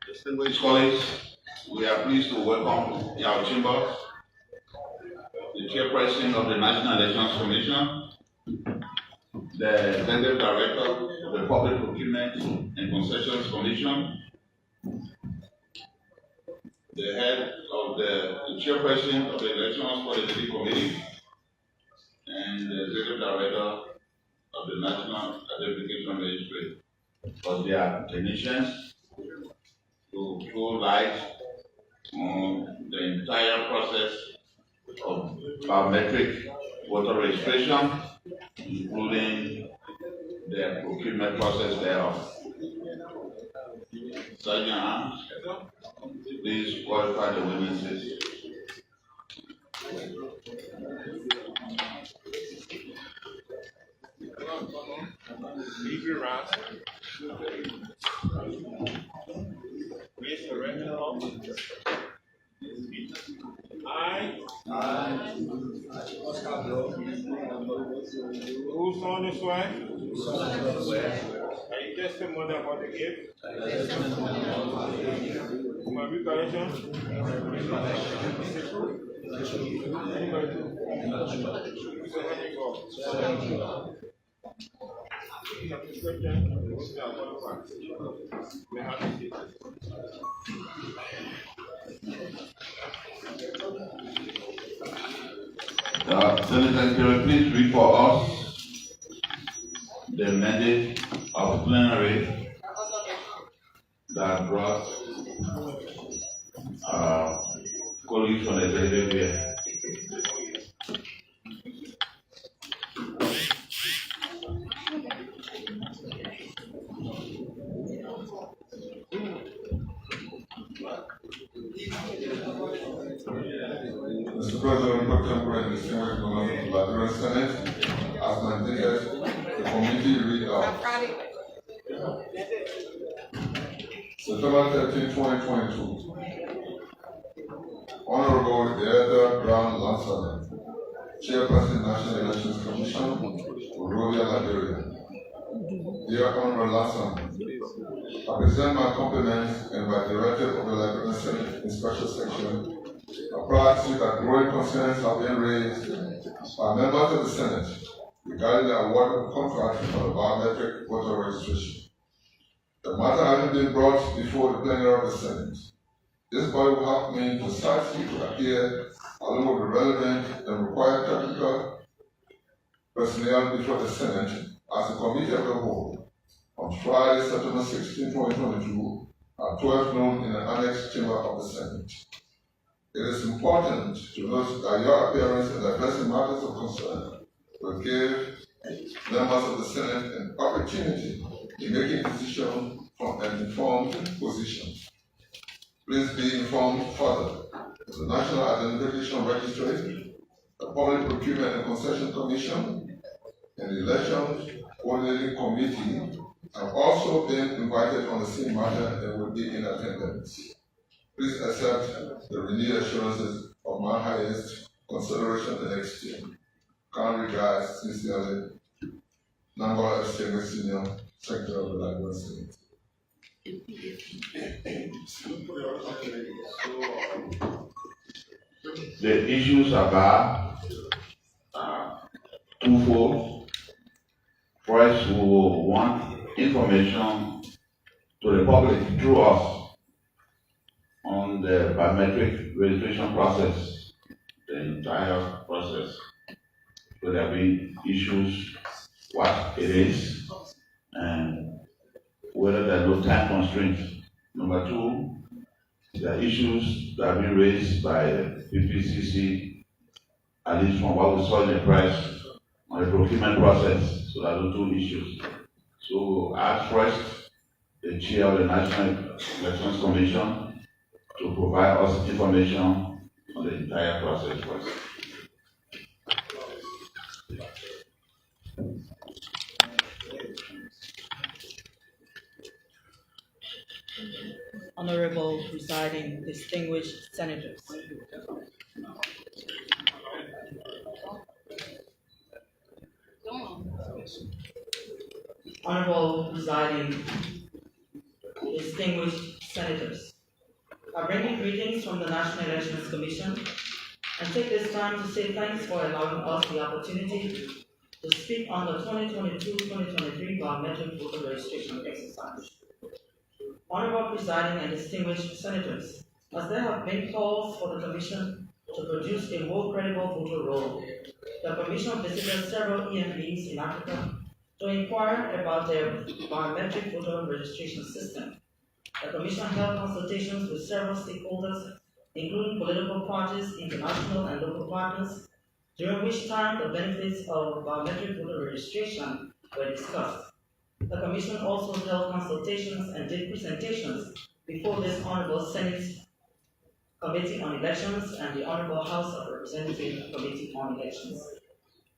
Distinguished colleagues, we are pleased to welcome in our chambers the chairperson of the National Elections Commission, the executive director of the Public Procurement and Concessions Commission, the head of the chairperson of the Elections Policy Committee, and the executive director of the National Identification Registry for their technicians to throw light on the entire process of biometric voter registration, including the procurement process thereof. Sergeant, please qualify the witnesses. Raise your right hand. I, who solemnly swear that you testimony about the gift, my recollection, Senator, can you please read for us the mandate of plenary that brought colleagues from the executive here? Mr. President, contemporary distinguished members of the Liberian Senate, as mandated, the committee read out. September 13, 2022. Honorable Theodore Brown Lansana, Chairperson, National Elections Commission, Monrovia, Liberia. Dear Honorable Lansana, I present my compliments and by directive of the Liberian Senate in special section apprised you that growing concerns have been raised by members of the Senate regarding the award of contract for the biometric voter registration. The matter having been brought before the plenary of the Senate, this body will help me precisely to appear along with the relevant and required technical personnel before the Senate as a committee of the whole on Friday, September 16, 2022 at 12 noon in the annex chamber of the Senate. It is important to note that your appearance in addressing matters of concern will give members of the Senate an opportunity in making decisions from an informed position. Please be informed further that the National Identification Registry, the Public Procurement and Concession Commission, and the Election Coordinating Committee have also been invited on the same matter and will be in attendance. Please accept the renewed assurances of my highest consideration and esteem. Kind regards, sincerely, Number Esteemed Senior Secretary of the Liberian Senate. The issues about twofold. First, we will want information to the public through us on the biometric registration process, the entire process. So there will be issues, what it is, and whether there are no time constraints. Number two, the issues that have been raised by the PPCC, at least from what we saw in the press, on the procurement process. So there are two issues. So ask first the chair of the National Elections Commission to provide us information on the entire process first. Honorable presiding distinguished senators. Honorable presiding distinguished senators, I bring you greetings from the National Elections Commission and take this time to say thanks for allowing us the opportunity to speak on the 2022-2023 biometric voter registration exercise. Honorable presiding and distinguished senators, as there have been calls for the Commission to produce a more credible voter roll, the Commission visited several EMPs in Africa to inquire about their biometric voter registration system. The Commission held consultations with several stakeholders, including political parties, international and local partners, during which time the benefits of biometric voter registration were discussed. The Commission also held consultations and did presentations before this Honorable Senate Committee on Elections and the Honorable House of Representatives Committee on Elections.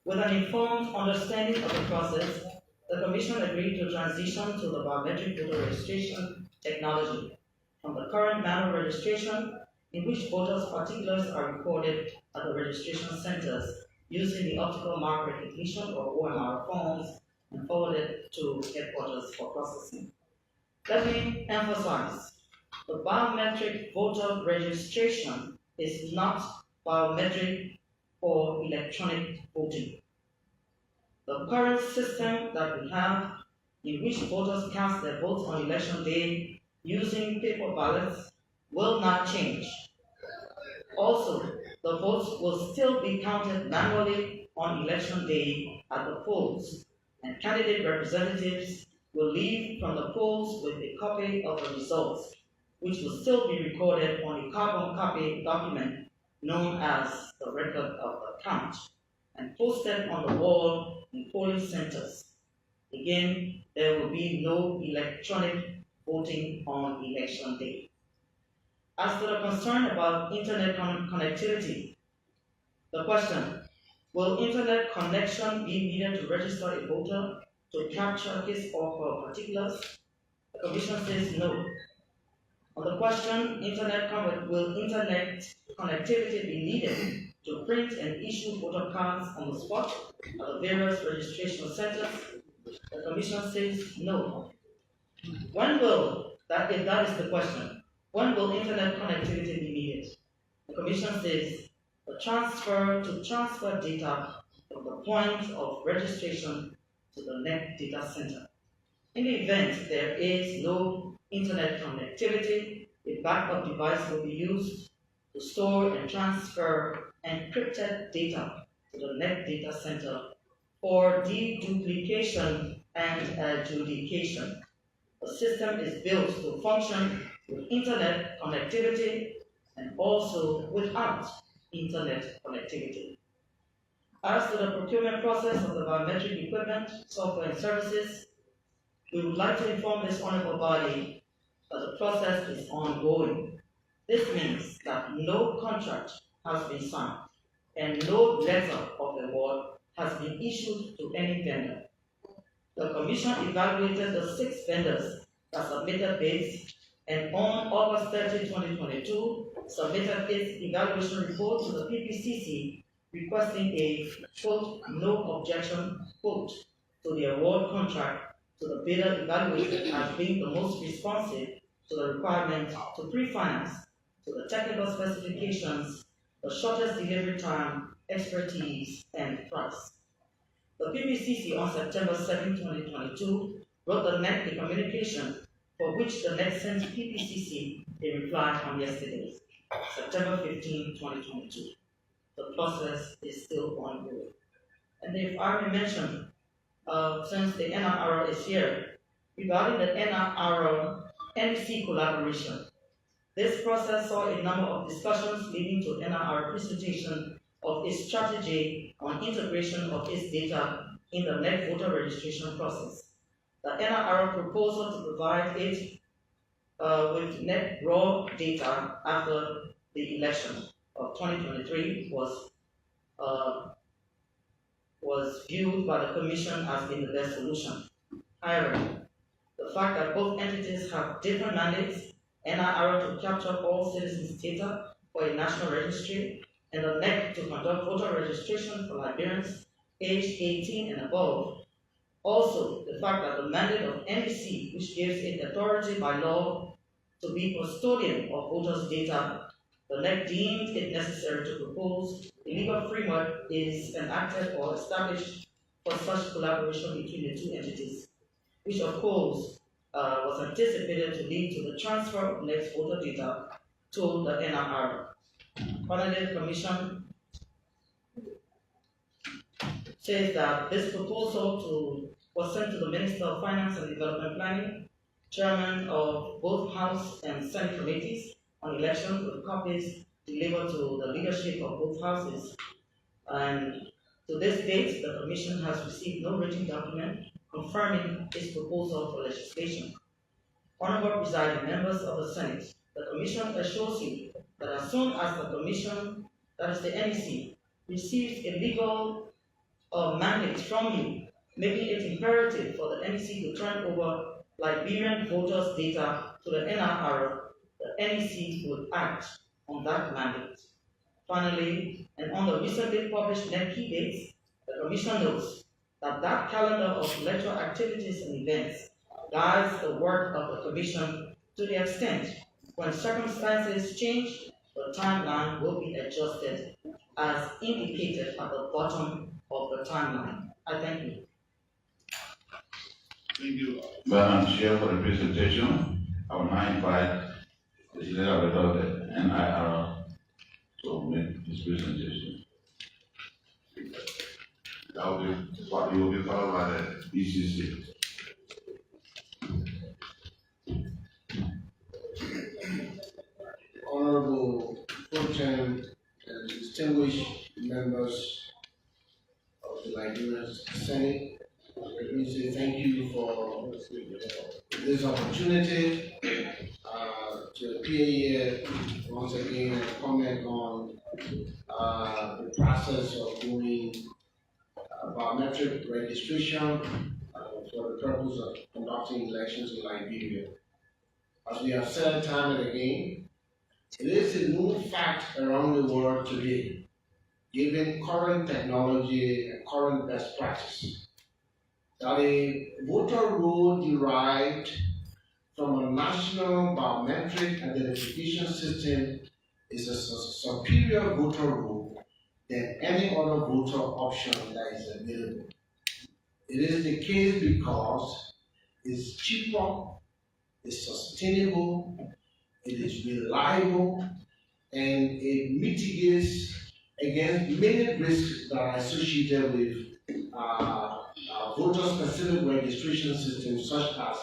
With an informed understanding of the process, the Commission agreed to transition to the biometric voter registration technology from the current manual registration, in which voters' particulars are recorded at the registration centers using the optical mark recognition or OMR forms and forwarded to headquarters for processing. Let me emphasize, the biometric voter registration is not biometric or electronic voting. The current system that we have, in which voters cast their votes on election day using paper ballots, will not change. Also, the votes will still be counted manually on election day at the polls, and candidate representatives will leave from the polls with a copy of the results, which will still be recorded on a carbon copy document known as the record of the count, and posted on the wall in polling centers. Again, there will be no electronic voting on election day. As to the concern about internet connectivity, the question, will internet connection be needed to register a voter to capture his or her particulars? The Commission says no. On the question, will internet connectivity be needed to print and issue voter cards on the spot at the various registration centers? The Commission says no. If that is the question, when will internet connectivity be needed? The Commission says to transfer data from the point of registration to the NEC data center. In the event there is no internet connectivity, a backup device will be used to store and transfer encrypted data to the NEC data center for deduplication and adjudication. The system is built to function with internet connectivity and also without internet connectivity. As to the procurement process of the biometric equipment, software and services, we would like to inform this honorable body that the process is ongoing. This means that no contract has been signed and no letter of award has been issued to any vendor. The Commission evaluated the 6 vendors that submitted bids, and on August 30, 2022, submitted its evaluation report to the PPCC requesting a, quote, no objection, quote, to the award contract to the bidder evaluated as being the most responsive to the requirement to pre-finance, to the technical specifications, the shortest delivery time, expertise, and price. The PPCC on September 7, 2022, wrote the NEC a communication for which the NEC sent PPCC a reply on yesterday, September 15, 2022. The process is still ongoing. And if I may mention, since the NRR is here, regarding the NRR-NEC collaboration, this process saw a number of discussions leading to NRR presentation of its strategy on integration of its data in the NEC voter registration process. The NRR proposal to provide it with NEC raw data after the election of 2023 was viewed by the Commission as being the best solution. However, the fact that both entities have different mandates, NRR to capture all citizens' data for a national registry, and the NEC to conduct voter registration for Liberians aged 18 and above, Also, the fact that the mandate of NEC, which gives it authority by law to be custodian of voters' data, the NEC deemed it necessary to propose a legal framework is enacted or established for such collaboration between the two entities, which of course was anticipated to lead to the transfer of NEC's voter data to the NRR. Finally, the Commission says that this proposal was sent to the Minister of Finance and Development Planning, Chairman of both House and Senate committees on elections, with copies delivered to the leadership of both houses. And to this date, the Commission has received no written document confirming its proposal for legislation. Honorable presiding members of the Senate, the Commission assures you that as soon as the Commission, that is the NEC, receives a legal mandate from you, making it imperative for the NEC to turn over Liberian voters' data to the NRR, the NEC would act on that mandate. Finally, and on the recently published NEC key dates, the Commission notes that that calendar of electoral activities and events guides the work of the Commission to the extent when circumstances change, the timeline will be adjusted as indicated at the bottom of the timeline. I thank you. Thank you, Madam Chair, for the presentation. I will now invite the Director of the NIR to make this presentation. That will be followed by the ECC. Honorable Pro-Tem and distinguished members of the Liberian Senate, let me say thank you for this opportunity to appear here once again and comment on the process of doing biometric registration for the purpose of conducting elections in Liberia. As we have said time and again, it is a known fact around the world today, given current technology and current best practice, that a voter roll derived from a national biometric identification system is a superior voter roll than any other voter option that is available. It is the case because it's cheaper, it's sustainable, it is reliable, and it mitigates against many risks that are associated with voter-specific registration systems, such as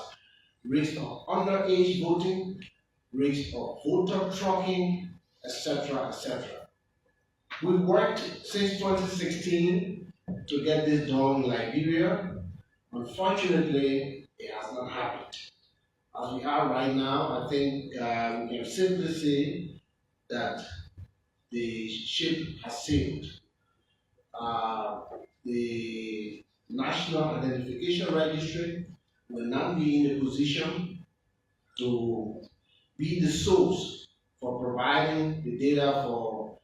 risk of underage voting, risk of voter trucking, etc., etc. We've worked since 2016 to get this done in Liberia. Unfortunately, it has not happened. As we are right now, I think we can simply say that the ship has sailed. The National Identification Registry will now be in a position to be the source for providing the data for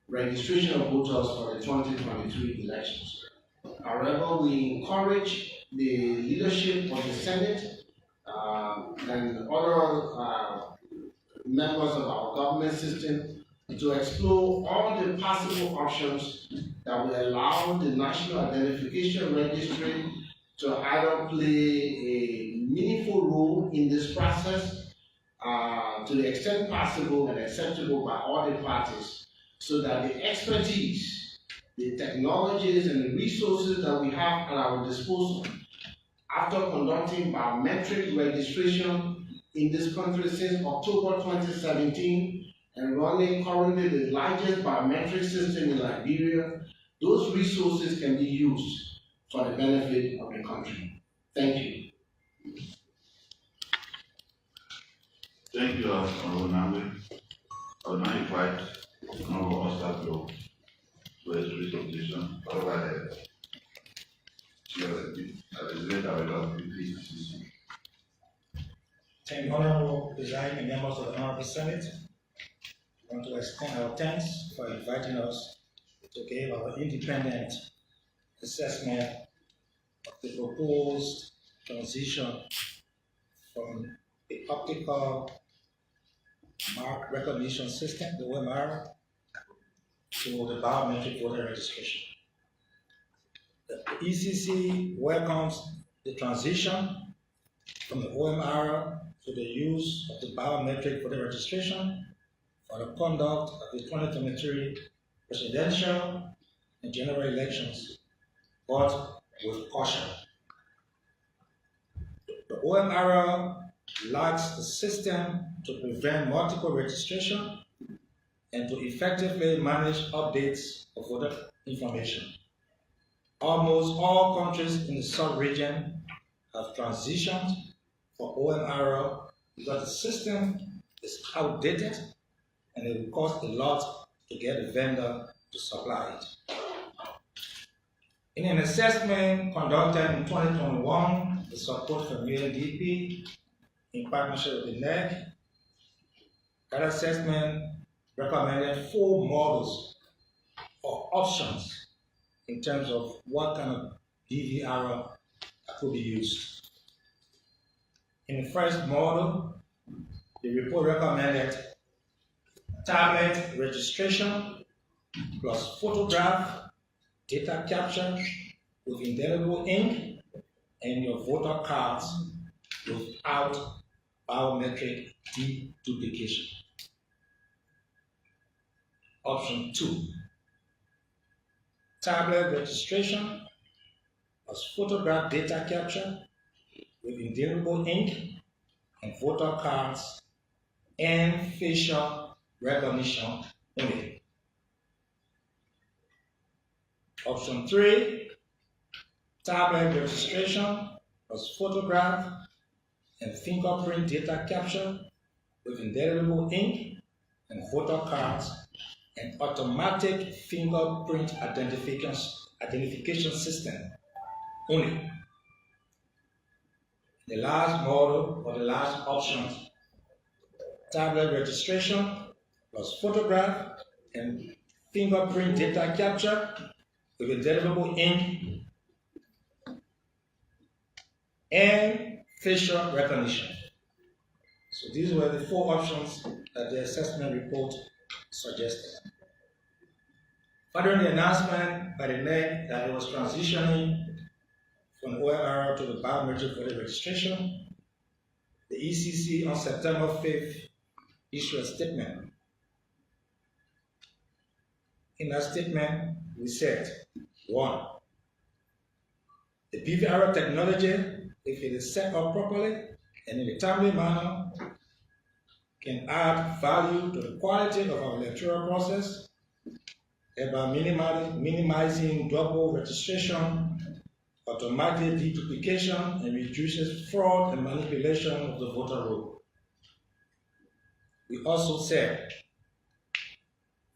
registration of voters for the 2023 elections. However, we encourage the leadership of the Senate and other members of our government system to explore all the possible options that will allow the National Identification Registry to either play a meaningful role in this process to the extent possible and acceptable by all the parties, so that the expertise, the technologies, and the resources that we have at our disposal after conducting biometric registration in this country since October 2017 and running currently the largest biometric system in Liberia, those resources can be used for the benefit of the country. Thank you. Thank you, Honorable Nambi. I will now invite Honorable Ostablo to his presentation, followed by the Chair of the PCC. Thank you, Honorable Presiding members of the Honorable Senate. I want to extend our thanks for inviting us to give our independent assessment of the proposed transition from the optical mark recognition system, the OMR, to the biometric voter registration. The ECC welcomes the transition from the OMR to the use of the biometric voter registration for the conduct of the 2023 presidential and general elections, but with caution. The OMR lacks the system to prevent multiple registration and to effectively manage updates of voter information. Almost all countries in the sub-region have transitioned for OMR because the system is outdated and it will cost a lot to get a vendor to supply it. In an assessment conducted in 2021 with support from UNDP in partnership with the NEC, that assessment recommended 4 models or options in terms of what kind of BVR could be used. In the first model, the report recommended tablet registration plus photograph data capture with indelible ink and your voter cards without biometric deduplication. Option 2, tablet registration plus photograph data capture with indelible ink and voter cards and facial recognition only. Option 3, tablet registration plus photograph and fingerprint data capture with indelible ink and voter cards and automatic fingerprint identification system only. The last model or the last option, tablet registration plus photograph and fingerprint data capture with indelible ink and facial recognition. So these were the 4 options that the assessment report suggested. Following the announcement by the NEC that it was transitioning from OMR to the biometric voter registration, the ECC on September 5th issued a statement. In that statement, we said, 1, the BVR technology, if it is set up properly and in a timely manner, can add value to the quality of our electoral process, thereby minimizing double registration, automatic deduplication, and reduces fraud and manipulation of the voter roll. We also said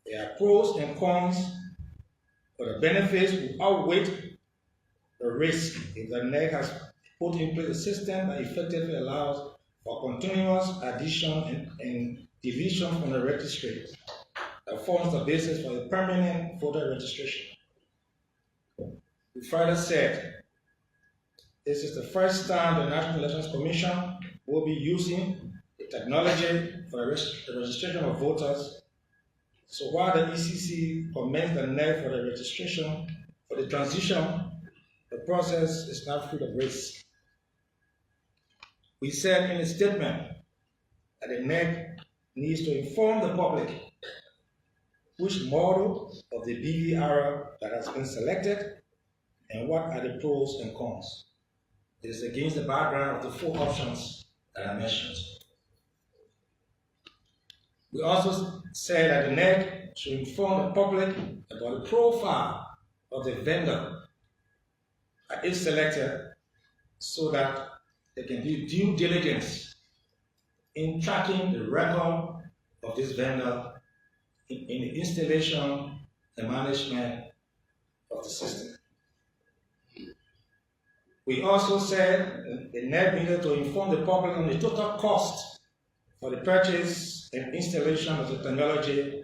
there are pros and cons, but the benefits will outweigh the risk if the NEC has put in place a system that effectively allows for continuous addition and division from the registry that forms the basis for a permanent voter registration. We further said this is the first time the National Elections Commission will be using the technology for the registration of voters. So while the ECC commends the NEC for the registration, for the transition, the process is not free of risk. We said in a statement that the NEC needs to inform the public which model of the BVR that has been selected and what are the pros and cons. It is against the background of the 4 options that I mentioned. We also said that the NEC should inform the public about the profile of the vendor that is selected so that there can be due diligence in tracking the record of this vendor in the installation and management of the system. We also said the NEC needed to inform the public on the total cost for the purchase and installation of the technology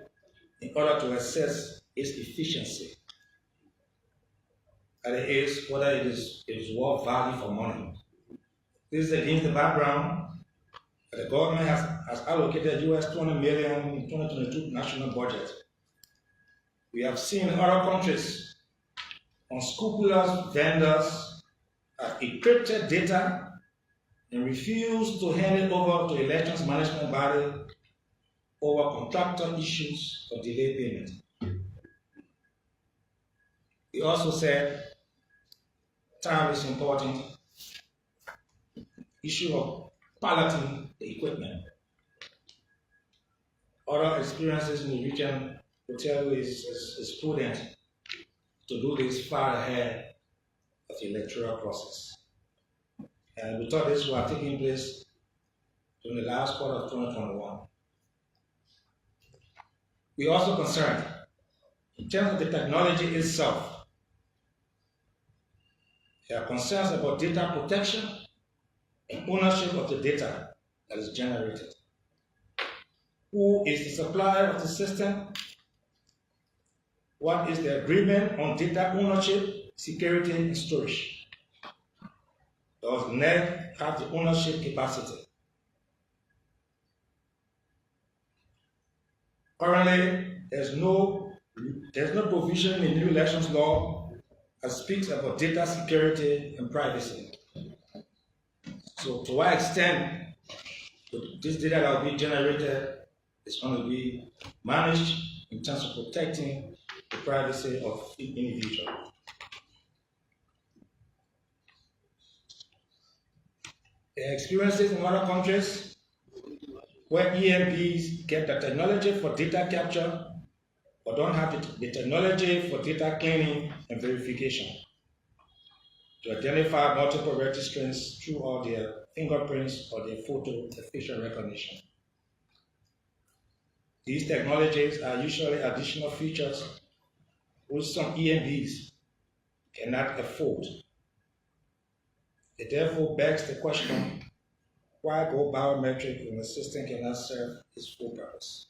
in order to assess its efficiency. that it is, whether it is worth value for money. This is against the background that the government has allocated US $20 million in 2022 national budget. We have seen other countries unscrupulous vendors have encrypted data and refuse to hand it over to elections management body over contractor issues or delayed payment. He also said time is important. Issue of piloting the equipment. Other experiences in the region will tell you it's prudent to do this far ahead of the electoral process. And we thought this was taking place during the last quarter of 2021. We are also concerned in terms of the technology itself. There are concerns about data protection and ownership of the data that is generated. Who is the supplier of the system? What is the agreement on data ownership, security, and storage? Does NEC have the ownership capacity? Currently, there's no provision in the new elections law that speaks about data security and privacy. So to what extent this data that will be generated is going to be managed in terms of protecting the privacy of the individual. There are experiences in other countries where EMPs get the technology for data capture but don't have the technology for data cleaning and verification to identify multiple registrants through all their fingerprints or their photo and facial recognition. These technologies are usually additional features which some EMBs cannot afford. It therefore begs the question, why go biometric when the system cannot serve its full purpose?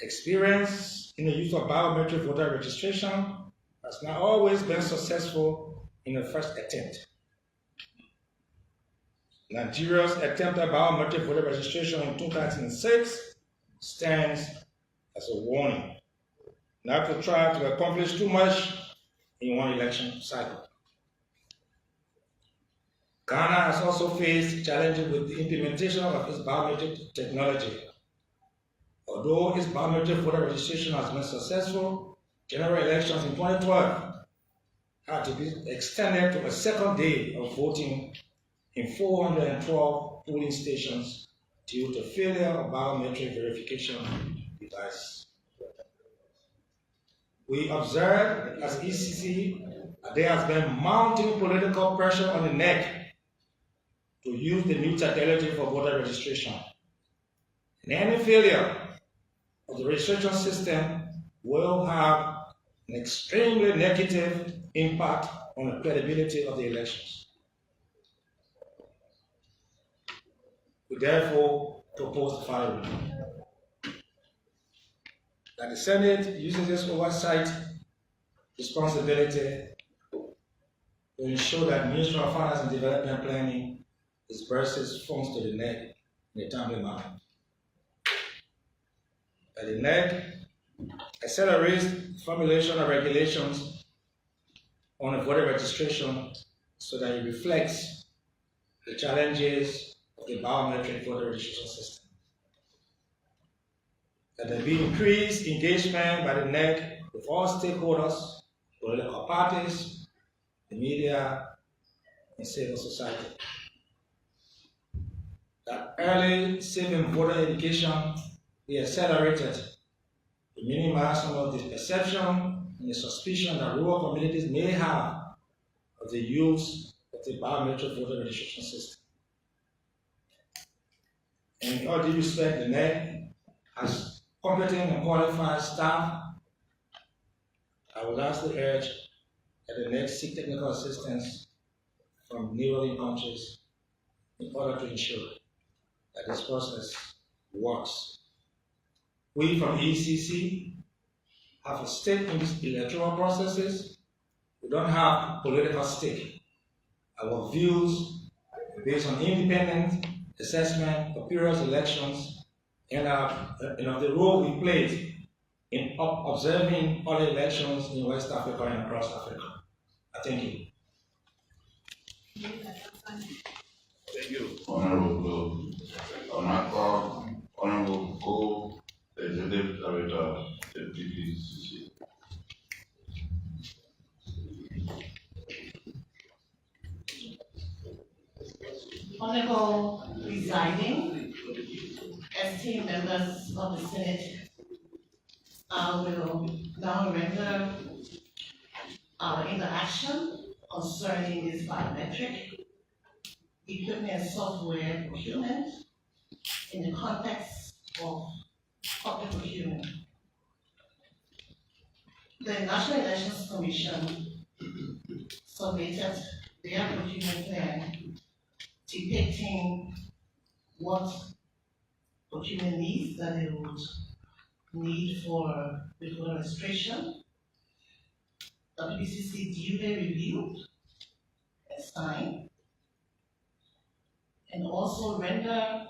Experience in the use of biometric voter registration has not always been successful in the first attempt. Nigeria's attempt at biometric voter registration in 2006 stands as a warning not to try to accomplish too much in one election cycle. Ghana has also faced challenges with the implementation of its biometric technology. Although its biometric voter registration has been successful, general elections in 2012 had to be extended to a second day of voting in 412 polling stations due to failure of biometric verification devices. We observed as ECC that there has been mounting political pressure on the NEC to use the new technology for voter registration. And any failure of the registration system will have an extremely negative impact on the credibility of the elections. We therefore propose the following: that the Senate uses its oversight responsibility to ensure that the Ministry of Finance and Development Planning disburses funds to the NEC in a timely manner. That the NEC accelerates formulation of regulations on the voter registration so that it reflects the challenges of the biometric voter registration system. That there be increased engagement by the NEC with all stakeholders, political parties, the media, and civil society. That early civic voter education be accelerated to minimize some of the perception and the suspicion that rural communities may have of the use of the biometric voter registration system. And in all due respect, the NEC has competent and qualified staff. I would lastly urge that the NEC seek technical assistance from neighboring countries in order to ensure that this process works. We from ECC have a stake in these electoral processes. We don't have political stake. Our views are based on independent assessment of previous elections and the role we played in observing other elections in West Africa and across Africa. Thank you. Thank you. Honorable Honorable Executive Director, the PPCC. Honorable Presiding, esteemed members of the Senate, I will now render our interaction concerning this biometric equipment and software procurement in the context of public procurement. The National Elections Commission submitted their procurement plan depicting what procurement needs that they would need for the voter registration. The PCC duly reviewed and signed, and also render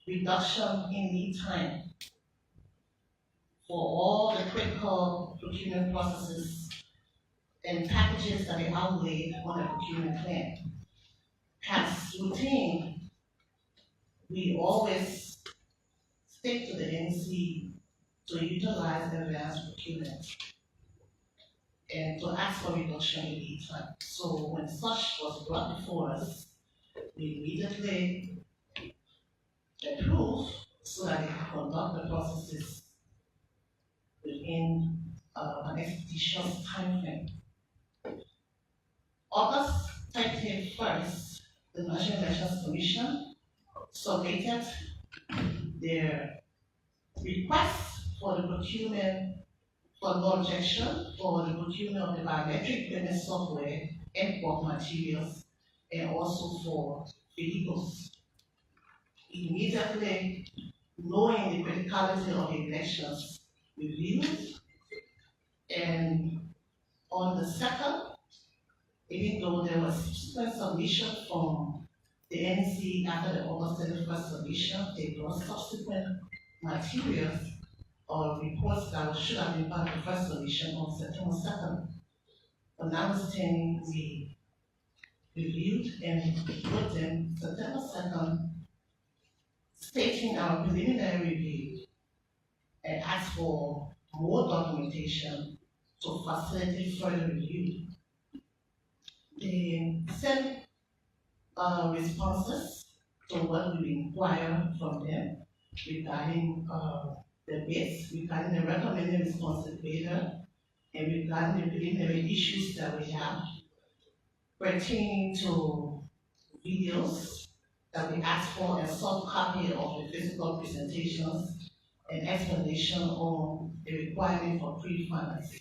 reduction in lead time for all the critical procurement processes and packages that they outlaid on the procurement plan. As routine, we always stick to the NC to utilize advanced procurement and to ask for reduction in lead time. So when such was brought before us, we immediately approved so that they can conduct the processes within an expeditious timeframe. August 31st, the National Elections Commission submitted their request for the procurement for no objection for the procurement of the biometric equipment software and work materials, and also for vehicles. Immediately, knowing the criticality of the elections, reviewed, and on the 2nd, even though there was subsequent submission from the NC after the August 31st submission, they brought subsequent materials or reports that should have been part of the first submission on September 2nd. But notwithstanding, we reviewed and put them September 2nd, stating our preliminary review and asked for more documentation to facilitate further review. They sent responses to what we inquire from them regarding the bids, regarding the recommended responsive bidder, and regarding the preliminary issues that we have pertaining to videos that we asked for, a soft copy of the physical presentations, and explanation on the requirement for pre-finance.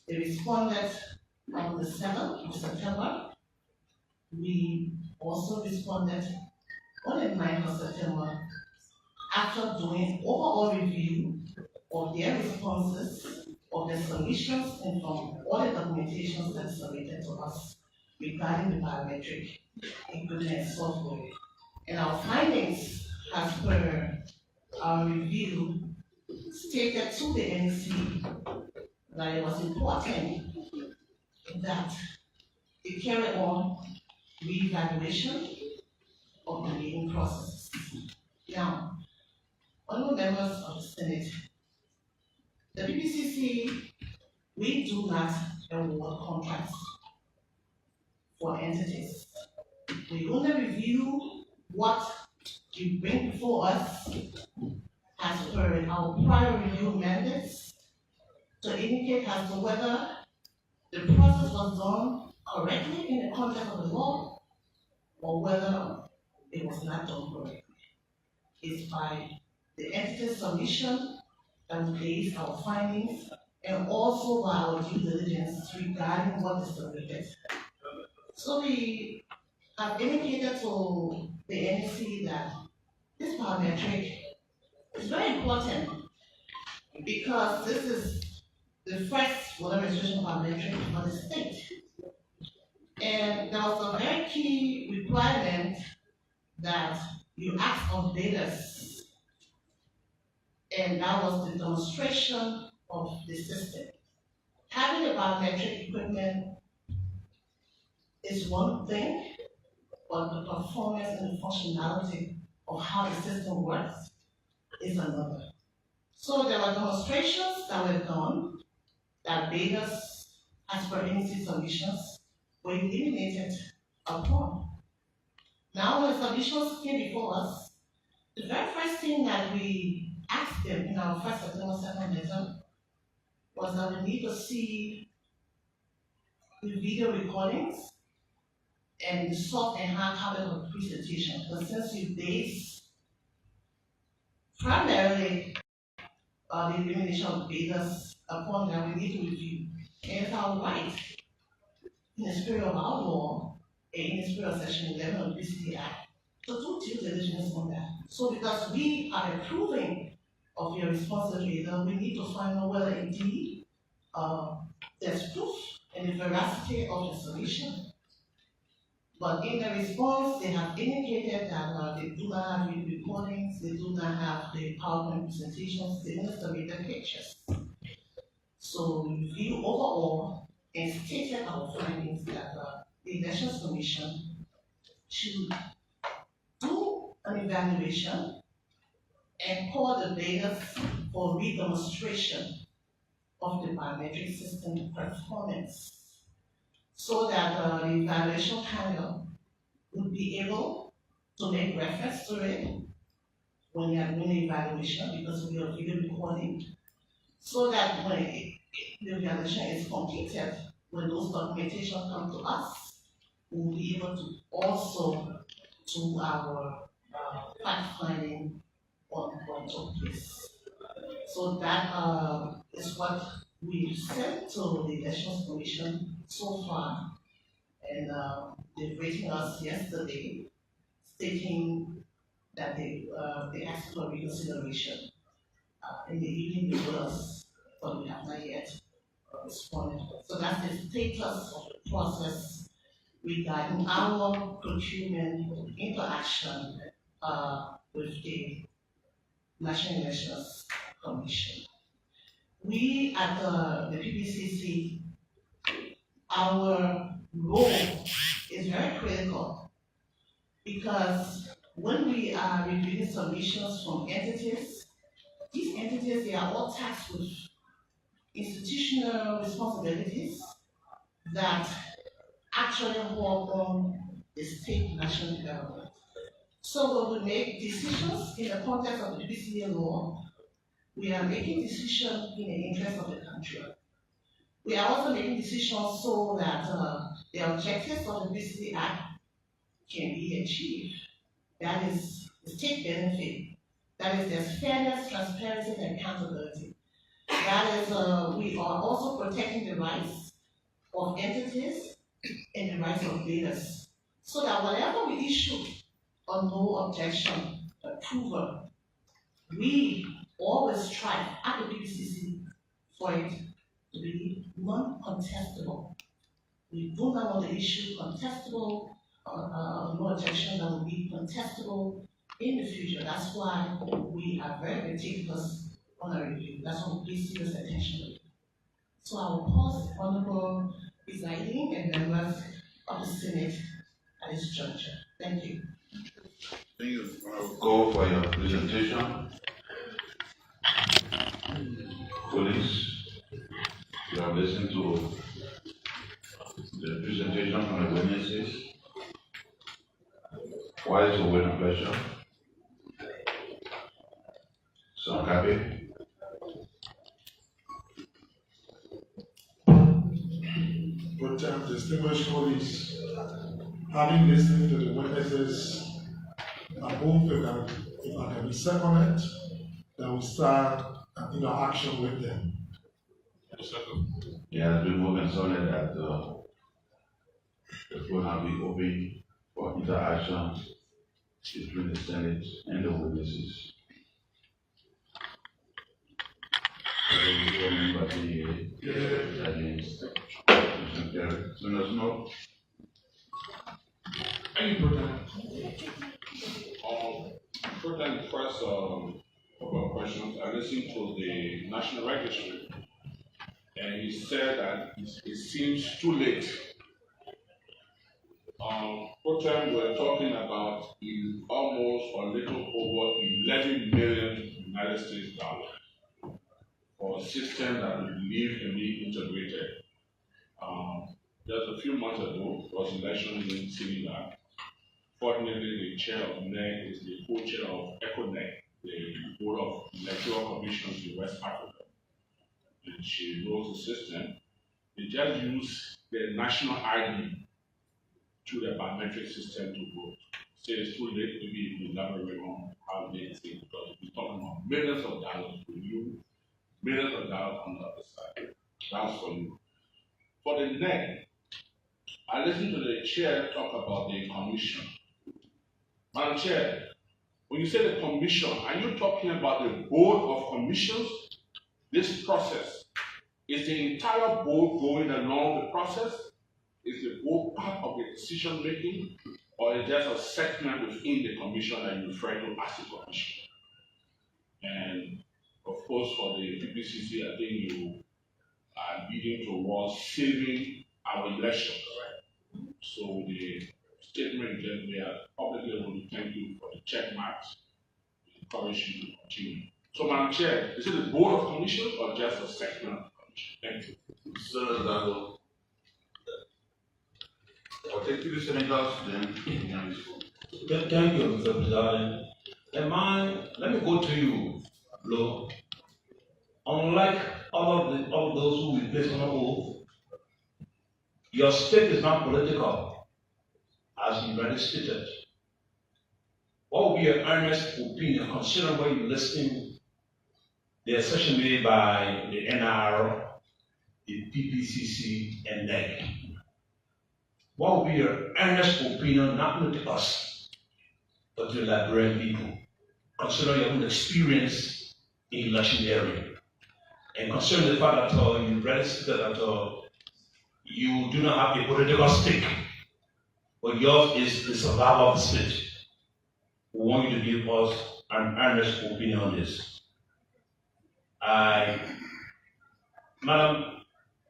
They responded on the 7th of September. We also responded on the 9th of September after doing overall review of their responses, of the submissions, and from all the documentations that submitted to us regarding the biometric equipment software. And our findings, as per our review, stated to the NC that it was important that they carry on re-evaluation of the bidding process. Now, honorable members of the Senate, the PPCC, we do not award contracts for entities. We only review what you bring before us as per our prior review mandates to indicate as to whether the process was done correctly in the context of the law or whether it was not done correctly. It's by the entity submission that we base our findings, and also by our due diligence regarding what is submitted. So we have indicated to the NEC that this biometric is very important because this is the first water restoration biometric for the state. And there was a very key requirement that you ask of bidders, and that was the demonstration of the system. Having a biometric equipment is one thing, but the performance and the functionality of how the system works is another. So there were demonstrations that were done that bidders, as per NEC submissions, were eliminated upon. Now when submissions came before us, the very first thing that we asked them in our first September 7 letter was that we need to see the video recordings and the soft and hard copy of the presentation. But since we base primarily the elimination of bidders upon that, we need to review. And it's our right in the spirit of our law and in the spirit of Section 11 of the BCD Act to do due diligence on that. So because we are approving of your responsibility, we need to find out whether indeed there's proof in the veracity of the submission. But in the response, they have indicated that they do not have video recordings, they do not have the PowerPoint presentations, they only submit the pictures. So we review overall and stated our findings that the Elections Commission should do an evaluation and call the bidders for redemonstration of the biometric system performance, so that the evaluation panel would be able to make reference to it when they are doing the evaluation, because we are video recording, so that when the evaluation is completed, when those documentation come to us, we'll be able to also do our fact-finding on what took place. So that is what we've sent to the Elections Commission so far, and they've written us yesterday stating that they asked for reconsideration. In the evening they told us, but we have not yet responded. So that's the status of the process regarding our procurement interaction with the National Elections Commission. We at the PPCC, our role is very critical, because when we are reviewing submissions from entities, these entities, they are all tasked with institutional responsibilities that actually work on the state national government. So when we make decisions in the context of the PCA law, we are making decisions in the interest of the country. We are also making decisions so that the objectives of the PCA Act can be achieved. That is the state benefit. That is, there's fairness, transparency, and accountability. That is, we are also protecting the rights of entities and the rights of bidders, so that whatever we issue on no objection approval, we always strive at the PPCC for it to be non-contestable. We do not want to issue contestable no objection that will be contestable in the future. That's why we are very meticulous on our review. That's why we pay serious attention to it. So I will pause, Honorable Presiding and members of the Senate at this juncture. Thank you. Thank you. I'll go for your presentation. Police, you have listened to the presentation from the witnesses. Why is the word pleasure? So I'm happy. But distinguished colleagues, having listened to the witnesses, I hope that if I can be seconded, that we start an interaction with them. Yeah, it's been moving so that the floor now be open for interaction between the Senate and the witnesses. member the against. No. Any protest? Protest first, couple of questions. I listened to the National Registry, and he said that it seems too late. Protest we're talking about is almost a little over 11 million United States dollars for a system that we believe can be integrated. Just a few months ago, there was election in Senegal. Fortunately, the chair of NEC is the co-chair of ECONEC, the Board of Electoral Commissions in West Africa. And she knows the system. They just use the national ID to the biometric system to vote. Say it's too late, maybe you can elaborate on how they think, because we're talking about millions of dollars for you, millions of dollars on the other side. That's for you. For the NEC, I listened to the chair talk about the commission. Madam Chair, when you say the commission, are you talking about the board of commissions? This process, is the entire board going along the process? Is the board part of the decision making? Or is there a segment within the commission that you refer to as the commission? And of course, for the PPCC, I think you are leading towards saving our elections. So the statement that we are publicly want to thank you for the check marks. We encourage you to continue. So, Madam Chair, is it the Board of Commissioners or just a segment of commission? Thank you. Senator Dado. I'll take you to Senators, then Thank you, Mr. President. And man, let me go to you, Flo. Unlike all of those who will place on oath, your state is not political, as you already stated. What will be your earnest opinion, considering what you're listening, the assertion made by the NR, the PPCC, and NEC? What will be your earnest opinion, not only to us, but to the Liberian people, considering your own experience in election area, and considering the fact that you already stated that you do not have a political stake, but yours is the survival of the state. We want you to give us an earnest opinion on this. Madam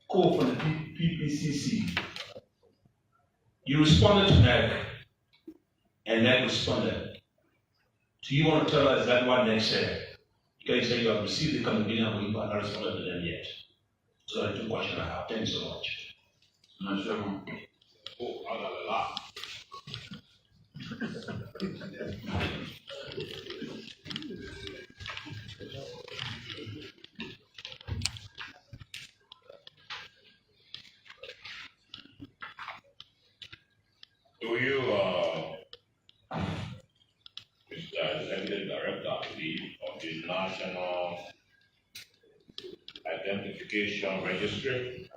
Cole from the PPCC, you responded to NEC, and NEC responded. Do you want to tell us exactly what NEC said? Because you said you have received the communication but you have not responded to them yet. So that's the two questions I have. Thank you so much. Oh, I got a lot. Do you, Mr. Executive Director, of the National Identification Registry,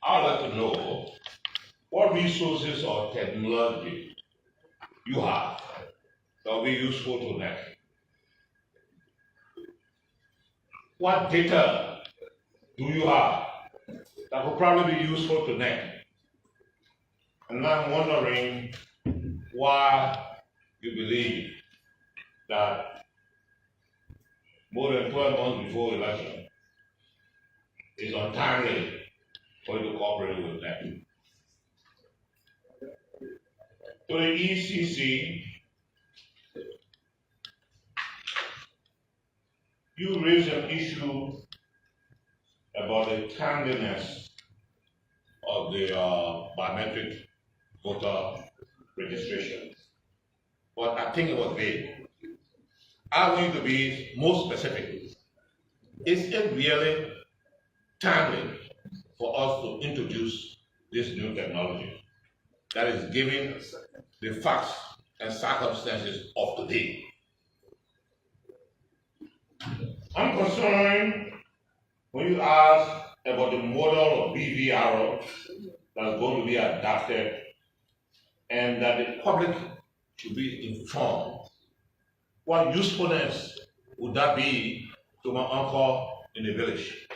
I'd like to know what resources or technology you have that will be useful to NEC. What data do you have that will probably be useful to NEC? And I'm wondering why you believe that more than 12 months before election is untimely for you to cooperate with them. To the ECC, you raised an issue about the timeliness of the biometric voter registration, but I think it was vague. I want you to be more specific. Is it really timely for us to introduce this new technology that is giving the facts and circumstances of today? I'm concerned when you ask about the model of BVR that's going to be adopted and that the public should be informed. What usefulness would that be to my uncle in the village?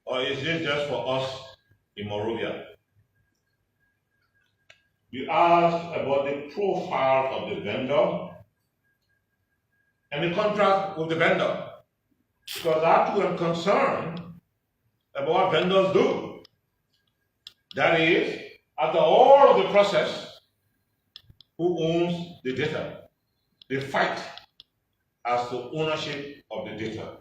Or is this just for us in Monrovia? You asked about the profile of the vendor and the contract with the vendor. Because I too am concerned about what vendors do. That is, after all of the process, who owns the data? They fight as to ownership of the data.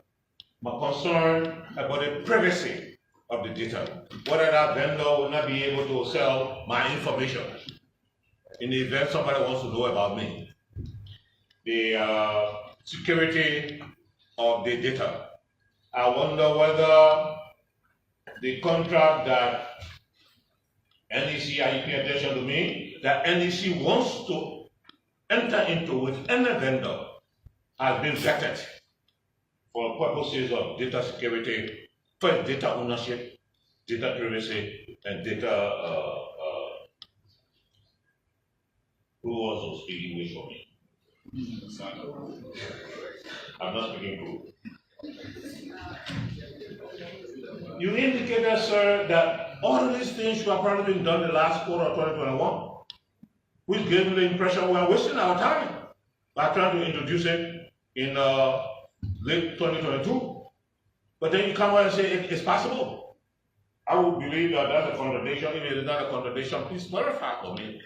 My concern about the privacy of the data, whether that vendor will not be able to sell my information in the event somebody wants to know about me. The security of the data. I wonder whether the contract that NEC, are you paying attention to me, that NEC wants to enter into with any vendor has been vetted for purposes of data security, first data ownership, data privacy, and data, who wants to speak English for me? I'm not speaking true. You indicated, sir, that all of these things should have probably been done the last quarter of 2021, which gave me the impression we are wasting our time by trying to introduce it in late 2022. But then you come out and say it's possible. I would believe that that's a contradiction. If it is not a contradiction, please verify for me.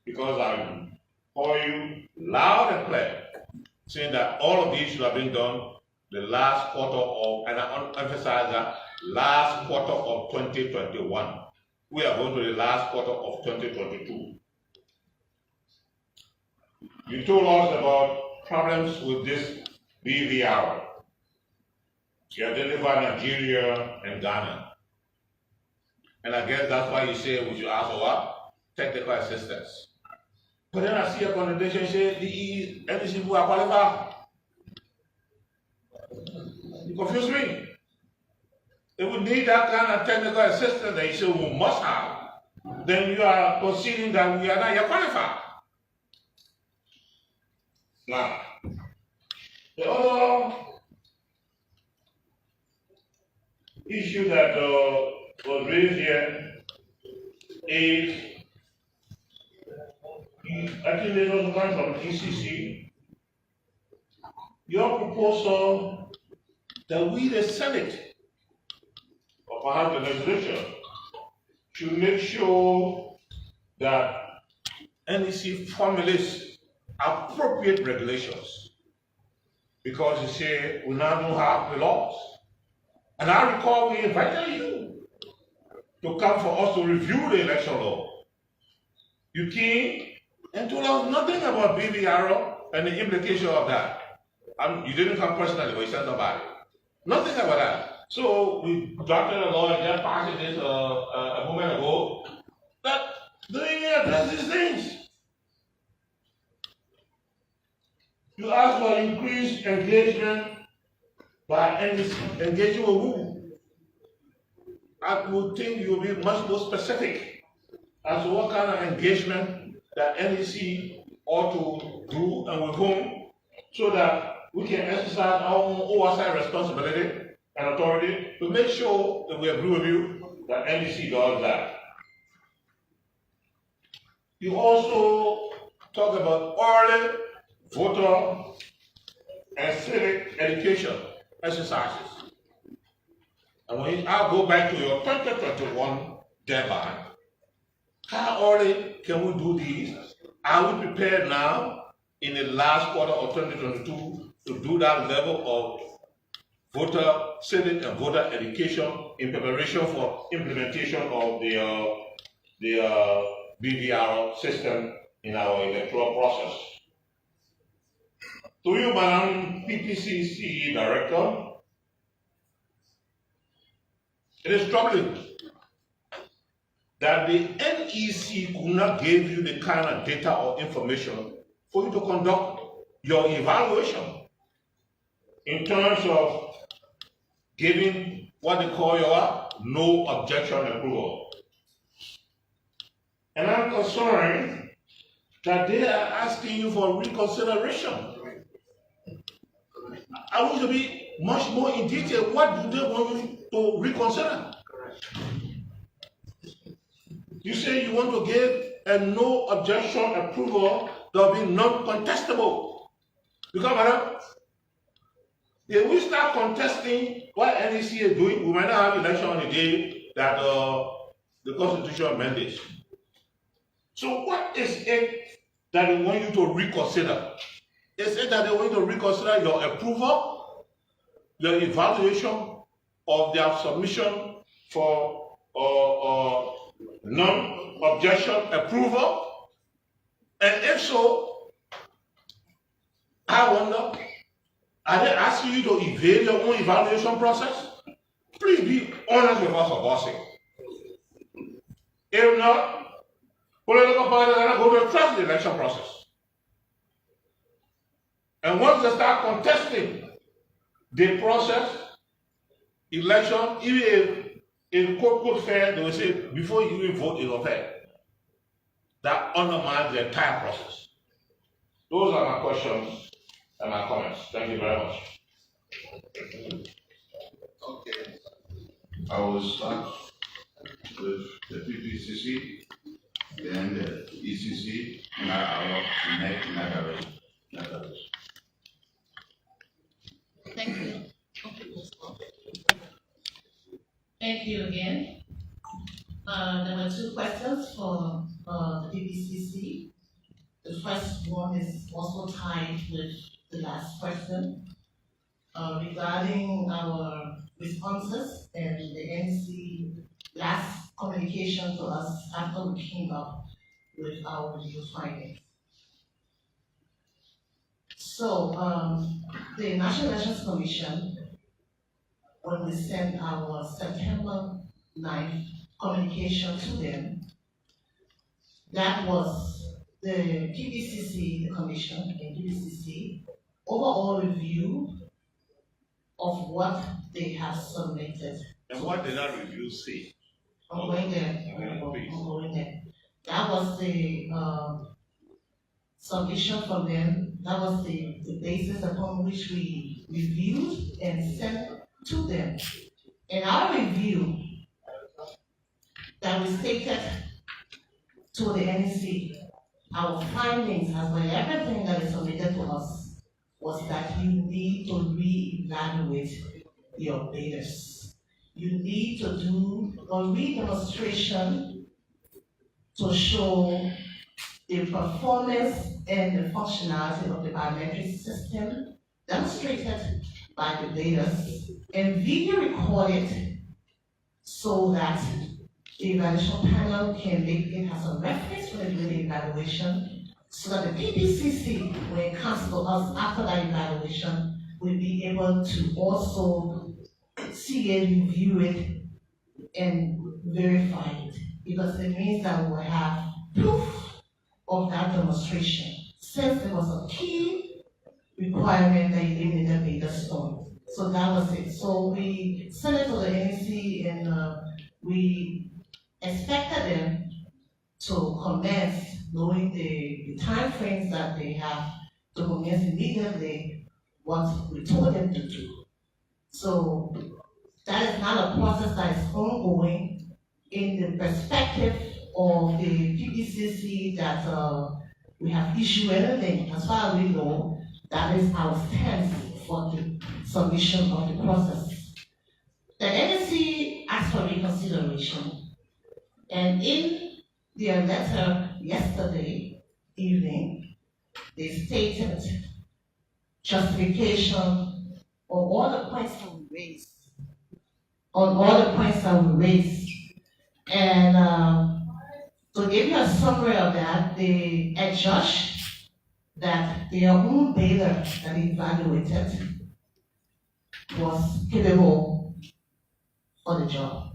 Because I call you loud and clear, saying that all of these should have been done the last quarter of, and I emphasize that, last quarter of 2021. We are going to the last quarter of 2022. You told us about problems with this BVR. You identified Nigeria and Ghana. And I guess that's why you say we should ask for what? Technical assistance. But then I see a connotation say the NEC people are qualified. You confuse me. If we need that kind of technical assistance that you say we must have, then you are conceding that we are not yet qualified. Now, the other issue that was raised here is, I think this was coming from ECC, your proposal that we, the Senate, or perhaps the legislature, should make sure that NEC formulates appropriate regulations. Because you say we now don't have the laws. And I recall we invited you to come for us to review the election law. You came and told us nothing about BVR and the implication of that. You didn't come personally, but you said somebody. Nothing about that. So we drafted a law and just passed this a moment ago that doesn't even address these things. You ask for increased engagement by engaging with who? I would think you will be much more specific as to what kind of engagement that NEC ought to do and with whom, so that we can exercise our own oversight responsibility and authority to make sure that we agree with you that NEC does that. You also talk about early voter and civic education exercises. And when I'll go back to your 2021 deadline, how early can we do these? Are we prepared now in the last quarter of 2022 to do that level of voter, civic and voter education in preparation for implementation of the BVR system in our electoral process? To you, Madam PPCC Director, it is troubling that the NEC could not give you the kind of data or information for you to conduct your evaluation in terms of giving what they call your no objection approval. And I'm concerned that they are asking you for reconsideration. I want to be much more in detail what do they want you to reconsider. You say you want to give a no objection approval that will be non-contestable. Because, madam, if we start contesting what NEC is doing, we might not have election on the day that the Constitution mandates. So what is it that they want you to reconsider? Is it that they want you to reconsider your approval, your evaluation of their submission for non-objection approval? And if so, I wonder, are they asking you to evade your own evaluation process? Please be honest with us about it. If not, political parties are not going to trust the election process. And once they start contesting the process, election, even if in quote fair, they will say, before you even vote, it's unfair. That undermines the entire process. Those are my questions and my comments. Thank you very much. Okay. I will start with the PPCC, then the ECC, and I will next. Thank you. Thank you again. There were two questions for the PPCC. The first one is also tied with the last question regarding our responses and the NC last communication to us after we came up with our review findings. So the National Elections Commission, when we sent our September 9th communication to them, that was the PPCC, the Commission and PPCC, overall review of what they have submitted. And what did that review say? I'm going there. That was the submission from them. That was the basis upon which we reviewed and sent to them. In our review, that we stated to the NEC, our findings as well, everything that is submitted to us was that you need to reevaluate your bidders. You need to do a re-demonstration to show the performance and the functionality of the biometric system demonstrated by the bidders and video recorded so that the evaluation panel can make it as a reference when they do the evaluation, so that the PPCC, when it comes to us after that evaluation, will be able to also see it, review it, and verify it. Because it means that we will have proof of that demonstration, since it was a key requirement that you didn't need the bidders on. So that was it. So we sent it to the NEC and we expected them to commence, knowing the time frames that they have, to commence immediately what we told them to do. So that is not a process that is ongoing in the perspective of the PPCC that we have issued anything. As far as we know, that is our stance for the submission of the process. The NEC asked for reconsideration, and in their letter yesterday evening, they stated justification on all the points that we raised. And to give you a summary of that, they adjudged that their own bidder that evaluated was capable for the job.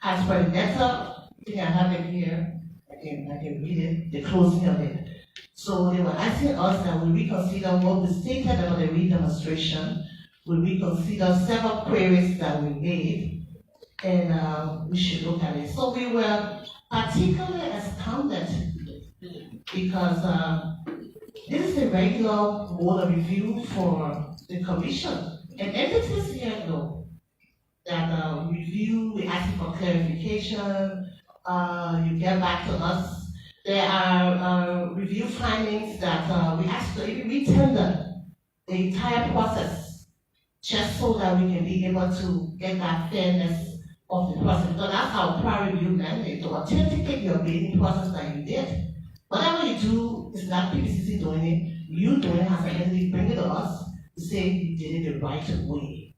As for the letter, I think I have it here, I can read it, the closing of it. So they were asking us that we reconsider what we stated about the re-demonstration, we reconsider several queries that we made, and we should look at it. So we were particularly astounded because This is a regular board of review for the commission. And entities here know that review, we ask you for clarification, you get back to us. There are review findings that we ask to even retender the entire process, just so that we can be able to get that fairness of the process. So that's our prior review mandate, to authenticate your bidding process that you did. Whatever you do, it's not PPCC doing it, you doing it as an entity, bring it to us to say you did it the right way.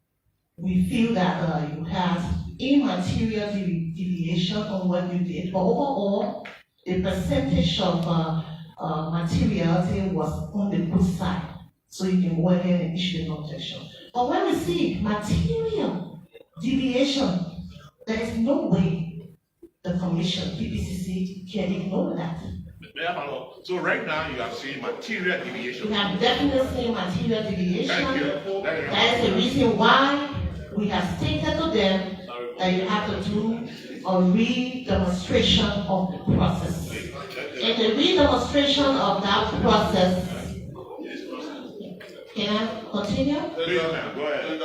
We feel that you have immaterial deviation on what you did, but overall, the percentage of materiality was on the good side. So you can go ahead and issue the objection. But when we see material deviation, there is no way the commission, PPCC, can ignore that. So right now you are seeing material deviation. We have definitely seen material deviation. Thank you. That is the reason why we have stated to them that you have to do a re-demonstration of the process. And the re-demonstration of that process, can I continue? Please, ma'am, go ahead.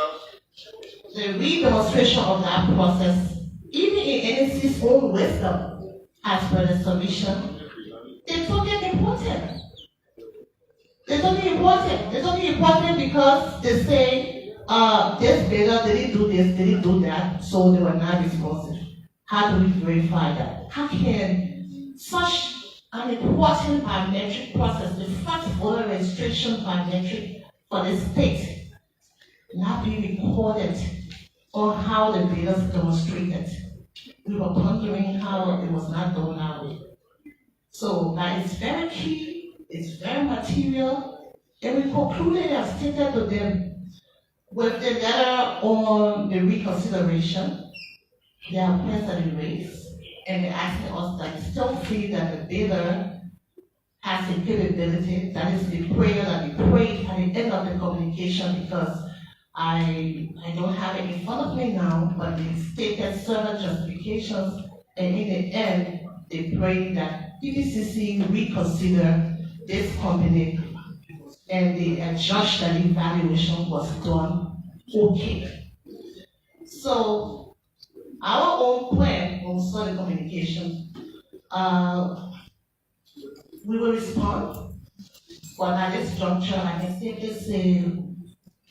The re-demonstration of that process, even in NEC's own wisdom, as per the submission, they took it important. They took it important. They took it important because they say, this bidder didn't do this, didn't do that, so they were not responsive. How do we verify that? How can such an important biometric process, the first voter registration biometric for the state, not be recorded on how the bidders demonstrated? We were pondering how it was not done that way. So that is very key, it's very material, and we concluded and stated to them with the letter on the reconsideration, there are points that we raised, and they're asking us that we still feel that the bidder has the capability, that is the prayer that we prayed at the end of the communication, because I don't have it in front of me now, but they stated several justifications, and in the end, they prayed that PPCC reconsider this company and they judge that the evaluation was done okay. So our own plan, when we saw the communication, we will respond, but at this juncture, I can safely say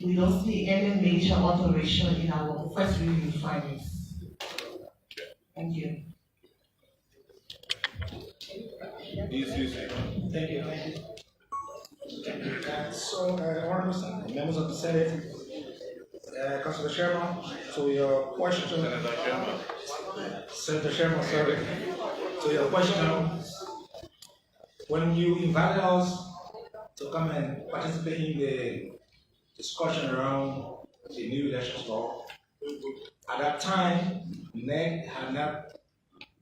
we don't see any major alteration in our first review findings. Thank you. Thank you. So, Honorable members of the Senate, Councilor Sherman, so your question, Senator Sherman, sorry. So your question, when you invited us to come and participate in the discussion around the new elections law, at that time, NEC had not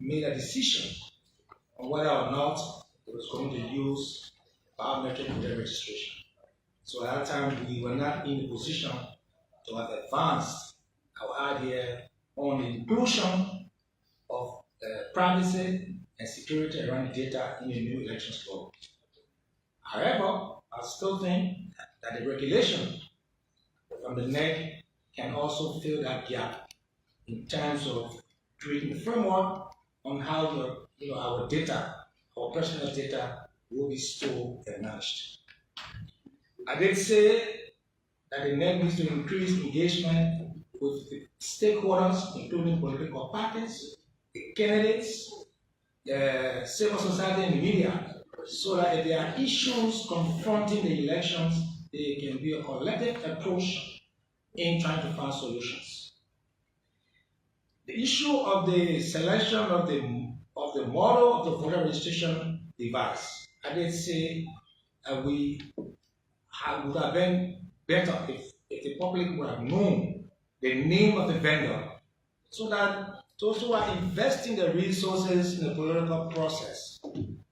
made a decision on whether or not it was going to use biometric voter registration. So at that time, we were not in the position to have advanced our idea on the inclusion of privacy and security around data in the new elections law. However, I still think that the regulation from the NEC can also fill that gap in terms of creating a framework on how our data, our personal data, will be stored and managed. I did say that the NEC needs to increase engagement with the stakeholders, including political parties, the candidates, the civil society, and the media, so that if there are issues confronting the elections, there can be a collective approach in trying to find solutions. The issue of the selection of the model of the voter registration device, I did say we would have been better if the public would have known the name of the vendor, so that those who are investing the resources in the political process,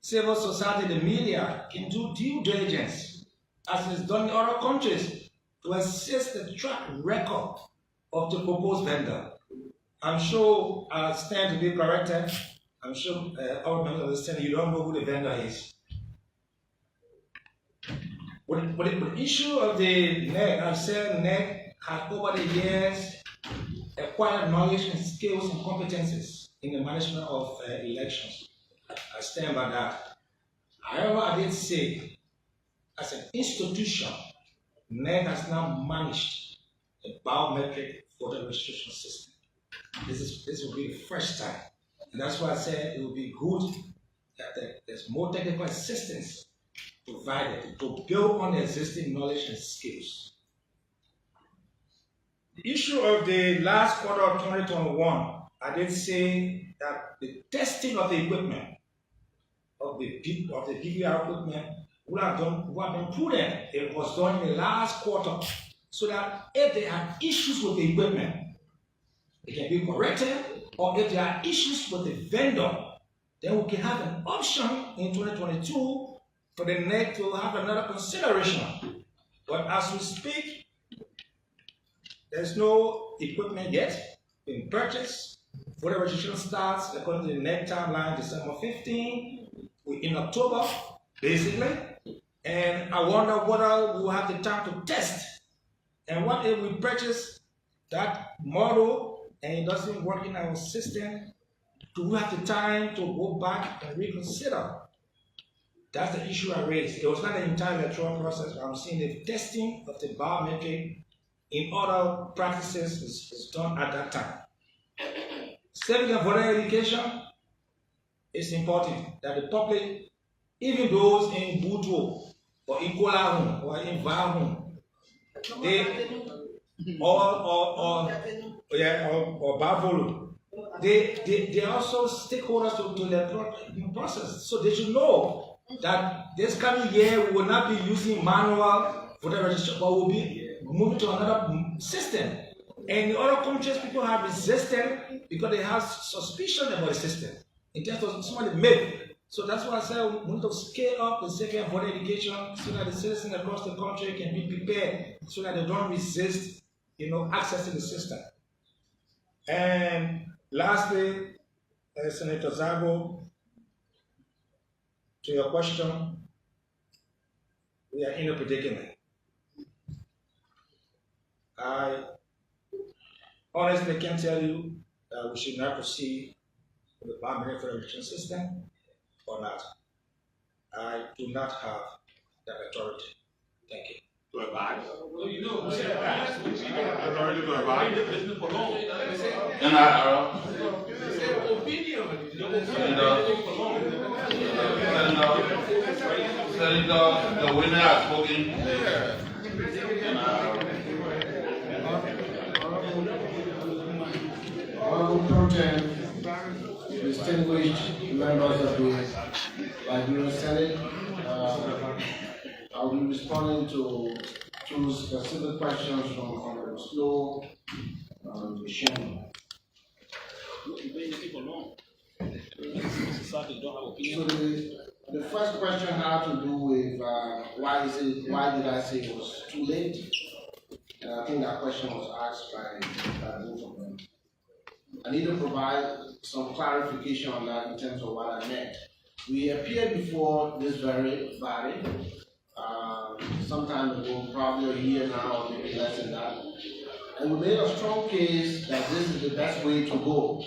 civil society, the media, can do due diligence, as is done in other countries, to assess the track record of the proposed vendor. I'm sure I stand to be corrected. I'm sure our members understand you don't know who the vendor is. With the issue of the NEC, I've said NEC has over the years acquired knowledge and skills and competencies in the management of elections. I stand by that. However, I did say, as an institution, NEC has now managed a biometric voter registration system. This will be the first time. And that's why I said it would be good that there's more technical assistance provided to build on the existing knowledge and skills. The issue of the last quarter of 2021, I did say that the testing of the equipment, of the PVR equipment, would have been prudent. It was done in the last quarter, so that if they have issues with the equipment, it can be corrected, or if there are issues with the vendor, then we can have an option in 2022 for the NEC to have another consideration. But as we speak, there's no equipment yet being purchased. Voter registration starts according to the NEC timeline December 15, we're in October, basically. And I wonder whether we will have the time to test. And what if we purchase that model and it doesn't work in our system? Do we have the time to go back and reconsider? That's the issue I raised. It was not an entire electoral process. I'm seeing the testing of the biometric in other practices is done at that time. Civic and voter education is important that the public, even those in Buto or in Kolahun or in Vahun, or Bavolo, they are also stakeholders to the process. So they should know that this coming year we will not be using manual voter registration, but we'll be moving to another system. And in other countries, people have resisted because they have suspicion about the system in terms of some of the myth. So that's why I said we need to scale up the civic and voter education so that the citizens across the country can be prepared, so that they don't resist, accessing the system. And lastly, Senator Zago, to your question, we are in a predicament. I honestly can tell you that we should not proceed with the biometric verification system or not. I do not have that authority. Thank you. To advise. Authority to advise. And Senator, the winner has spoken. Honorable Pro-Tem, distinguished members of the Liberian Senate, I'll be responding to two specific questions from Honorable Slow and Michelle. So the first question had to do with why did I say it was too late? And I think that question was asked by both of them. I need to provide some clarification on that in terms of what I meant. We appeared before this very body some time ago, probably a year now or maybe less than that, and we made a strong case that this is the best way to go.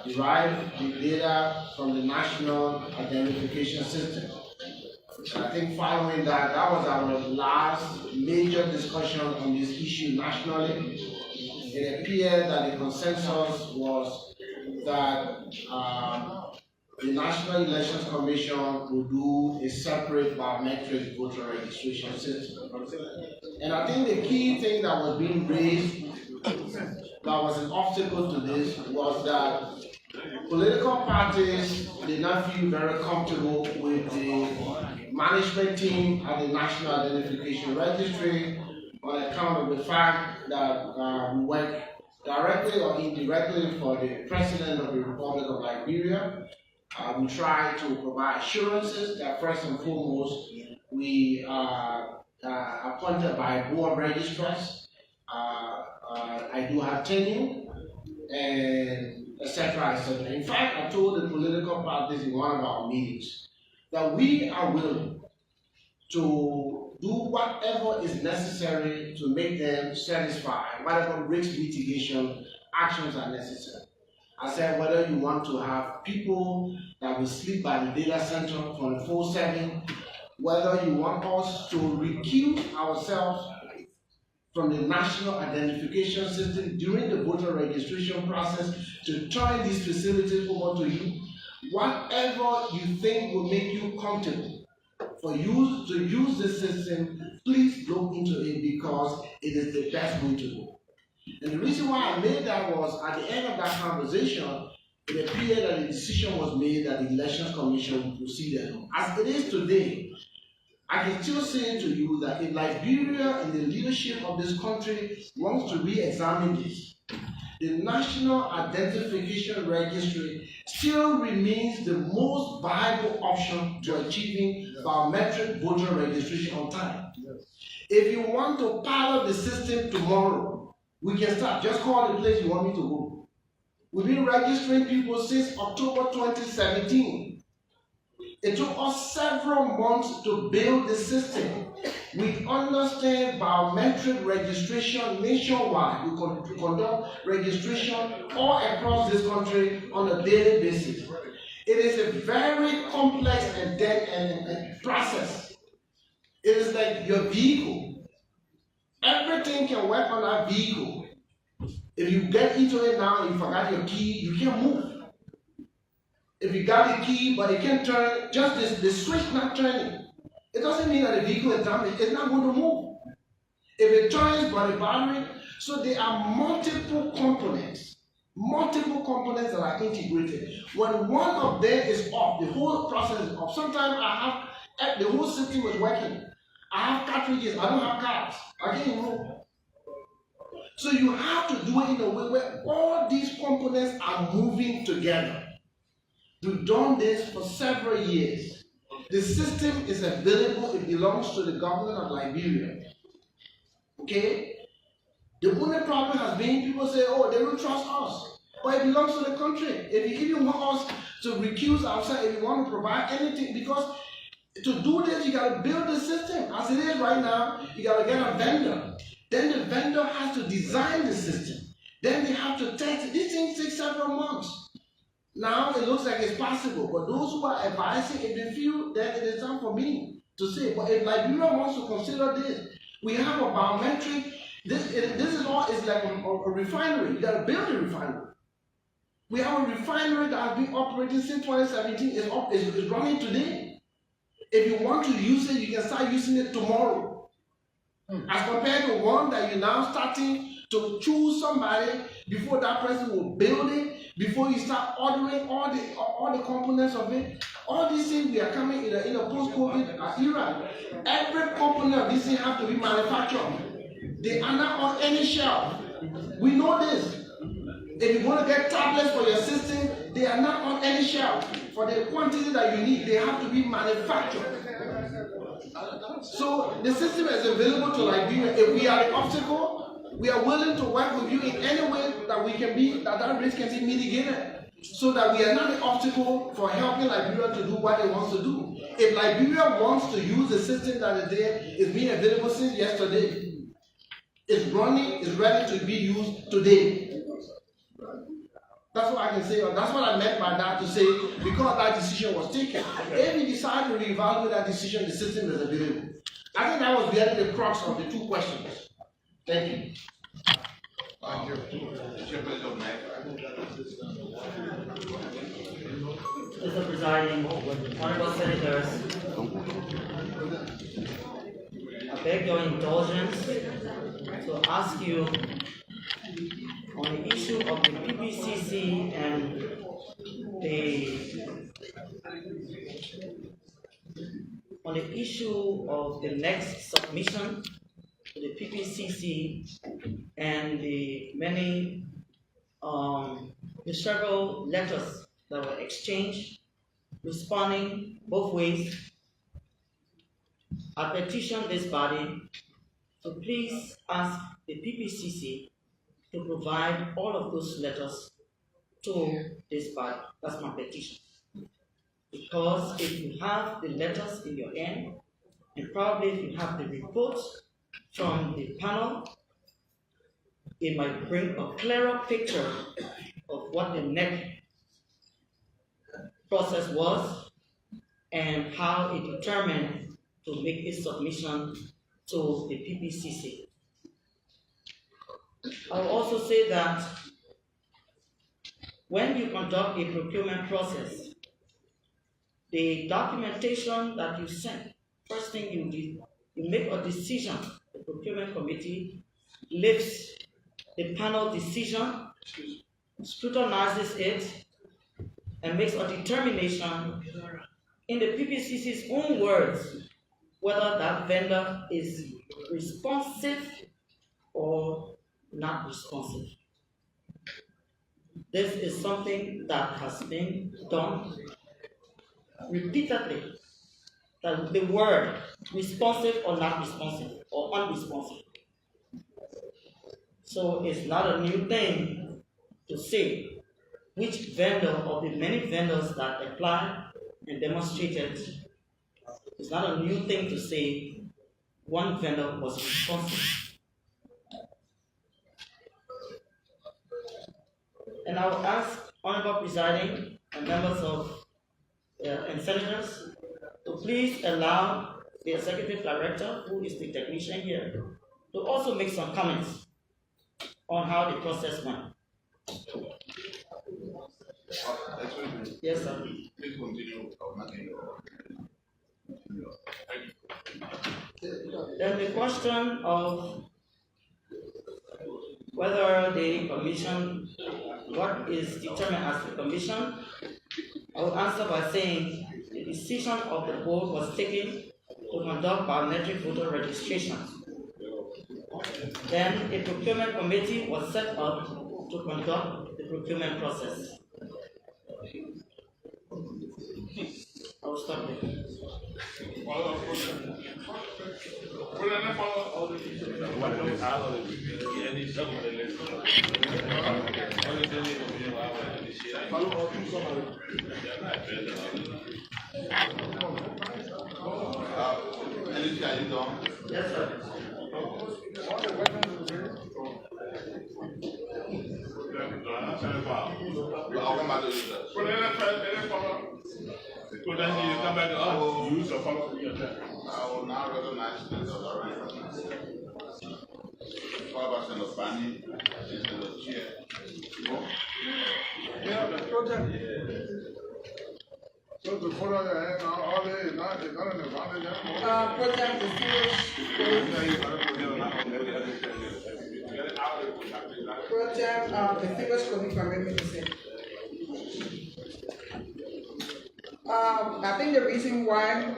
Derive the data from the national identification system. And I think following that, that was our last major discussion on this issue nationally. It appeared that the consensus was that the National Elections Commission will do a separate biometric voter registration system. And I think the key thing that was being raised that was an obstacle to this was that political parties did not feel very comfortable with the management team at the National Identification Registry on account of the fact that we work directly or indirectly for the President of the Republic of Liberia. We try to provide assurances that first and foremost, we are appointed by board registrars. I do have tenure, and etc. etc. In fact, I told the political parties in one of our meetings that we are willing to do whatever is necessary to make them satisfied, whatever risk mitigation actions are necessary. I said whether you want to have people that will sleep by the data center 24/7, whether you want us to recuse ourselves from the national identification system during the voter registration process to turn these facilities over to you, whatever you think will make you comfortable for you to use this system, please look into it because it is the best way to go. And the reason why I made that was at the end of that conversation, it appeared that the decision was made that the Elections Commission would proceed alone. As it is today, I can still say to you that if Liberia and the leadership of this country wants to re-examine this, the National Identification Registry still remains the most viable option to achieving biometric voter registration on time. If you want to pilot the system tomorrow, we can start. Just call the place you want me to go. We've been registering people since October 2017. It took us several months to build the system. We understand biometric registration nationwide. We conduct registration all across this country on a daily basis. It is a very complex and process. It is like your vehicle. Everything can work on that vehicle. If you get into it now and you forgot your key, you can't move. If you got the key but it can't turn, just the switch not turning, it doesn't mean that the vehicle is damaged. It's not going to move. If it turns by the battery, so there are multiple components that are integrated. When one of them is off, the whole process is off. Sometimes I have the whole system is working. I have cartridges. I don't have cards. I can't move. So you have to do it in a way where all these components are moving together. We've done this for several years. The system is available. It belongs to the government of Liberia. Okay? The only problem has been people say, oh, they don't trust us. But it belongs to the country. If you even want us to recuse ourselves, if you want to provide anything, because to do this, you got to build the system. As it is right now, you got to get a vendor. Then the vendor has to design the system. Then they have to test it. These things take several months. Now it looks like it's possible, but those who are advising, if they feel that it is time for me to say, but if Liberia wants to consider this, we have a biometric, this is all is like a refinery. You got to build a refinery. We have a refinery that has been operating since 2017, is running today. If you want to use it, you can start using it tomorrow. As compared to one that you're now starting to choose somebody before that person will build it, before you start ordering all the components of it. All these things we are coming in a post-COVID era. Every component of this thing have to be manufactured. They are not on any shelf. We know this. If you want to get tablets for your system, they are not on any shelf. For the quantity that you need, they have to be manufactured. So the system is available to Liberia. If we are the obstacle, we are willing to work with you in any way that we can be, that risk can be mitigated, so that we are not the obstacle for helping Liberia to do what it wants to do. If Liberia wants to use the system that is there, it's been available since yesterday. It's running, it's ready to be used today. That's what I can say, or that's what I meant by that, to say, because that decision was taken. If we decide to reevaluate that decision, the system is available. I think that was really the crux of the two questions. Thank you. Mr. Presiding, Honorable Senators, I beg your indulgence to ask you on the issue of the PPCC and on the issue of the next submission to the PPCC and the several letters that were exchanged responding both ways. I petition this body to please ask the PPCC to provide all of those letters to this body. That's my petition. Because if you have the letters in your hand, And probably if you have the report from the panel, it might bring a clearer picture of what the NEC process was and how it determined to make its submission to the PPCC. I'll also say that when you conduct a procurement process, the documentation that you send, first thing you do, you make a decision. The procurement committee lifts the panel decision, scrutinizes it, and makes a determination in the PPCC's own words whether that vendor is responsive or not responsive. This is something that has been done repeatedly. That the word responsive or not responsive or unresponsive. So it's not a new thing to say which vendor of the many vendors that applied and demonstrated. It's not a new thing to say one vendor was responsive. And I will ask Honorable Presiding and members of and senators to please allow the executive director, who is the technician here, to also make some comments on how the process went. Yes, sir. Please continue. Then the question of whether the commission, what is determined as the commission, I will answer by saying the decision of the board was taken to conduct biometric voter registration. Then a procurement committee was set up to conduct the procurement process. I will stop there. Yes, sir. I'll come back to you, sir. So then you come back to us, use or follow your turn. I will now recognize the director. Father Senator Bani, Senator Chair. Yeah, the project. So the photo, all day, not in the valley anymore. Project is project, the figures coming from MMC. I think the reason why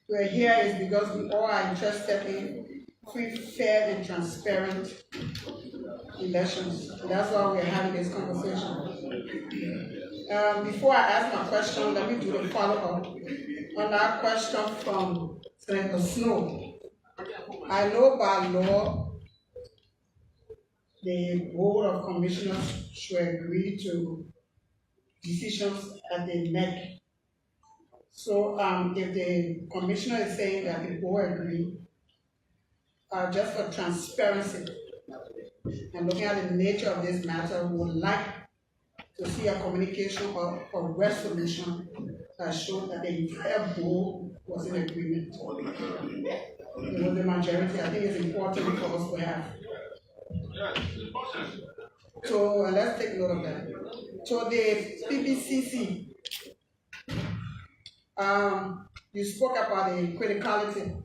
we're here is because we all are interested in free, fair, and transparent elections. That's why we're having this conversation. Before I ask my question, let me do the follow-up on that question from Senator Snow. I know by law, the Board of Commissioners should agree to decisions at the NEC. So if the commissioner is saying that the board agree, just for transparency and looking at the nature of this matter, we would like to see a communication or a resolution that showed that the entire board was in agreement. It was the majority. I think it's important for us to have. So let's take note of that. So the PPCC, you spoke about the criticality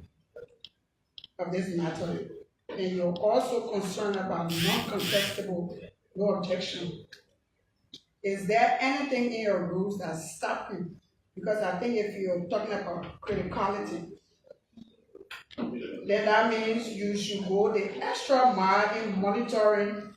of this matter, and you're also concerned about non-contestable, no objection. Is there anything in your rules that stop you? Because I think if you're talking about criticality, then that means you should go the extra mile in monitoring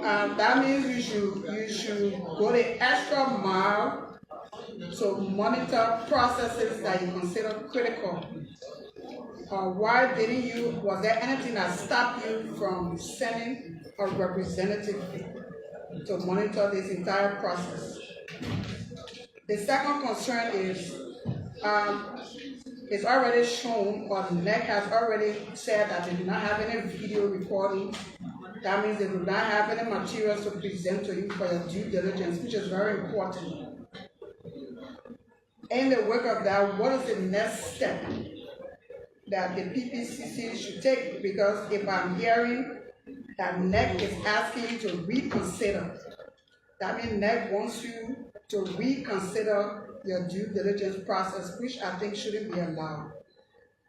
That means you should go the extra mile to monitor processes that you consider critical. Why didn't you, was there anything that stopped you from sending a representative to monitor this entire process? The second concern is, it's already shown, or NEC has already said that they do not have any video recording. That means they do not have any materials to present to you for your due diligence, which is very important. In the wake of that, what is the next step that the PPCC should take? Because if I'm hearing that NEC is asking you to reconsider, that means NEC wants you to reconsider your due diligence process, which I think shouldn't be allowed.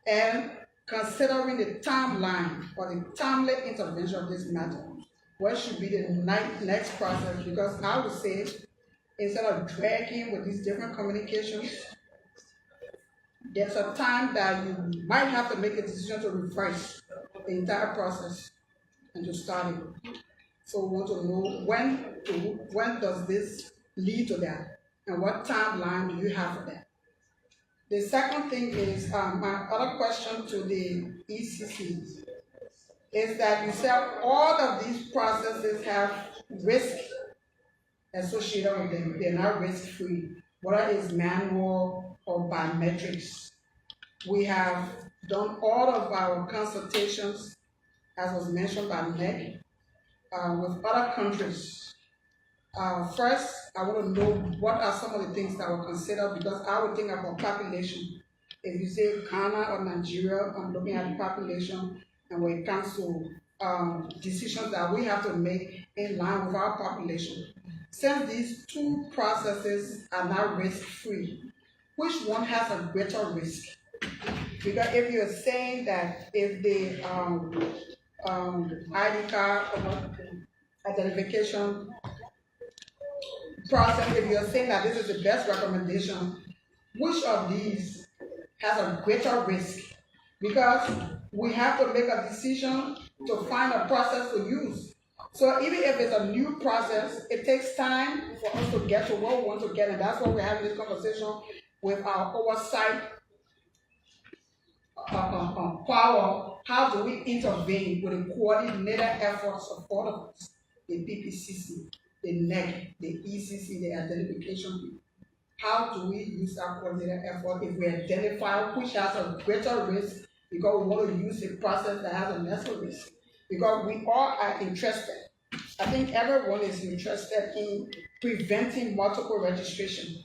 And considering the timeline or the timely intervention of this matter, what should be the next process? Because I would say, instead of dragging with these different communications, there's a time that you might have to make a decision to reverse the entire process and to start it. So we want to know when does this lead to that, and what timeline do you have for that? The second thing is, my other question to the ECC is that you said all of these processes have risk associated with them. They're not risk-free, whether it's manual or biometrics. We have done all of our consultations, as was mentioned by NEC, with other countries. First, I want to know what are some of the things that were considered, because I would think about population. If you say Ghana or Nigeria, I'm looking at the population, and when it comes to decisions that we have to make in line with our population. Since these two processes are not risk-free, which one has a greater risk? Because if you're saying that if the ID card or identification process, if you're saying that this is the best recommendation, which of these has a greater risk? Because we have to make a decision to find a process to use. So even if it's a new process, it takes time for us to get to what we want to get, and that's why we're having this conversation with our oversight power. How do we intervene with the coordinated efforts of all of us, the PPCC, the NEC, the ECC, the identification people? How do we use that coordinated effort if we identify which has a greater risk, because we want to use a process that has a lesser risk? Because we all are interested. I think everyone is interested in preventing multiple registration.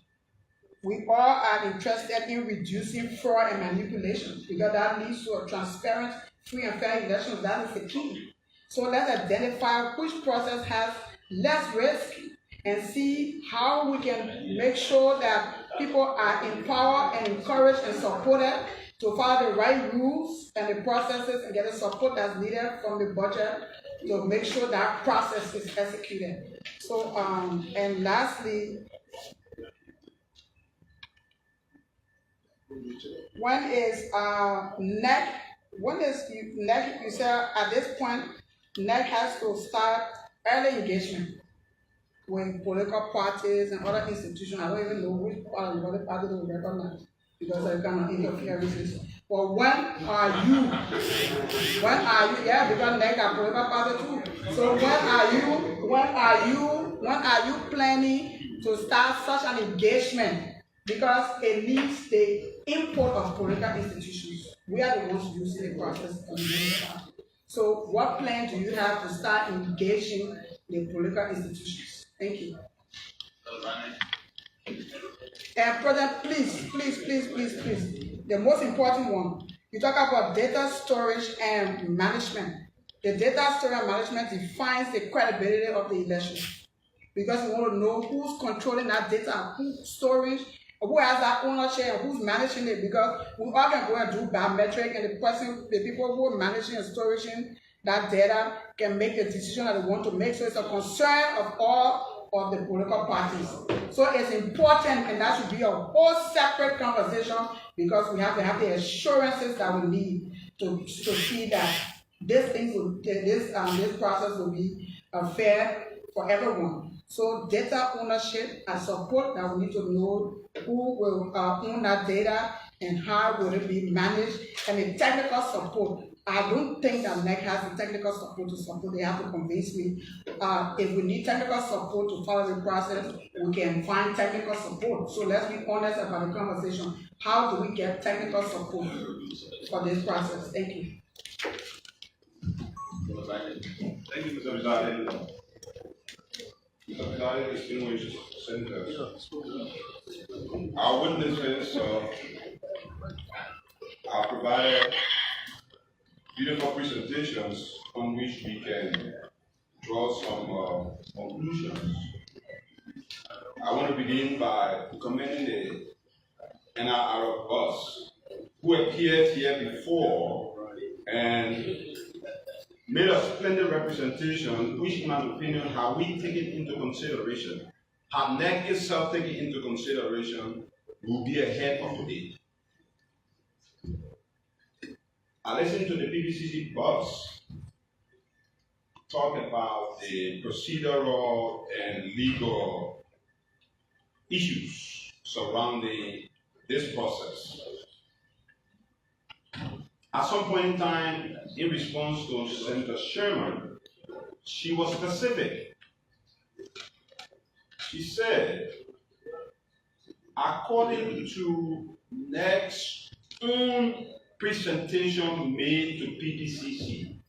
We all are interested in reducing fraud and manipulation, because that leads to a transparent, free and fair elections. That is the key. So let's identify which process has less risk and see how we can make sure that people are empowered and encouraged and supported to follow the right rules and the processes and get the support that's needed from the budget to make sure that process is executed. So, and lastly, when is NEC, NEC, you said at this point, NEC has to start early engagement with political parties and other institutions. I don't even know which part of the political party will recognize, because they're kind of interferences. But when are you, yeah, because NEC are political party too. So when are you planning to start such an engagement? Because it needs the input of political institutions. We are the ones using the process. So what plan do you have to start engaging the political institutions? Thank you. And President, please, the most important one, you talk about data storage and management. The data storage and management defines the credibility of the election, because we want to know who's controlling that data, who's storing, who has that ownership, and who's managing it. Because we all can go and do biometric, and the people who are managing and storing that data can make the decision that they want to make. So it's a concern of all of the political parties. So it's important, and that should be a whole separate conversation, because we have to have the assurances that we need to see that this process will be fair for everyone. So data ownership, I support that we need to know who will own that data and how will it be managed, and the technical support. I don't think that NEC has the technical support to support. They have to convince me. If we need technical support to follow the process, we can find technical support. So let's be honest about the conversation. How do we get technical support for this process? Thank you. Thank you, Mr. President. Mr. President, distinguished senators. Our witnesses are provided beautiful presentations on which we can draw some conclusions. I want to begin by commending the NRR of us who appeared here before and made a splendid representation, which in my opinion, have we taken into consideration, have NEC itself taken into consideration, will be ahead of today. I listened to the PPCC boss talk about the procedural and legal issues surrounding this process. At some point in time, in response to Senator Sherman, she was specific. She said, according to NEC's own presentation made to PPCC,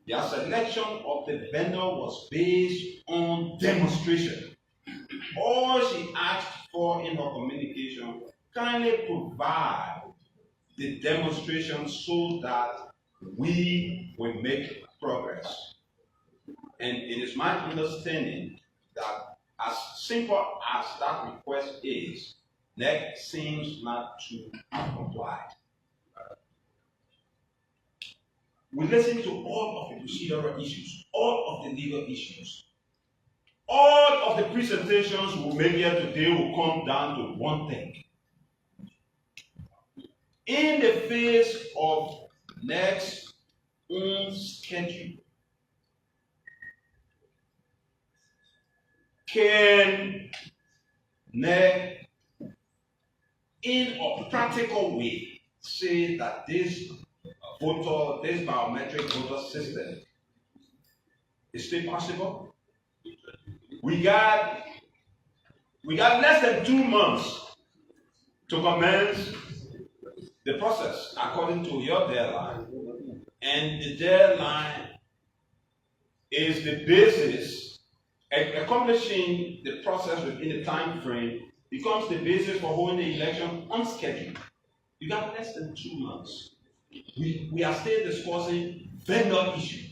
their selection of the vendor was based on demonstration. All she asked for in her communication, kindly provide the demonstration so that we will make progress. And it is my understanding that as simple as that request is, NEC seems not to have complied. We listen to all of the procedural issues, all of the legal issues. All of the presentations we'll make here today will come down to one thing. In the face of NEC's own schedule, can NEC, in a practical way, say that this biometric voter system is still possible? We got less than 2 months to commence the process according to your deadline. And the deadline is the basis, accomplishing the process within the time frame becomes the basis for holding the election on schedule. You got less than 2 months. We are still discussing vendor issue.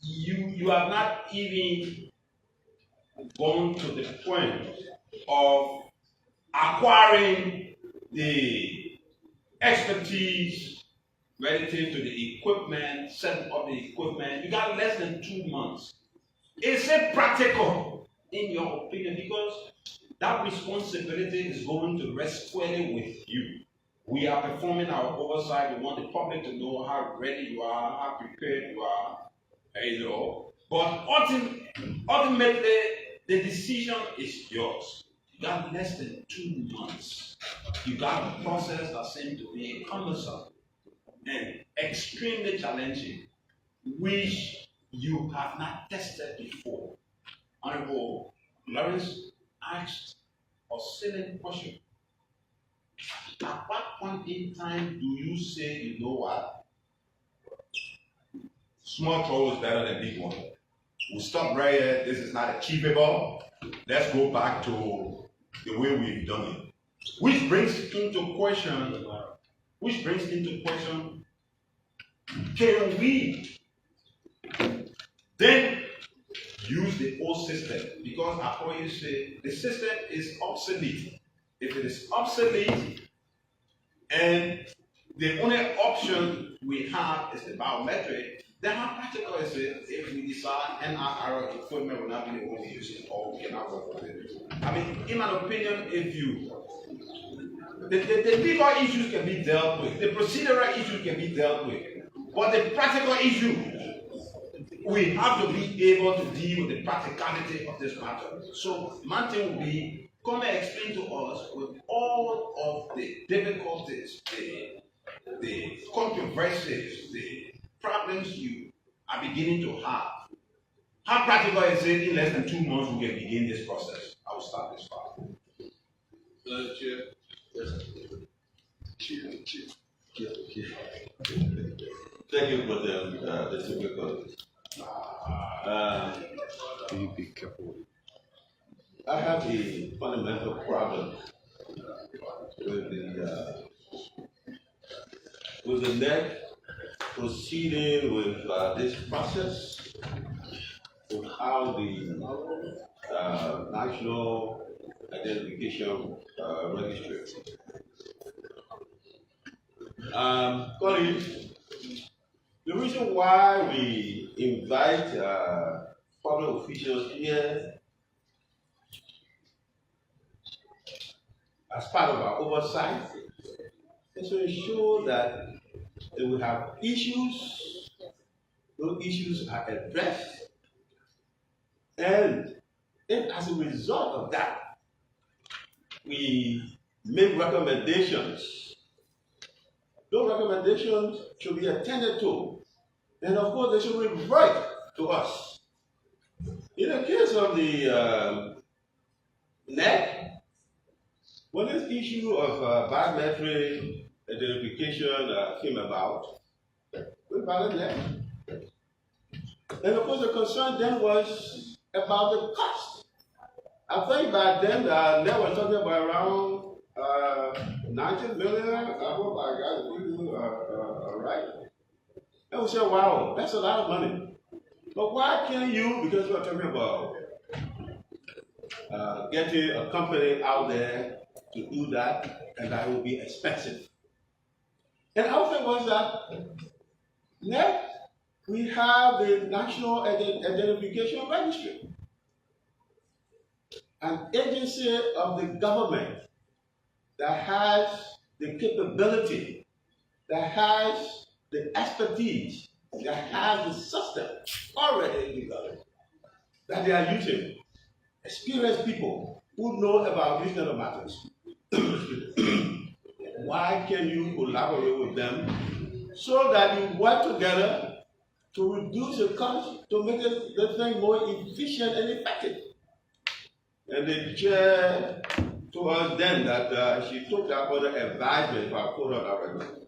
You have not even gone to the point of acquiring the expertise relative to the equipment, setting up the equipment. You got less than 2 months. Is it practical, in your opinion? Because that responsibility is going to rest squarely with you. We are performing our oversight. We want the public to know how ready you are, how prepared you are, But ultimately, the decision is yours. You got less than 2 months. You got a process that seems to be cumbersome and extremely challenging, which you have not tested before. Honorable Lawrence asked a silly question. At what point in time do you say, you know what? Small trouble is better than big one. We'll stop right here. This is not achievable. Let's go back to the way we've done it. Which brings into question, can we then use the old system? Because I always say the system is obsolete. If it is obsolete and the only option we have is the biometric, then how practical is it if we decide NRR equipment will not be the only using or we cannot work with it? I mean, in my opinion, the legal issues can be dealt with, the procedural issues can be dealt with, but the practical issue, we have to be able to deal with the practicality of this matter. So Martin will be come and explain to us with all of the difficulties, the controversies, the problems you are beginning to have. How practical is it in less than 2 months we can begin this process? I will start this far. Chair. Thank you for the typical. Be careful. I have a fundamental problem with the NEC proceeding with this process, with how the National Identification Registry. Colleagues, the reason why we invite public officials here as part of our oversight is to ensure that if we have issues, those issues are addressed, and if as a result of that, we make recommendations, those recommendations should be attended to, and of course they should revert to us. In the case of the NEC, when this issue of biometric identification came about, we filed NEC. And of course the concern then was about the cost. I think back then they were talking about around 90 million. I hope I got the figure right. And we said, wow, that's a lot of money. But why can't you, because we're talking about getting a company out there to do that, and that will be expensive. And our thing was that next we have the National Identification Registry, an agency of the government that has the capability, that has the expertise, that has the system already developed, that they are using. Experienced people who know about these kind of matters. Why can you collaborate with them so that you work together to reduce the cost, to make the thing more efficient and effective? And the chair told us then that she took that under advisement for our code of directors.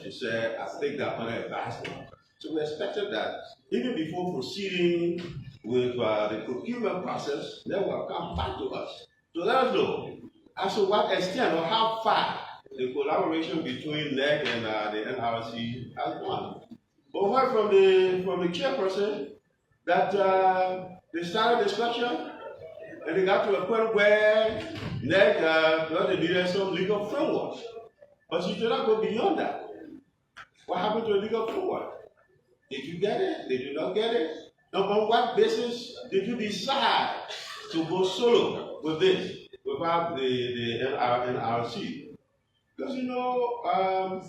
She said, I take that under advisement. So we expected that even before proceeding with the procurement process, they will come back to us to let us know as to what extent or how far the collaboration between NEC and the NRC has gone. But we heard from the chairperson that they started discussion and they got to a point where NEC thought they needed some legal framework. But she did not go beyond that. What happened to the legal framework? Did you get it? Did you not get it? And on what basis did you decide to go solo with this without the NRC? Because you know,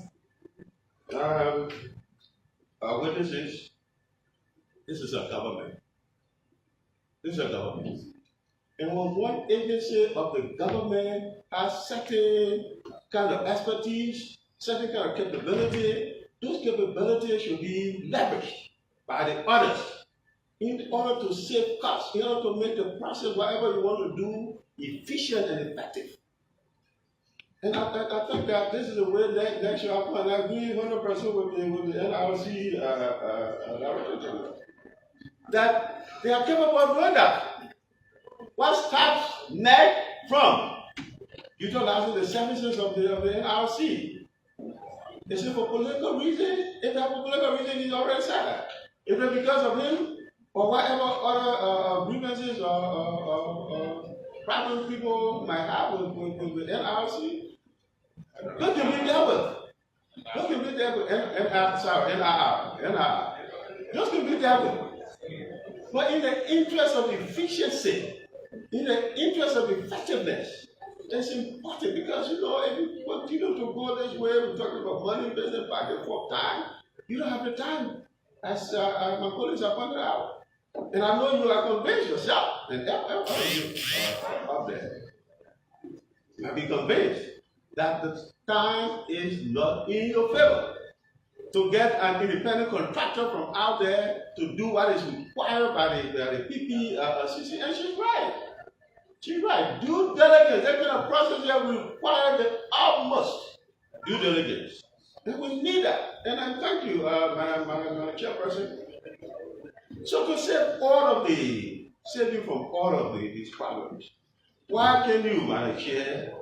witnesses, this is a government. This is a government. And when one agency of the government has certain kind of expertise, certain kind of capability, those capabilities should be leveraged by the others in order to save costs, in order to make the process, whatever you want to do, efficient and effective. And I think that this is the way that should happen, and I agree 100% with the NRC Director General, that they are capable of doing that. What stops NEC from utilizing the services of the NRC? They say for political reason, if that for political reason, he's already said that. If it's because of him, or whatever other grievances or problems people might have with the NRC, those can be dealt with. Those can be dealt with. NRR. Those can be dealt with. But in the interest of efficiency, in the interest of effectiveness, it's important because, you know, if you continue to go this way, we're talking about money, business, back and forth time, you don't have the time as my colleagues have pointed out. And I know you are convinced yourself, and every of you up there have been convinced that the time is not in your favor to get an independent contractor from out there to do what is required by the PPCC, and she's right. She's right. Due diligence, that kind of process here will require the utmost due diligence. And we need that. And I thank you, Madam Chairperson. So to save you from all of these problems, why can you, Madam Chair,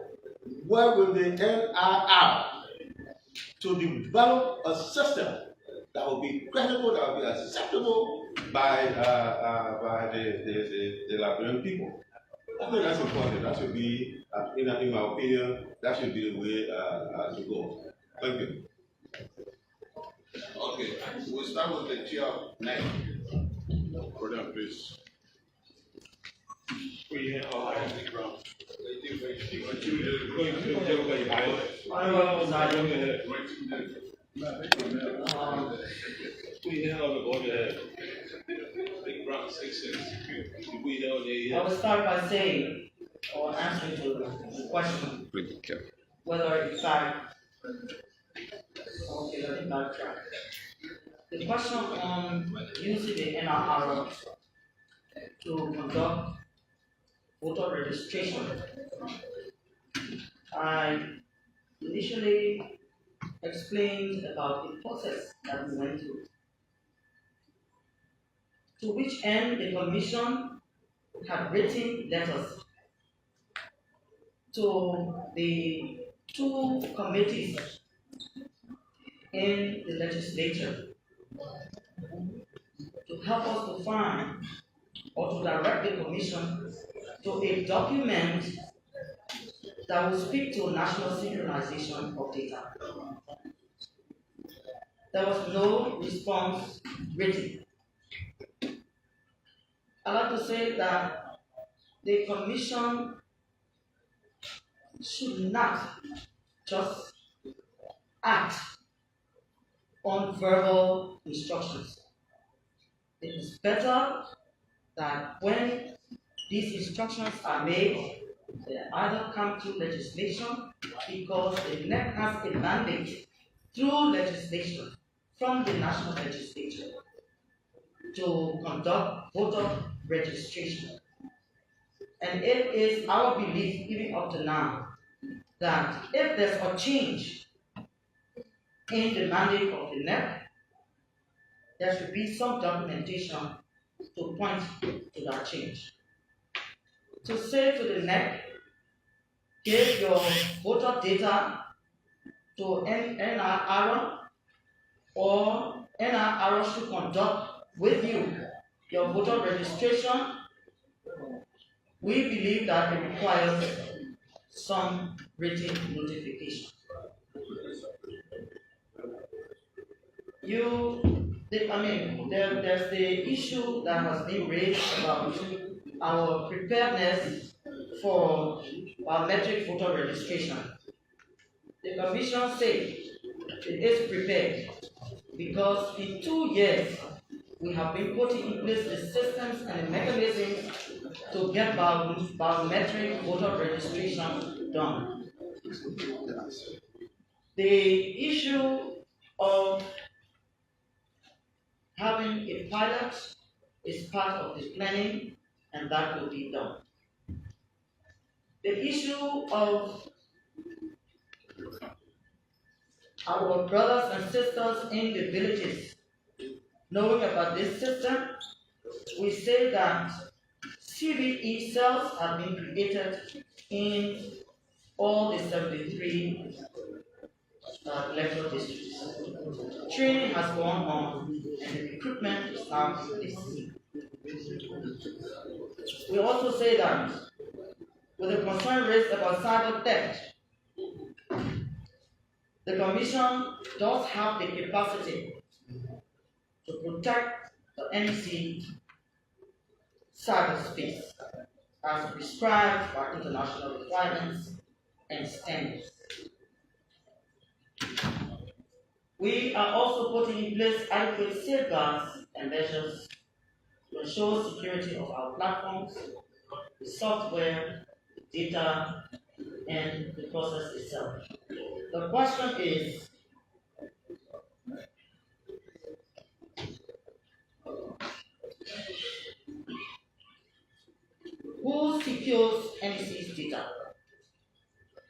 work with the NRR to develop a system that will be credible, that will be acceptable by the Liberian people? I think that's important. That should be, in my opinion, that should be the way to go. Thank you. Okay, we'll start with the chair next. Brother, please. I will start by saying, or answering to the question, whether in fact, okay, let me backtrack. The question on using the NRR to conduct voter registration, I initially explained about the process that we went through, to which end the Commission had written letters to the two committees in the legislature to help us to find or to direct the Commission to a document that will speak to national synchronization of data. There was no response written. I'd like to say that the Commission should not just act on verbal instructions. It is better that when these instructions are made, they either come through legislation, because the NEC has a mandate through legislation from the national legislature to conduct voter registration. And it is our belief, even up to now, that if there's a change in the mandate of the NEC, there should be some documentation to point to that change. To say to the NEC, give your voter data to NRR, or NRR should conduct with you your voter registration, we believe that it requires some written notification. There's the issue that has been raised about our preparedness for biometric voter registration. The Commission said it is prepared because in 2 years we have been putting in place the systems and the mechanisms to get biometric voter registration done. The issue of having a pilot is part of the planning, and that will be done. The issue of our brothers and sisters in the villages knowing about this system, we say that CVE cells have been created in all the 73 electoral districts. Training has gone on, and the recruitment is now in place. We also say that, with the concern raised about cyber theft, the Commission does have the capacity to protect the NC cyberspace as prescribed by international requirements and standards. We are also putting in place adequate safeguards and measures to ensure security of our platforms, the software, the data, and the process itself. The question is, who secures NEC's data?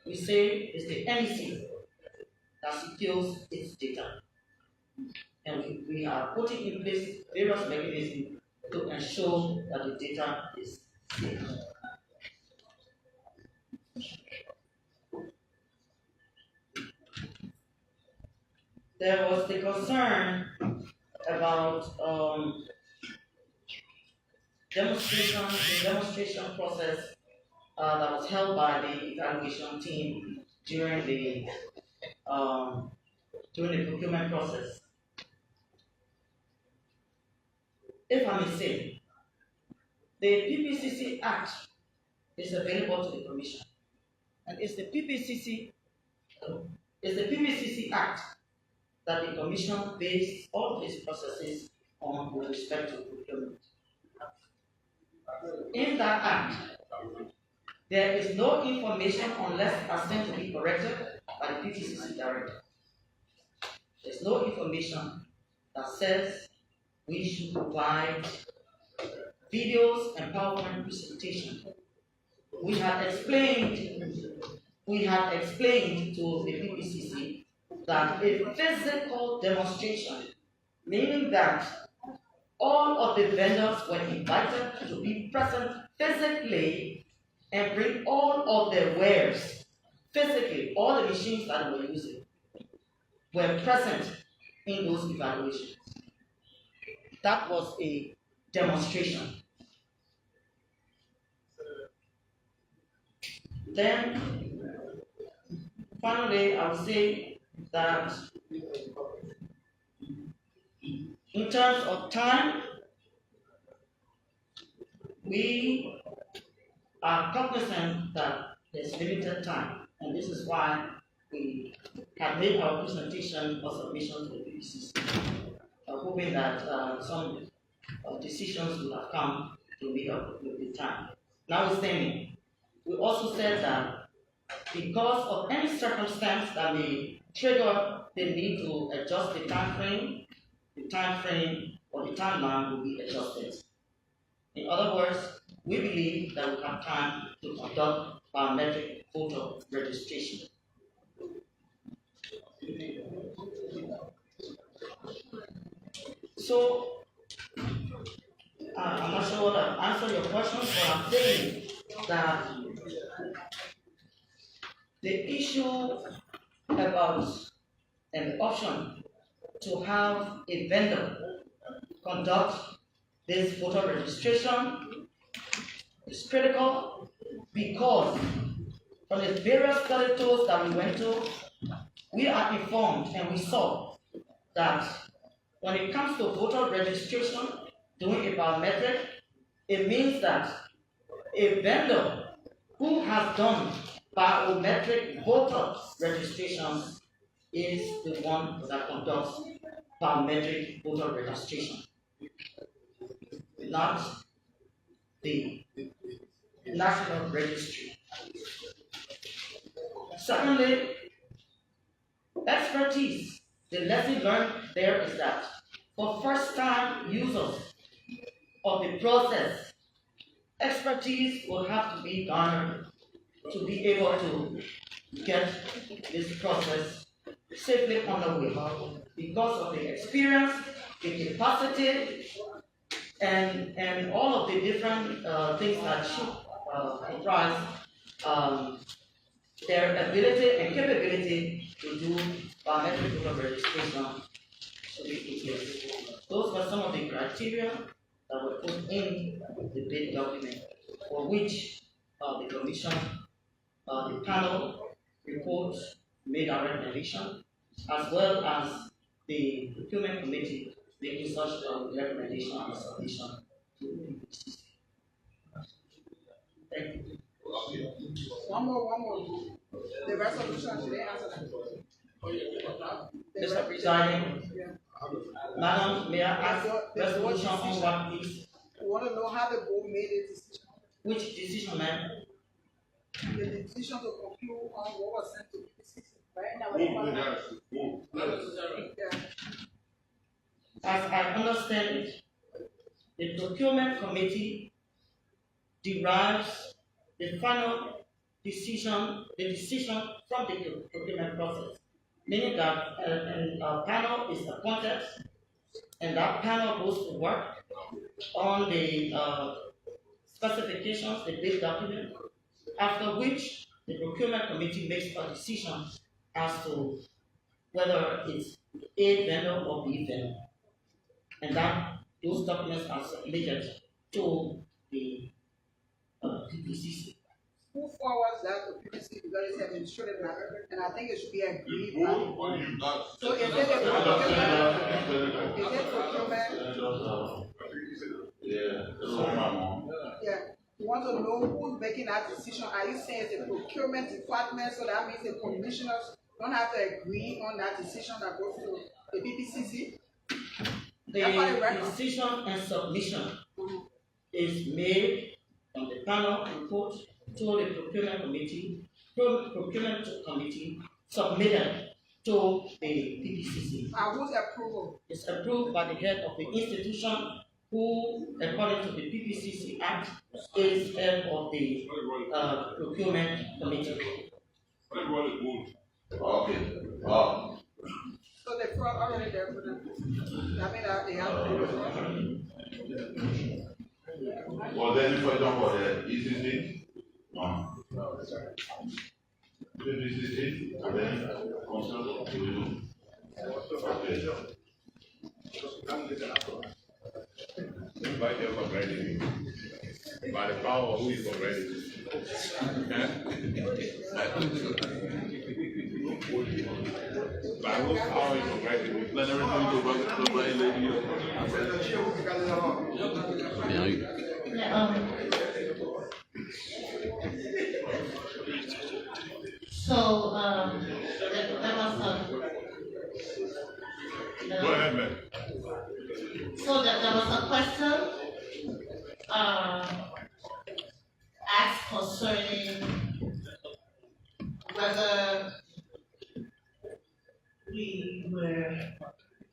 We say it's the NEC that secures its data. And we are putting in place various mechanisms to ensure that the data is safe. There was the concern about the demonstration process that was held by the evaluation team during the procurement process. If I may say, the PPCC Act is available to the Commission, and it's the PPCC Act that the Commission based all of its processes on with respect to procurement. In that Act, there is no information unless asked to be corrected by the PPCC director. There's no information that says we should provide videos and PowerPoint presentation. We have explained to the PPCC that a physical demonstration, meaning that all of the vendors were invited to be present physically and bring all of their wares physically, all the machines that we're using were present in those evaluations. That was a demonstration. Then, finally, I would say that in terms of time, we are cognizant that there's limited time, and this is why we have made our presentation or submission to the PPCC, hoping that some decisions will have come to meet up with the time. Notwithstanding, we also said that because of any circumstance that may trigger the need to adjust the time frame or the timeline will be adjusted. In other words, we believe that we have time to conduct biometric voter registration. So, I'm not sure what I've answered your questions, but I'm saying that the issue about an option to have a vendor conduct this voter registration is critical because from the various study tours that we went to, we are informed and we saw that when it comes to voter registration, doing a biometric, it means that a vendor who has done biometric voter registration is the one that conducts biometric voter registration, not the National Registry. Secondly, expertise. The lesson learned there is that for first-time users of the process, expertise will have to be garnered to be able to get this process safely underway because of the experience, the capacity, and all of the different things that should comprise their ability and capability to do biometric voter registration should be in place. Those were some of the criteria that were put in the bid document for which the Commission, the panel report made a recommendation, as well as the procurement committee making such a recommendation and submission to the PPCC. Thank you. One more. The resolution, should they answer that? The Mr. Presiding, Madam, may I ask resolution on what, please? We want to know how the board made a decision. Which decision, ma'am? The decision to conclude on what was sent to PPCC, right? Yeah. As I understand it, the procurement committee derives the final decision, from the procurement process, meaning that a panel is appointed, and that panel goes to work on the specifications, the bid document, after which the procurement committee makes a decision as to whether it's A vendor or B vendor. And that those documents are submitted to the PPCC. Who forwards that to PPCC because it's administrative matter, and I think it should be agreed by the board. So is it procurement? Yeah. You want to know who's making that decision? Are you saying it's the procurement department? So that means the commissioners don't have to agree on that decision that goes to the PPCC? The decision and submission is made on the panel report to the procurement committee, submitted to the PPCC. Whose approval? It's approved by the head of the institution, who, according to the PPCC Act, is head of the procurement committee. Okay. So they brought already there for them. I mean, they have Was there any question for the ECC? No. The ECC, and then consult to you. Okay. Invite them for ready. By the power who is already. By whose power is already. Let everything go back to the right lady. So, there was Go ahead, man. So there was a question asked concerning whether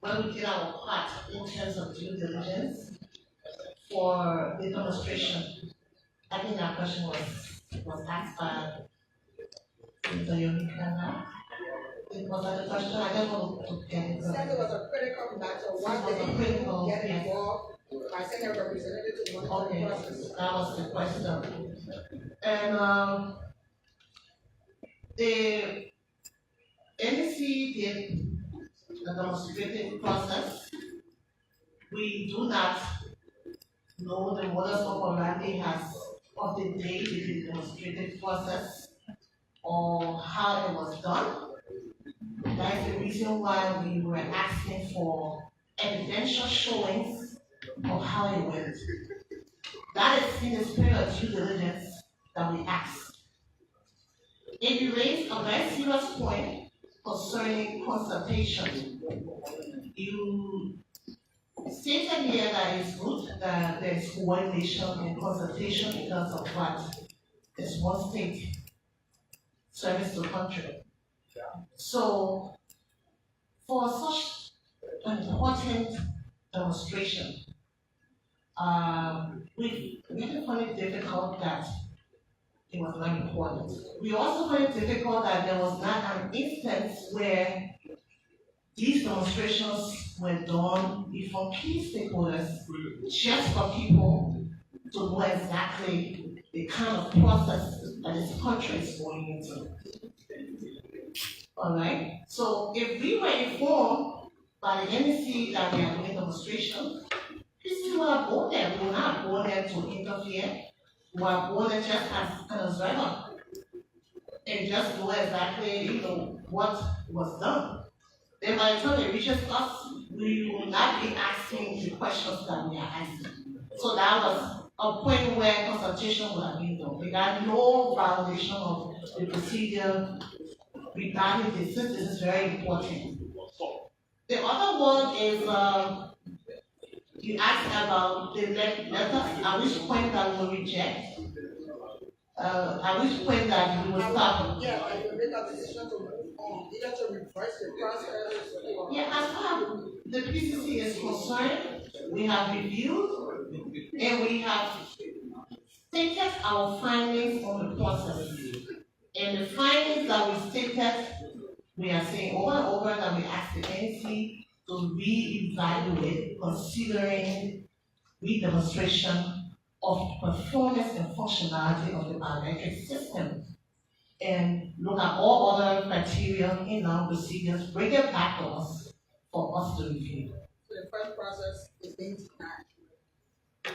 when we did our part in terms of due diligence for the demonstration. I think that question was asked by Mr. Yomikana. It was a question, I don't want to get it. Said it was a critical matter. Why did you get involved by sending a representative to one of the process? That was the question. And the NEC did the demonstrative process. We do not know the modus operandi of the day we did the demonstrative process or how it was done. That is the reason why we were asking for evidential showings of how it went. That is in the spirit of due diligence that we asked. And you raised a very serious point concerning consultation. You stated here that it's good that there is coordination and consultation in terms of what is one state service to country. So, for such an important demonstration, we really found it difficult that it was not important. We also found it difficult that there was not an instance where these demonstrations were done before key stakeholders, just for people to know exactly the kind of process that this country is going into. All right. So if we were informed by the NEC that we are doing demonstration, these people are born there. We were not born there to interfere. We are born there just as an observer and just do exactly what was done. Then by the time it reaches us, we will not be asking the questions that we are asking. So that was a point where consultation would have been done. We got no violation of the procedure regarding this. This is very important. The other one is, you asked about the letters, at which point that we reject, at which point that we will stop. Yeah, and you make a decision to move on, either to reverse the process or. Yeah, as far as the PCC is concerned, we have reviewed and we have stated our findings on the process. And the findings that we stated, we are saying over and over that we ask the NC to re-evaluate considering redemonstration of performance and functionality of the biometric system and look at all other criteria in our procedures, bring it back to us for us to review. So the first process is being denied.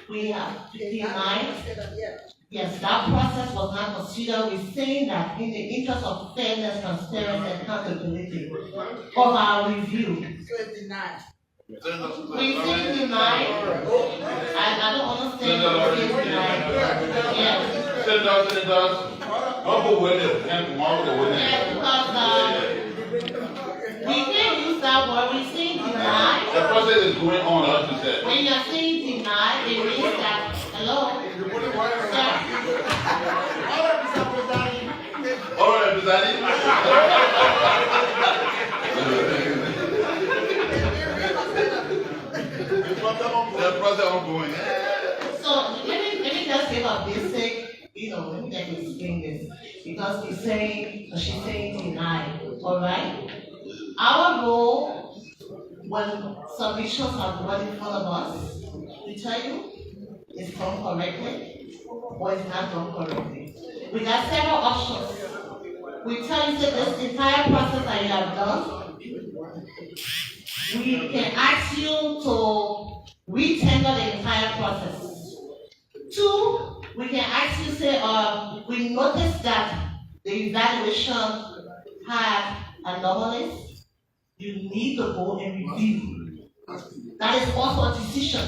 We have denied. Yeah. Yes, that process was not considered. We're saying that in the interest of fairness, transparency, and accountability of our review. So it's denied. We say denied. I don't understand what you say denied. Yes. Senators. I'll go with it. And tomorrow go with it. Yes, because we can't use that word. We say denied. The process is going on, as you said. When you're saying denied, it means that, hello? All right, presiding. The process ongoing. So let me just give a basic, let me just explain this. Because she's saying deny, all right? Our goal, when submissions are brought in front of us, we tell you it's done correctly or it's not done correctly. We got several options. We tell you that this entire process that you have done, we can ask you to retender the entire process. 2, we can ask you, say, we noticed that the evaluation had anomalies. You need to go and review. That is also a decision.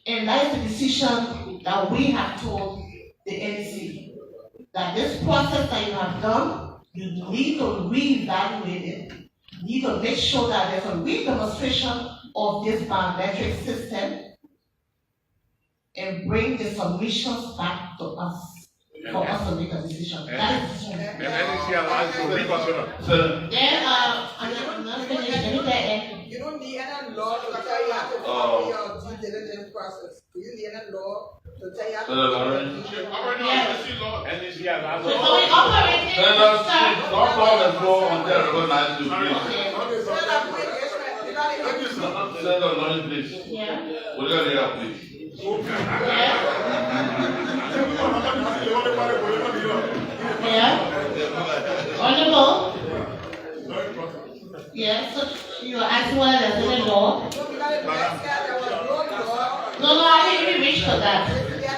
And that is the decision that we have told the NC. That this process that you have done, you need to reevaluate it. You need to make sure that there's a re-demonstration of this biometric system and bring the submissions back to us for us to make a decision. That is the decision. Then, you don't need any law to tell you how to follow your due diligence process. Do you need any law to tell you how to follow your due diligence process? Don't call the floor until I recognize you, please. Senator Lawrence, please. Yeah. Will you read up, please? Yeah. Honorable. Yeah, so you are asking whether there's any law? No, I didn't reach for that.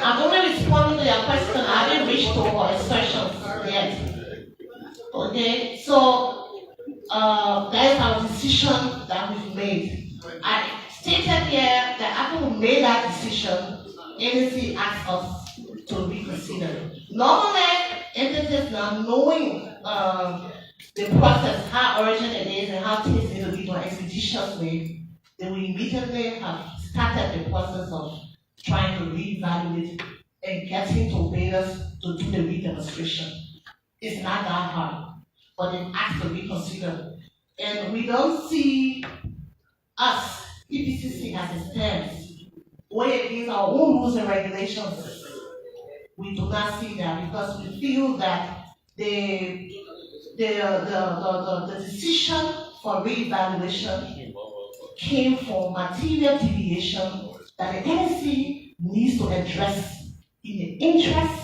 I'm only responding to your question. I didn't reach to expressions yet. Okay, so that is our decision that we've made. I stated here that after we made that decision, NC asked us to reconsider. Normally, entities now knowing the process, how urgent it is and how things need to be done expeditiously, they will immediately have started the process of trying to reevaluate and getting to Vegas to do the re-demonstration. It's not that hard, but they asked to reconsider. And we don't see us, EPCC as it stands, going against our own rules and regulations. We do not see that because we feel that the decision for re-evaluation came from material deviation that the NSC needs to address in the interest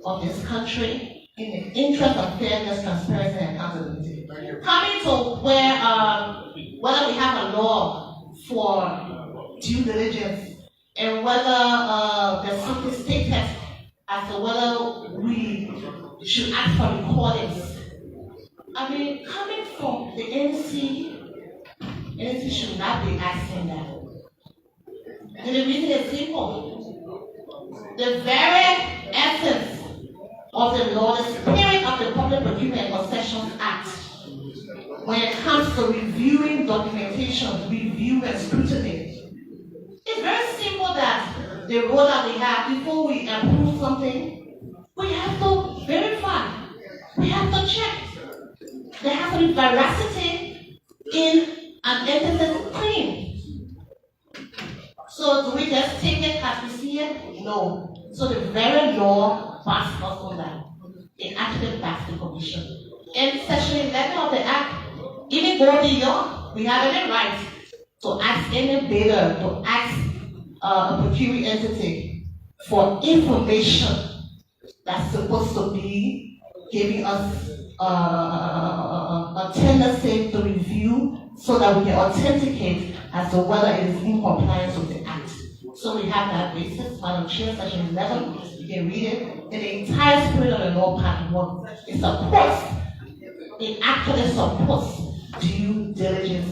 of this country, in the interest of fairness, transparency, and accountability. Coming to whether we have a law for due diligence and whether there's something stated as to whether we should ask for recordings. I mean, coming from the NC should not be asking that. And the reason is simple. The very essence of the law, the spirit of the Public Procurement and Concessions Act, when it comes to reviewing documentation, review and scrutiny. It's very simple that the rule that we have before we approve something, we have to verify, we have to check. There has to be veracity in an entity claim. So do we just take it as we see it? No. So the very law backs us on that. It actually backs the commission. In section 11 of the Act, even going beyond, we have any right to ask any bidder, to ask a procuring entity for information that's supposed to be giving us a tendency to review so that we can authenticate as to whether it is in compliance with the Act. So we have that basis, Madam Chair, section 11, you can read it, and the entire spirit of the law part 1. It actually supports due diligence,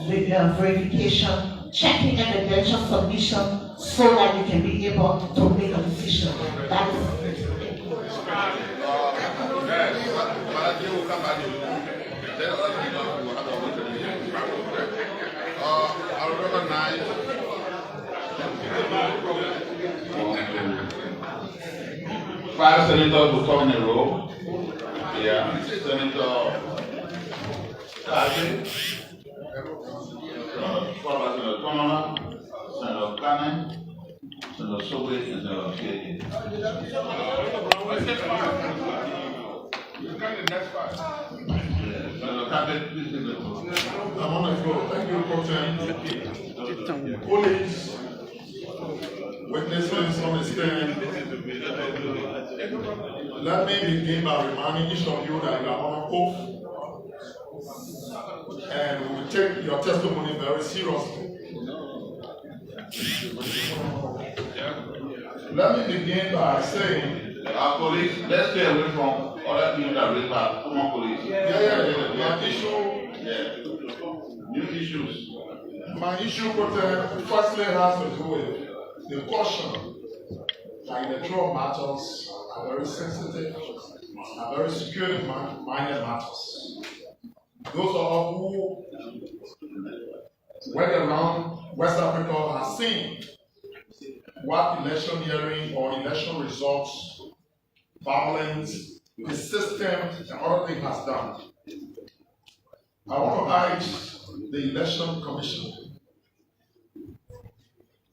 verification, checking evidential submission so that you can be able to make a decision. That is I recognize five senators will come in a row. Yeah, Senator Kazi, Senator Tomala, Senator Kane, Senator Sobe, and Senator Keke. Senator Kane, please take the floor. I'm on the floor. Thank you, Pro Tem. Police, witnesses on the stand. Let me begin by reminding each of you that you are on oath, and we will take your testimony very seriously. Let me begin by saying, our police, let's stay away from other people that raise our common police. My issue, new issues. My issue, firstly, has to do with the caution that electoral matters are very sensitive, are very security-minded matters. Those of us who went around West Africa have seen what election hearing or election results, violence, the system, and other things has done. I want to ask the Election Commission,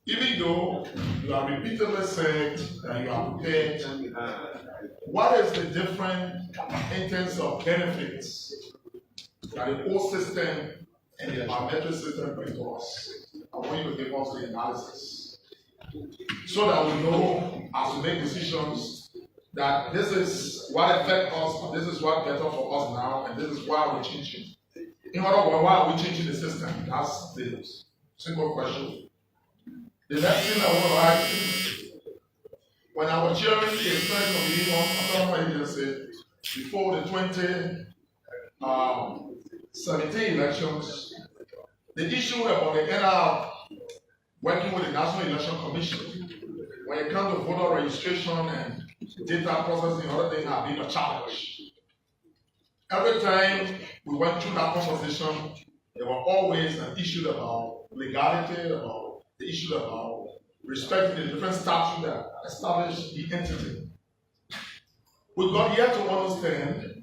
even though you have repeatedly said that you are prepared, what is the difference in terms of benefits that the whole system and the biometric system bring to us? I want you to give us the analysis so that we know as we make decisions that this is what affects us, this is what better for us now, and this is why we're changing. In other words, why are we changing the system? That's the simple question. The next thing I want to ask you, when I was chairing the Senate Committee on Autonomous Agency before the 2017 elections, the issue about the NR working with the National Election Commission, when it comes to voter registration and data processing and other things have been a challenge. Every time we went through that conversation, there were always an issue about legality, about the issue about respecting the different statutes that establish the entity. We got here to understand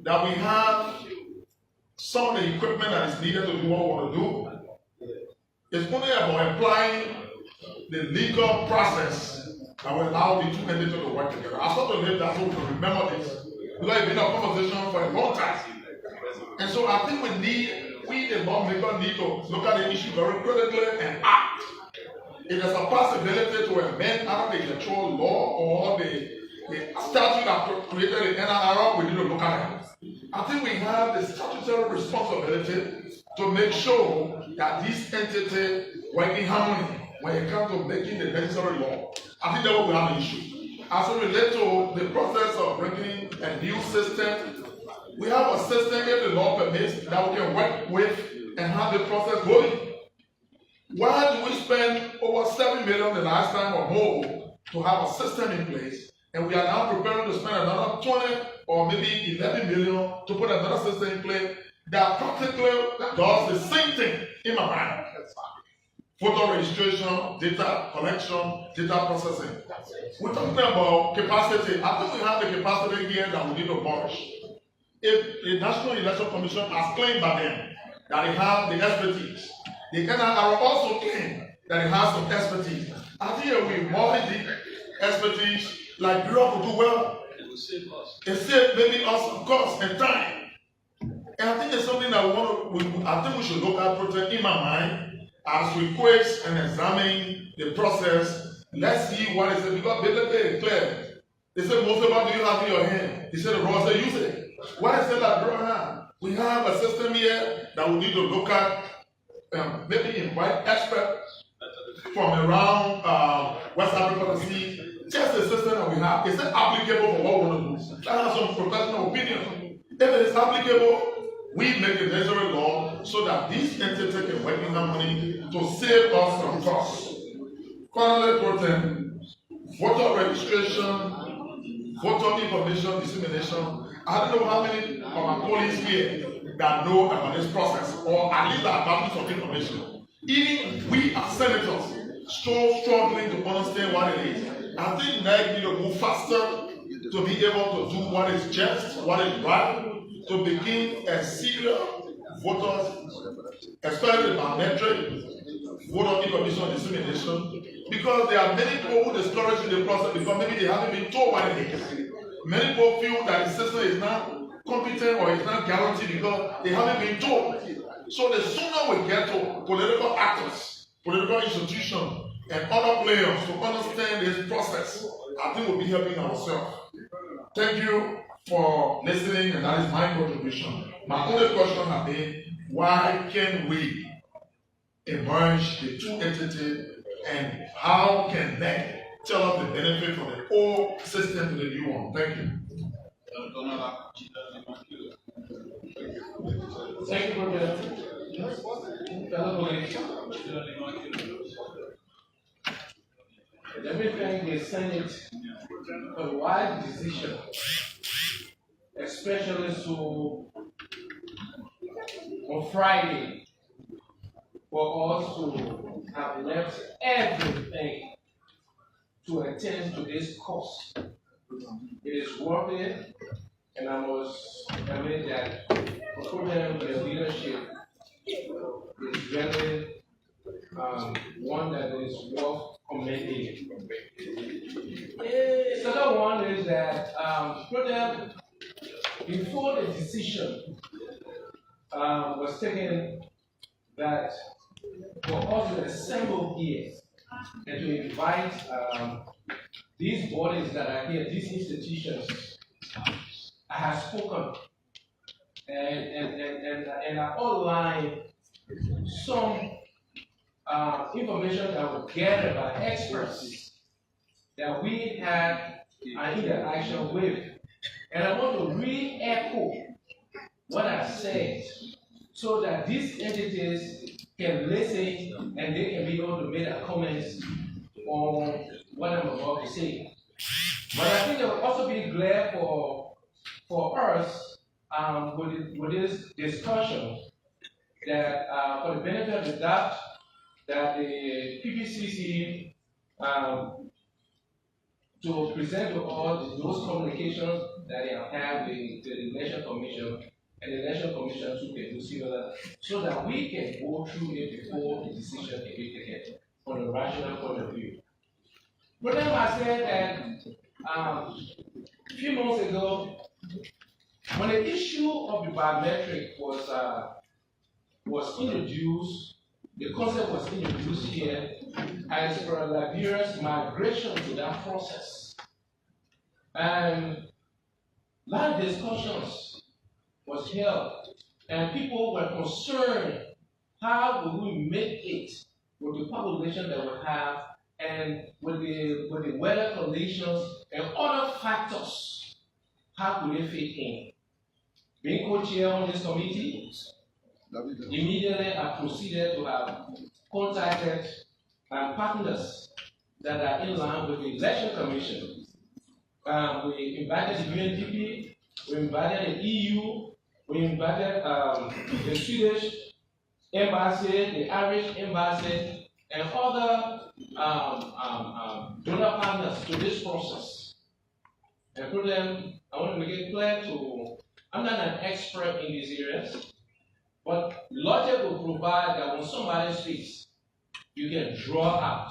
that we have some of the equipment that is needed to do what we want to do. It's only about applying the legal process that will allow the two entities to work together. I thought that's what we remember this. Because it's been a conversation for a long time. And so I think we the lawmakers need to look at the issue very critically and act. If there's a possibility to amend either the electoral law or the statute that created the NRR, we need to look at it. I think we have the statutory responsibility to make sure that this entity work in harmony when it comes to making the necessary law. I think that will have an issue. As it relates to the process of bringing a new system, we have a system, if the law permits, that we can work with and have the process going. Why do we spend over 7 million the last time or more to have a system in place, and we are now preparing to spend another 20 or maybe 11 million to put another system in place that practically does the same thing in my mind. Photo registration, data collection, data processing. We're talking about capacity. I think we have the capacity here that we need to abolish. If the National Election Commission has claimed by them that they have the expertise, they can also claim that it has some expertise. I think we abolish the expertise like Bureau could do well. It will save us. It saves maybe us some cost and time. And I think it's something that I think we should look at, protect in my mind, as we quiz and examine the process. Let's see what is it, because basically it's clear. They said, most of what do you have in your hand? He said, the raw said, use it. What is it that bro have? We have a system here that we need to look at, maybe invite experts from around West Africa to see just the system that we have. Is it applicable for what we want to do? That has some professional opinion. If it is applicable, we make a necessary law so that these entities can work in that money to save us from costs. Finally, voter registration, voter information dissemination. I don't know how many of our colleagues here that know about this process, or at least are about some information. Even we as senators still struggling to understand what it is. I think NEC need to move faster to be able to do what is just, what is right, to begin a serious voters, especially biometric voter information dissemination, because there are many people who discourage in the process because maybe they haven't been told what it is. Many people feel that the system is not competent or is not guaranteed because they haven't been told. So the sooner we get to political actors, political institutions, and other players to understand this process, I think we'll be helping ourselves. Thank you for listening, and that is my contribution. My only question has been, why can we emerge the two entities, and how can they tell us the benefit from the old system to the new one? Thank you. Thank you, Brother. Let me thank the Senate for the wise decision, especially so on Friday, for us to have left everything to attend to this cause. It is worth it, and I must admit that for them, their leadership is really one that is worth commending. The second one is that before the decision was taken that for us to assemble here and to invite these bodies that are here, these institutions, I have spoken and I outlined some information that was gathered by experts that we had an interaction with. And I want to re-echo what I said so that these entities can listen and they can be able to make their comments on what I'm about to say. But I think it will also be clear for us with this discussion that for the benefit of the doubt, that the PPCC to present to us those communications that they have had with the Election Commission, and the Election Commission too can do similar, so that we can go through it before the decision can be taken from a rational point of view. But then I said that a few months ago, when the issue of the biometric was introduced, the concept was introduced here as per Liberia's migration to that process. And a lot of discussions was held, and people were concerned, how will we make it with the population that we have and with the weather conditions and other factors, how could they fit in? Being co-chair on this committee, immediately I proceeded to have contacted partners that are in line with the Election Commission. We invited the UNDP, we invited the EU, We invited the Swedish embassy, the Irish embassy, and other donor partners to this process. And put them, I want to make it clear to, I'm not an expert in these areas, but logic will provide that when somebody speaks, you can draw out.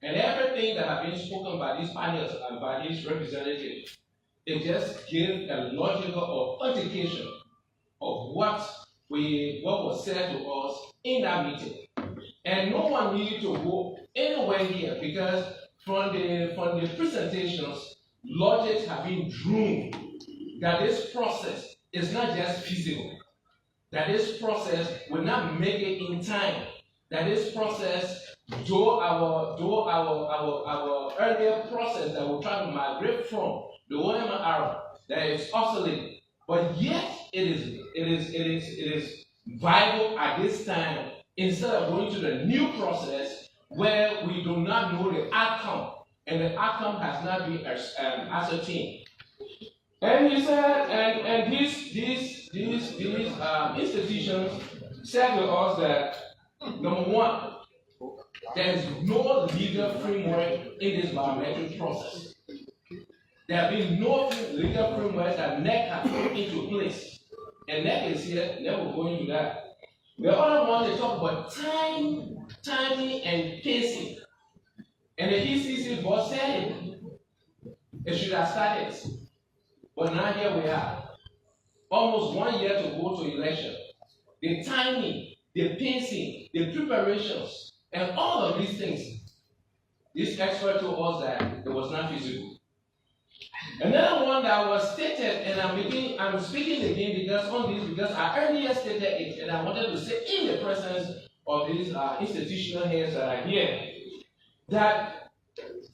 And everything that have been spoken by these panels and by these representatives, it just gives a logical authentication of what was said to us in that meeting. And no one needed to go anywhere here because from the presentations, logics have been drawn that this process is not just feasible, that this process will not make it in time, that this process, though our earlier process that we're trying to migrate from the OMR era, that is obsolete, but yet it is viable at this time instead of going to the new process where we do not know the outcome and the outcome has not been ascertained. And he said, and these institutions said to us that number one, there is no legal framework in this biometric process. There have been no legal framework that NEC has put into place. And NEC is here, never going into that. The other one, they talk about timing, and pacing. And the ECC board said it should have started. But now here we are. Almost 1 year to go to election. The timing, the pacing, the preparations, and all of these things, this expert told us that it was not feasible. Another one that was stated, and I'm speaking again because I earlier stated it, and I wanted to say in the presence of these institutional heads that are here, that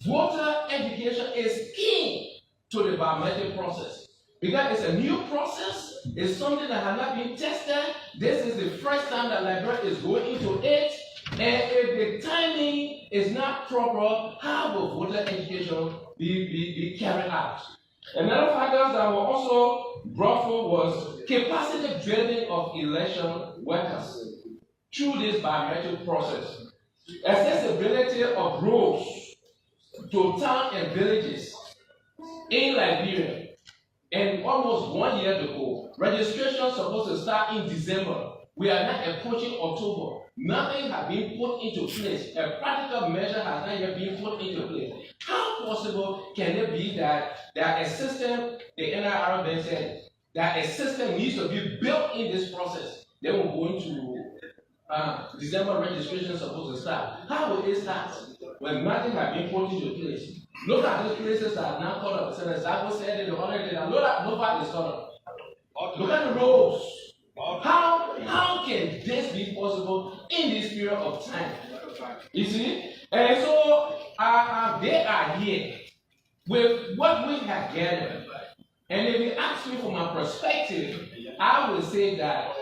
voter education is key to the biometric process. Because it's a new process, it's something that has not been tested. This is the first time that Liberia is going into it. And if the timing is not proper, how will voter education be carried out? Another factor that was also brought forward was capacity building of election workers through this biometric process. Accessibility of roads to towns and villages in Liberia. And almost 1 year ago, registration is supposed to start in December. We are now approaching October. Nothing has been put into place. A practical measure has not yet been put into place. How possible can it be that a system, the NIR said, that a system needs to be built in this process? Then we're going to December registration is supposed to start. How will it start when nothing has been put into place? Look at those places that are now caught up. Senator Zago said it the other day that nobody is caught up. Look at the roads. How can this be possible in this period of time? You see? And so they are here with what we have gathered. And if you ask me from my perspective, I would say that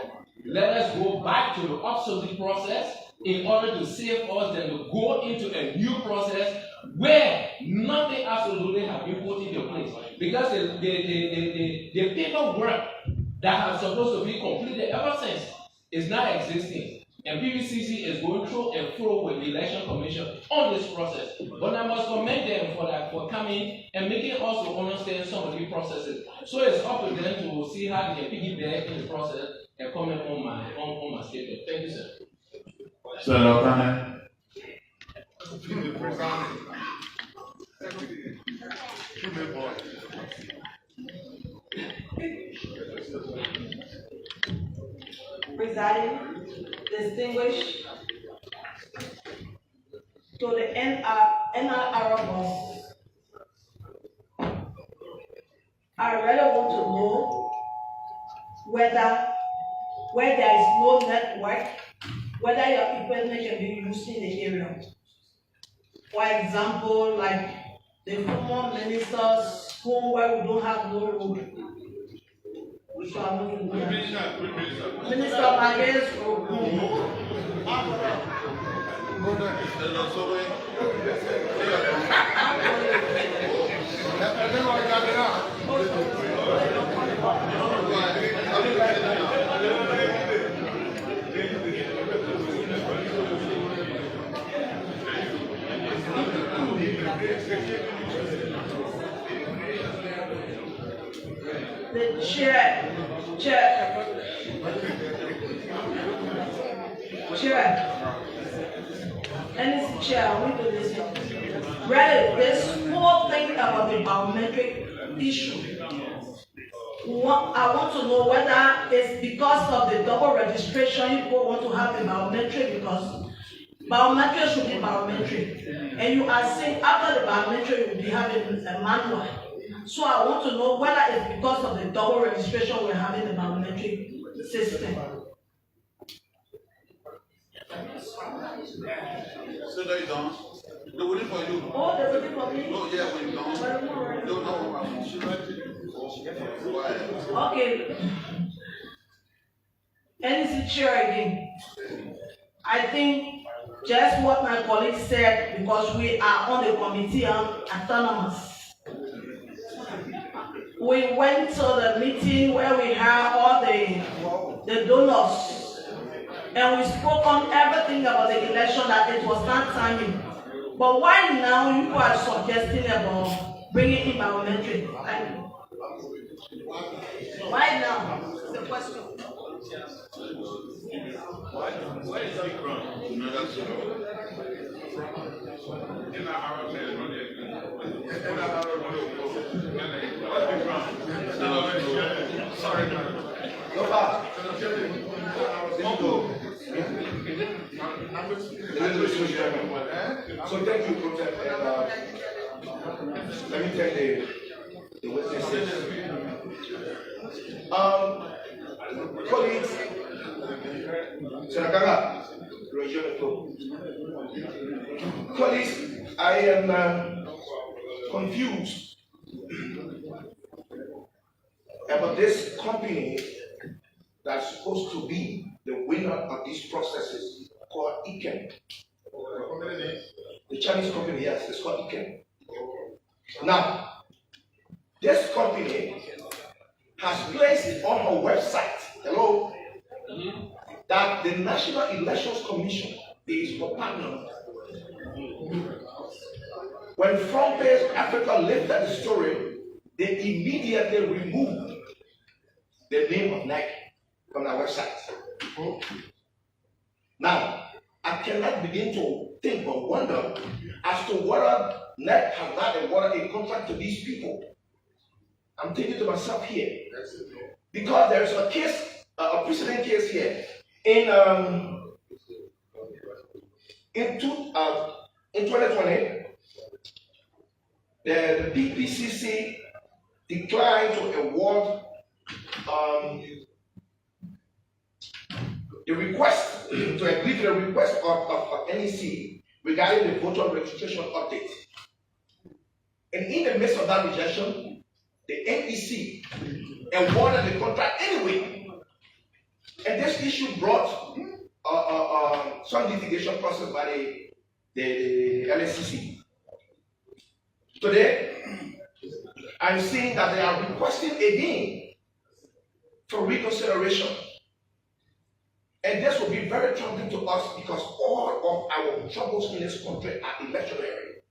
let us go back to the obsolete process in order to save us than to go into a new process where nothing absolutely has been put into place. Because the paperwork that has supposed to be completed ever since is not existing. And PVCC is going through and through with the Election Commission on this process. But I must commend them for that, for coming and making us to understand some of the processes. So it's up to them to see how they can piggyback in the process and comment on my statement. Thank you, sir. Senator Kane. Presiding, distinguished to the NRR boss, I really want to know where there is no network, whether your equipment can be used in the area. For example, like the former minister's home where we don't have no road. So I'm looking at Minister Mage's road. the chair, and it's chair, we do this. Really, this whole thing about the biometric issue. I want to know whether it's because of the double registration people want to have the biometric, because biometric should be biometric. And you are saying after the biometric you will be having a manual. So I want to know whether it's because of the double registration we're having the biometric system. So that you don't. They're waiting for you. Oh, they're waiting for me? No, yeah, when you don't. No. Okay. NEC chair again. I think just what my colleague said, because we are on the committee on autonomous. We went to the meeting where we had all the donors, and we spoke on everything about the election, that it was not timing. But why now you are suggesting about bringing in biometric? Why now? It's the question. Where is it Sorry. Go back. So thank you, Protect. Let me tell the witnesses. Colleagues, colleagues, I am confused about this company that's supposed to be the winner of these processes called Iken. The Chinese company, yes, it's called Iken. Now, this company has placed on her website, hello, that the National Elections Commission is for partner. When Front Page Africa lifted the story, they immediately removed the name of NEC from their website. Now, I cannot begin to think or wonder as to whether NEC has not awarded a contract to these people. I'm thinking to myself here, because there is a case, a precedent case here in 2020. The PPCC declined to award the request, to agree to the request of NEC regarding the voter registration update. And in the midst of that rejection, the NEC awarded the contract anyway. And this issue brought some litigation process by the LSCC. Today, I'm seeing that they are requesting again for reconsideration. And this will be very troubling to us because all of our troubles in this country are electionary.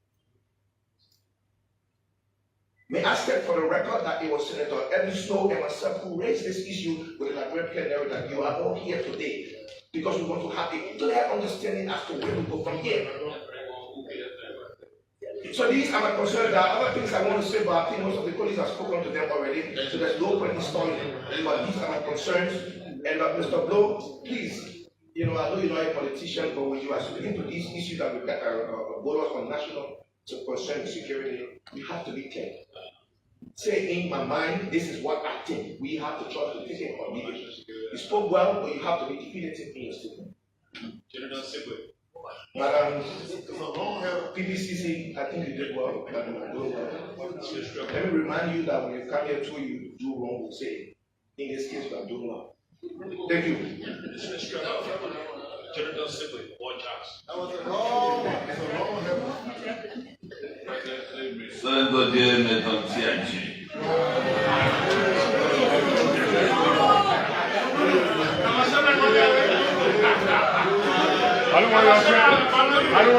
May I state for the record that it was Senator Edwin Snow and myself who raised this issue with the Liberian plenary, that you are all here today because we want to have a clear understanding as to where we go from here. So these are my concerns. There are other things I want to say, but I think most of the colleagues have spoken to them already, so there's no point in stalling. But these are my concerns. And Mr. Blow, please, I know you're not a politician, but when you are speaking to these issues that we got voters on national concern security, you have to be clear. Say in my mind, this is what I think. We have to try to take it on media. You spoke well, but you have to be definitive in your statement. Madam PPCC, I think you did well. Let me remind you that when you come here to you do wrong, we say. In this case, you are doing well. Thank you. General Assembly, one chance. That was a long I don't want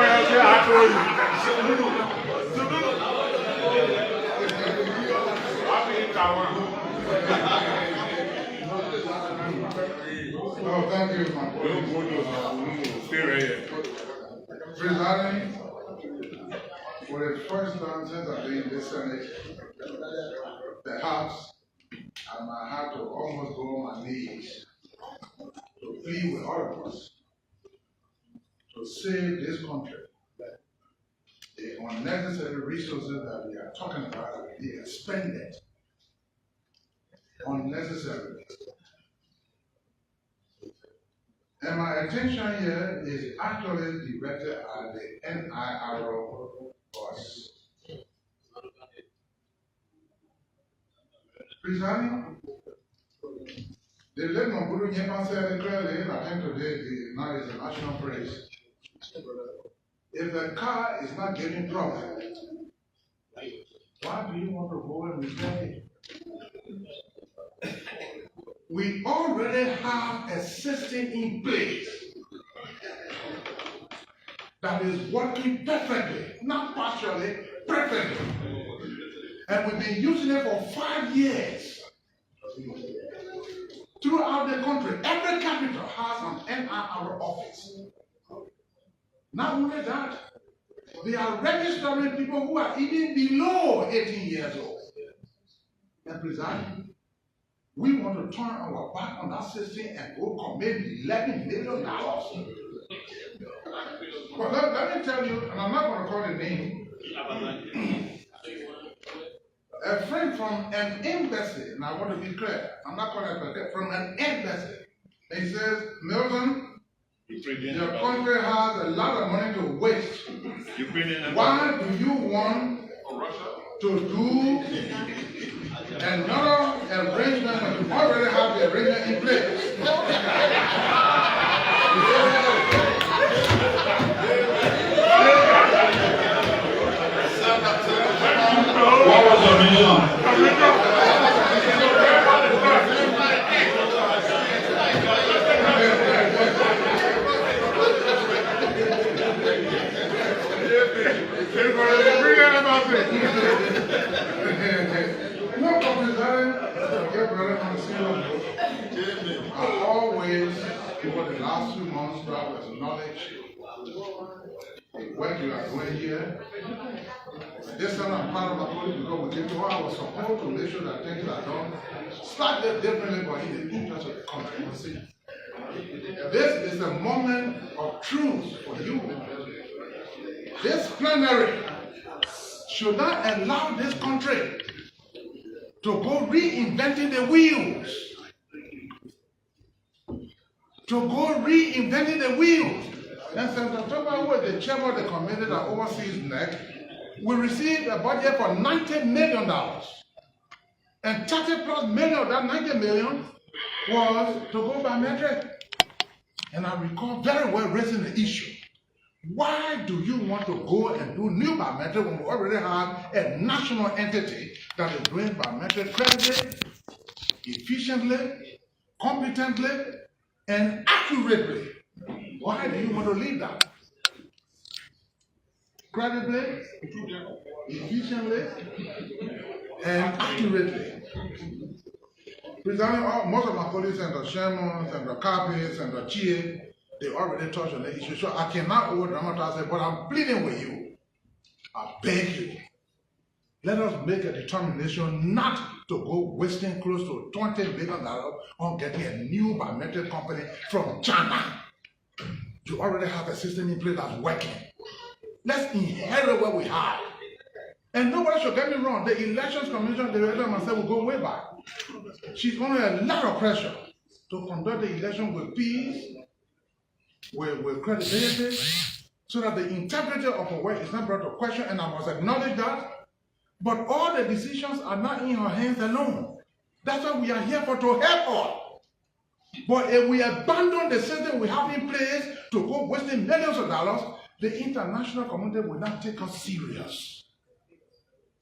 to say, I told you. I'll be in Taiwan. No, thank you, my Presiding, for the first time since I've been in this Senate, perhaps I might have to almost go on my knees to plead with all of us to save this country. The unnecessary resources that we are talking about are being expended unnecessarily. And my attention here is actually directed at the NIRO bus. Presiding, the late Mamburu Nyepan said clearly, and I think today now is a national praise. If the car is not giving trouble, why do you want to go and repair it? We already have a system in place that is working perfectly, not partially, perfectly. And we've been using it for 5 years. Throughout the country, every capital has an NIR office. Not only that, they are registering people who are even below 18 years old. And presiding, we want to turn our back on that system and go commit $11 million. But let me tell you, and I'm not going to call the name, a friend from an embassy, and I want to be clear, I'm not calling it from an embassy. He says, Milton, your country has a lot of money to waste. Why do you want to do another arrangement when you already have the arrangement in place? What was the mission? No, I always, over the last 2 months, try to acknowledge the work you are doing here. This time I'm proud of my colleagues because we did what I was supposed to make sure that things are done slightly differently, but in the interest of the country. This is a moment of truth for you. This plenary should not allow this country to go reinventing the wheels. And Senator October, who is the chairman of the committee that oversees NEC, we received a budget for $90 million. And 30 plus million of that 90 million was to go biometric. And I recall very well raising the issue. Why do you want to go and do new biometric when we already have a national entity that is doing biometric credibly, efficiently, competently, and accurately? Why do you want to leave that? Credibly, efficiently, and accurately. Presenting most of my colleagues and the Shermans and the Carpets and the Chie, they already touched on the issue. So I cannot over-dramatize it, but I'm pleading with you. I beg you. Let us make a determination not to go wasting close to $20 billion on getting a new biometric company from China. You already have a system in place that's working. Let's inherit what we have. And nobody should get me wrong. The Elections Commission, the director myself, will go way back. She's under a lot of pressure to conduct the election with peace, with credibility, so that the integrity of her work is not brought to question, and I must acknowledge that. But all the decisions are not in her hands alone. That's why we are here for, to help her. But if we abandon the system we have in place to go wasting millions of dollars, the international community will not take us serious.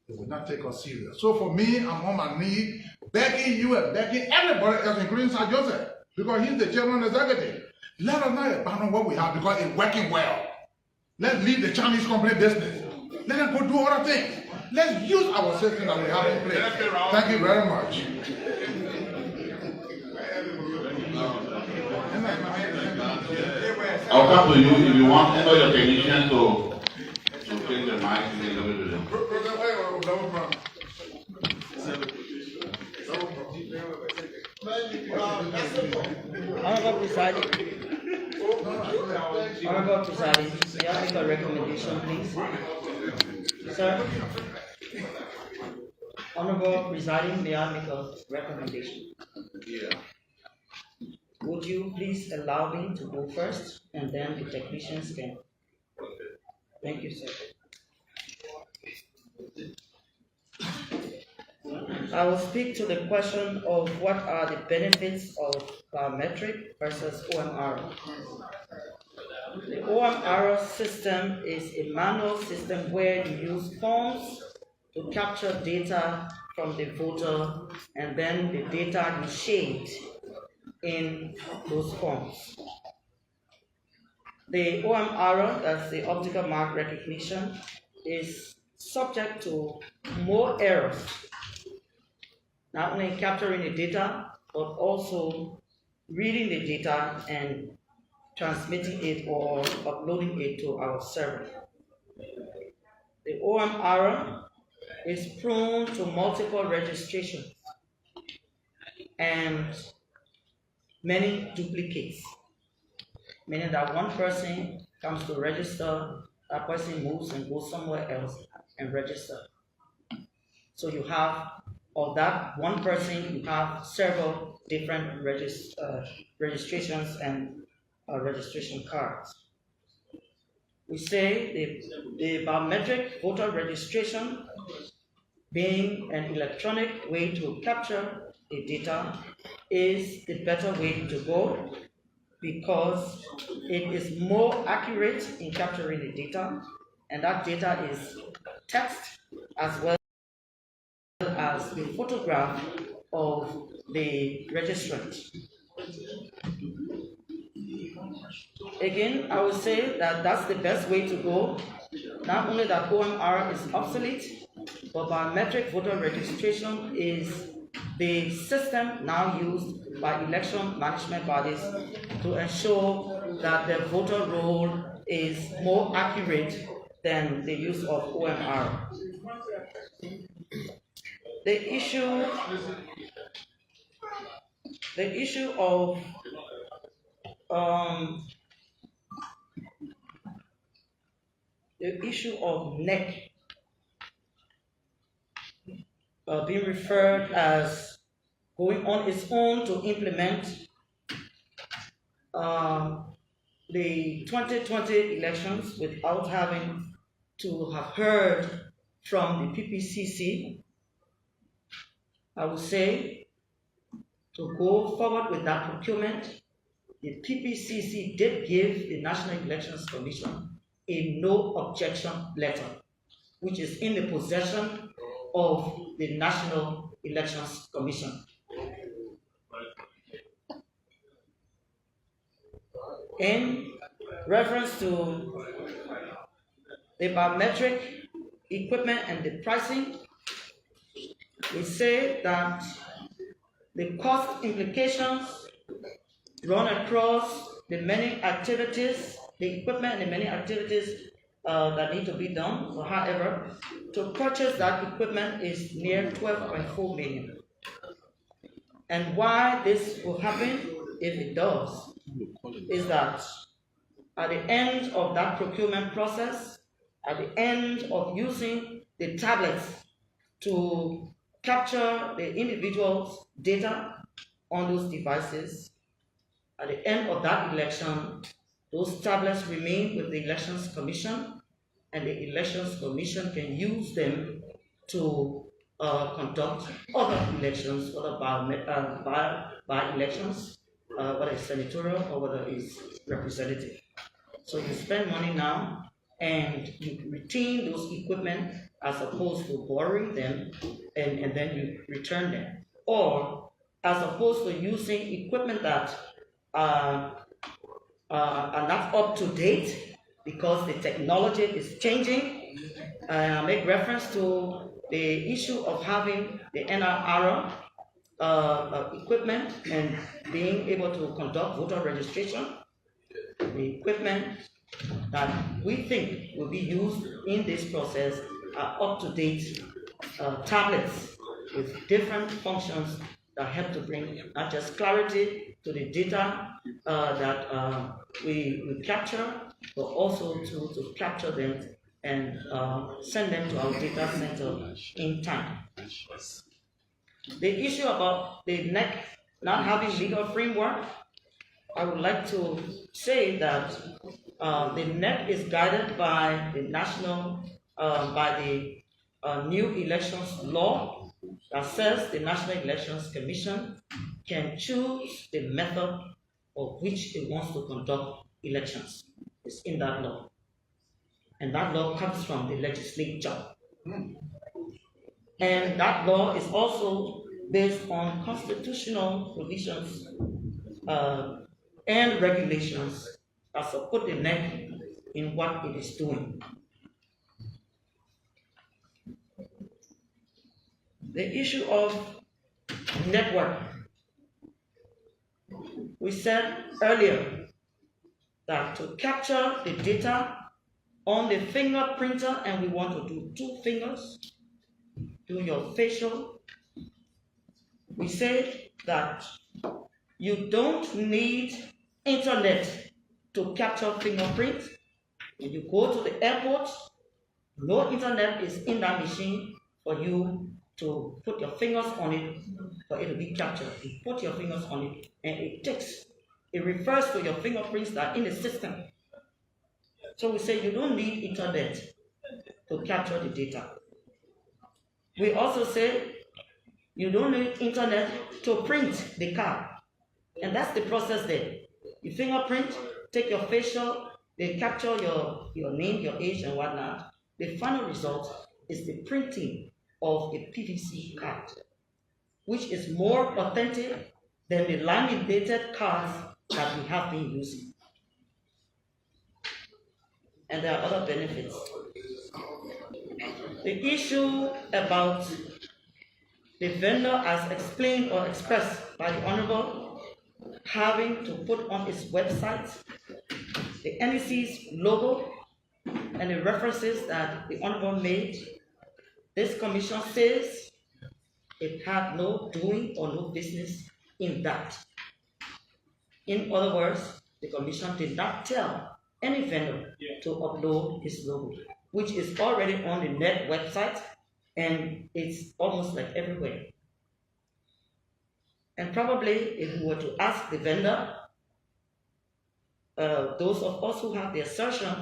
They will not take us serious. So for me, I'm on my knees, begging you and begging everybody else, including Sir Joseph, because he's the chairman executive. Let us not abandon what we have because it's working well. Let's leave the Chinese company business. Let them go do other things. Let's use our system that we have in place. Thank you very much. I'll come to you if you want any of your technicians to take the mic and give it to them. Honorable Presiding, Honorable Presiding, may I make a recommendation, please? Sir? Honorable Presiding, may I make a recommendation? Yeah. Would you please allow me to go first, and then the technicians can? Thank you, sir. I will speak to the question of what are the benefits of biometric versus OMR. The OMR system is a manual system where you use forms to capture data from the voter, and then the data is shaped in those forms. The OMR, that's the optical mark recognition, is subject to more errors, not only capturing the data, but also reading the data and transmitting it or uploading it to our server. The OMR is prone to multiple registrations and many duplicates, meaning that one person comes to register, that person moves and goes somewhere else and register. So you have, of that one person, you have several different registrations and registration cards. We say the biometric voter registration, being an electronic way to capture the data, is the better way to go because it is more accurate in capturing the data, and that data is text as well as the photograph of the registrant. Again, I would say that that's the best way to go. Not only that OMR is obsolete, but biometric voter registration is the system now used by election management bodies to ensure that the voter roll is more accurate than the use of OMR. The issue of NEC being referred as going on its own to implement the 2020 elections without having to have heard from the PPCC. I would say to go forward with that procurement, the PPCC did give the National Elections Commission a no objection letter, which is in the possession of the National Elections Commission. In reference to the biometric equipment and the pricing, we say that the cost implications run across the many activities, the equipment and the many activities that need to be done. So, however, to purchase that equipment is near 12.4 million. And why this will happen, if it does, is that at the end of that procurement process, at the end of using the tablets to capture the individual's data on those devices, at the end of that election, those tablets remain with the Elections Commission, and the Elections Commission can use them to conduct other elections, other by-elections, whether it's senatorial or whether it's representative. So you spend money now and you retain those equipment as opposed to borrowing them and then you return them. Or as opposed to using equipment that are not up to date because the technology is changing make reference to the issue of having the NRR equipment and being able to conduct voter registration. The equipment that we think will be used in this process are up-to-date tablets with different functions that help to bring not just clarity to the data that we capture, but also to capture them and send them to our data center in time. The issue about the NEC not having legal framework, I would like to say that the NEC is guided by the new elections law that says the National Elections Commission can choose the method of which it wants to conduct elections. It's in that law. And that law comes from the legislature. And that law is also based on constitutional provisions and regulations that support the NEC in what it is doing. The issue of network. We said earlier that to capture the data on the fingerprinter, and we want to do 2 fingers, do your facial. We say that you don't need internet to capture fingerprints. When you go to the airport, no internet is in that machine for you to put your fingers on it for it to be captured. You put your fingers on it and it refers to your fingerprints that are in the system. So we say you don't need internet to capture the data. We also say you don't need internet to print the card. And that's the process there. You fingerprint, take your facial, they capture your name, your age, and whatnot. The final result is the printing of a PVC card, which is more authentic than the laminated cards that we have been using. And there are other benefits. The issue about the vendor, as explained or expressed by the Honorable, having to put on its website the NEC's logo and the references that the Honorable made, this commission says it had no doing or no business in that. In other words, the commission did not tell any vendor to upload his logo, which is already on the NEC website and it's almost like everywhere. And probably if we were to ask the vendor, those of us who have the assertion,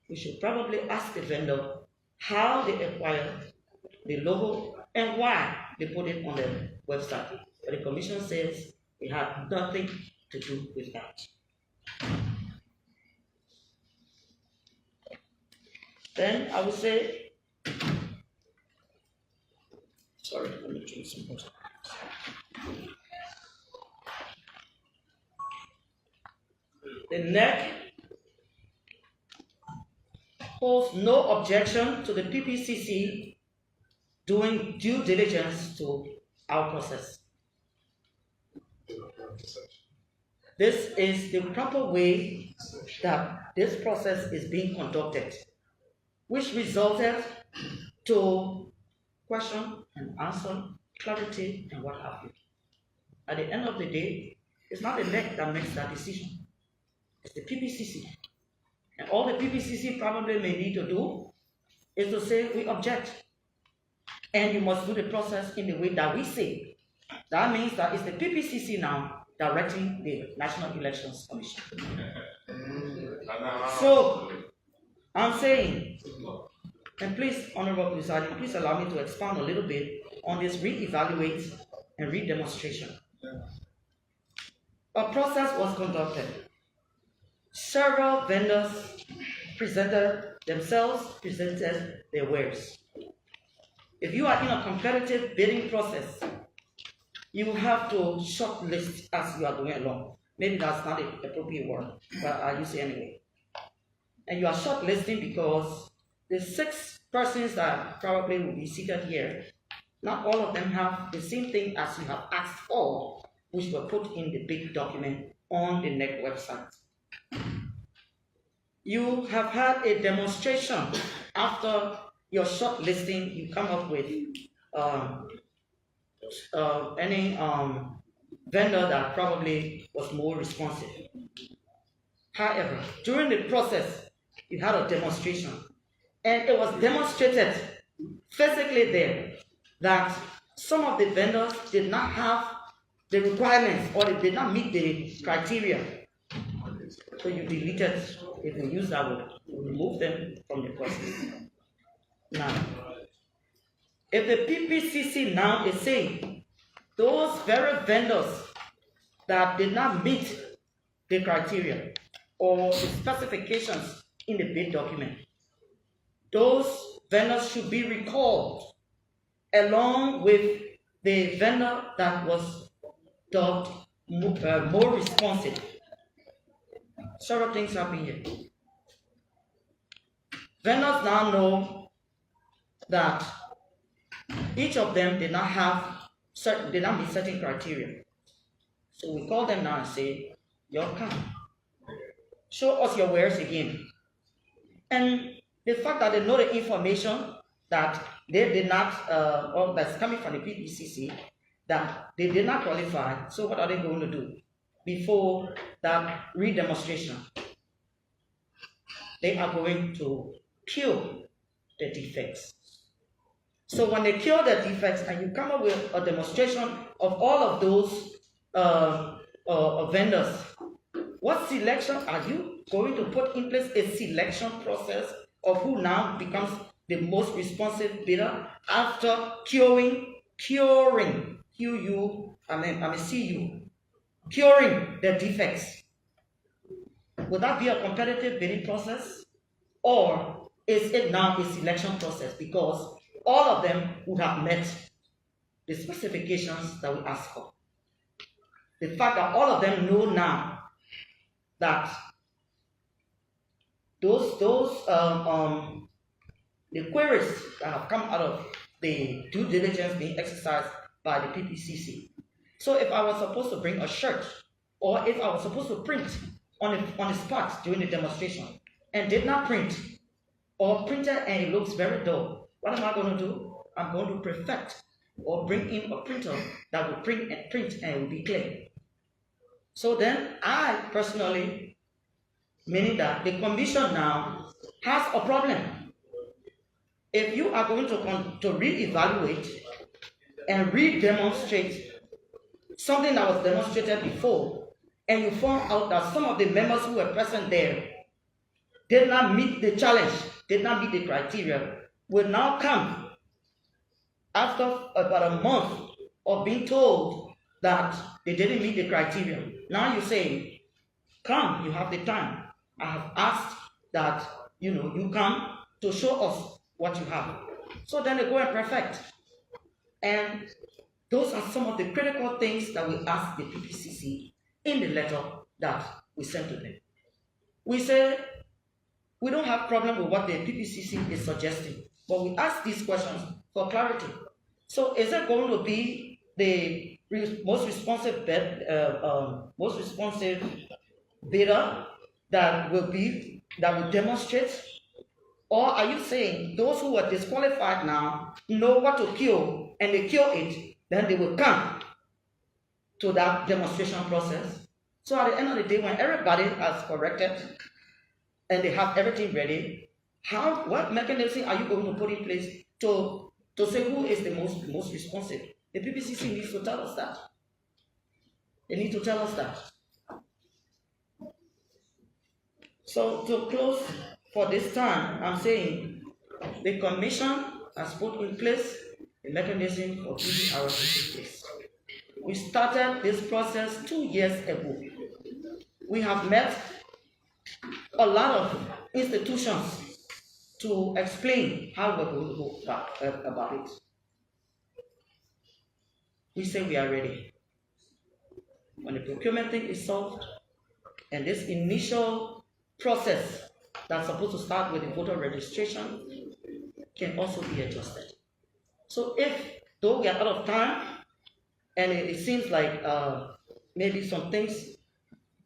we should probably ask the vendor how they acquired the logo and why they put it on their website. But the commission says it had nothing to do with that. Then I would say, sorry, let me drink some water. The NEC holds no objection to the PPCC doing due diligence to our process. This is the proper way that this process is being conducted, which resulted to question and answer, clarity, and what have you. At the end of the day, it's not the NEC that makes that decision. It's the PPCC. And all the PPCC probably may need to do is to say, we object. And you must do the process in the way that we say. That means that it's the PPCC now directing the National Elections Commission. So, I'm saying, and please, Honorable Presiding, please allow me to expound a little bit on this re-evaluate and re-demonstration. A process was conducted. Several vendors presented their wares. If you are in a competitive bidding process, you have to shortlist as you are going along. Maybe that's not the appropriate word, but I use it anyway. And you are shortlisting because the 6 persons that probably will be seated here, not all of them have the same thing as you have asked for, which were put in the big document on the NEC website. You have had a demonstration after your shortlisting. You come up with any vendor that probably was more responsive. However, during the process, you had a demonstration, and it was demonstrated physically there that some of the vendors did not have the requirements, or they did not meet the criteria. So you deleted, if you use that word, you remove them from the process. Now, if the PPCC now is saying those very vendors that did not meet the criteria or the specifications in the bid document, those vendors should be recalled along with the vendor that was dubbed more responsive. Several things happen here. Vendors now know that each of them did not meet certain criteria. So we call them now and say, "You're come. Show us your wares again." And the fact that they know the information that they did not, or that's coming from the PPCC, that they did not qualify, so what are they going to do before that redemonstration? They are going to cure the defects. So when they cure the defects and you come up with a demonstration of all of those vendors, what selection are you going to put in place? A selection process of who now becomes the most responsive bidder after curing the defects. Would that be a competitive bidding process, or is it now a selection process because all of them would have met the specifications that we asked for? The fact that all of them know now that the queries that have come out of the due diligence being exercised by the PPCC. So if I was supposed to bring a shirt, or if I was supposed to print on the spot during the demonstration and did not print, or printed and it looks very dull, what am I going to do? I'm going to perfect or bring in a printer that will print and it will be clear. So then I personally, meaning that the commission now has a problem. If you are going to re-evaluate and re-demonstrate something that was demonstrated before, and you found out that some of the members who were present there did not meet the challenge, did not meet the criteria, will now come after about a month of being told that they didn't meet the criteria. Now you say, come, you have the time. I have asked that you come to show us what you have. So then they go and perfect. And those are some of the critical things that we ask the PPCC in the letter that we sent to them. We say we don't have problem with what the PPCC is suggesting, but we ask these questions for clarity. So is it going to be the most responsive bidder that will demonstrate? Or are you saying those who are disqualified now know what to cure, and they cure it, then they will come to that demonstration process? So at the end of the day, when everybody has corrected and they have everything ready, what mechanism are you going to put in place to say who is the most responsive? The PPCC needs to tell us that. They need to tell us that. So to close for this time, I'm saying the commission has put in place a mechanism for PPRCC. We started this process 2 years ago. We have met a lot of institutions to explain how we're going to go about it. We say we are ready. When the procurement thing is solved, and this initial process that's supposed to start with the voter registration can also be adjusted. So if, though we are out of time, and it seems like maybe some things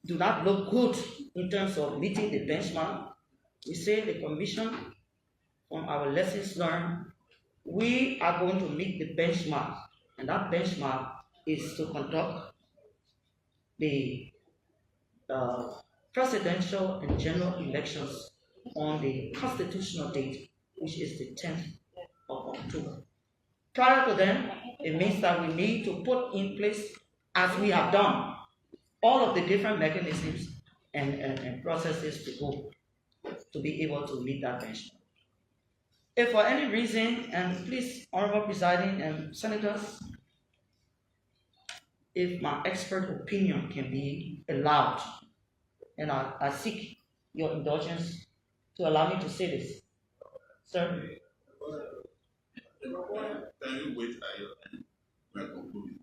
do not look good in terms of meeting the benchmark, we say the commission, from our lessons learned, we are going to meet the benchmark, and that benchmark is to conduct the presidential and general elections on the constitutional date, which is the 10th of October. Prior to then, it means that we need to put in place, as we have done, all of the different mechanisms and processes to go to be able to meet that benchmark. If for any reason, and please, Honorable Presiding and Senators, if my expert opinion can be allowed, and I seek your indulgence to allow me to say this. Sir? Can you wait at your end? We are concluding.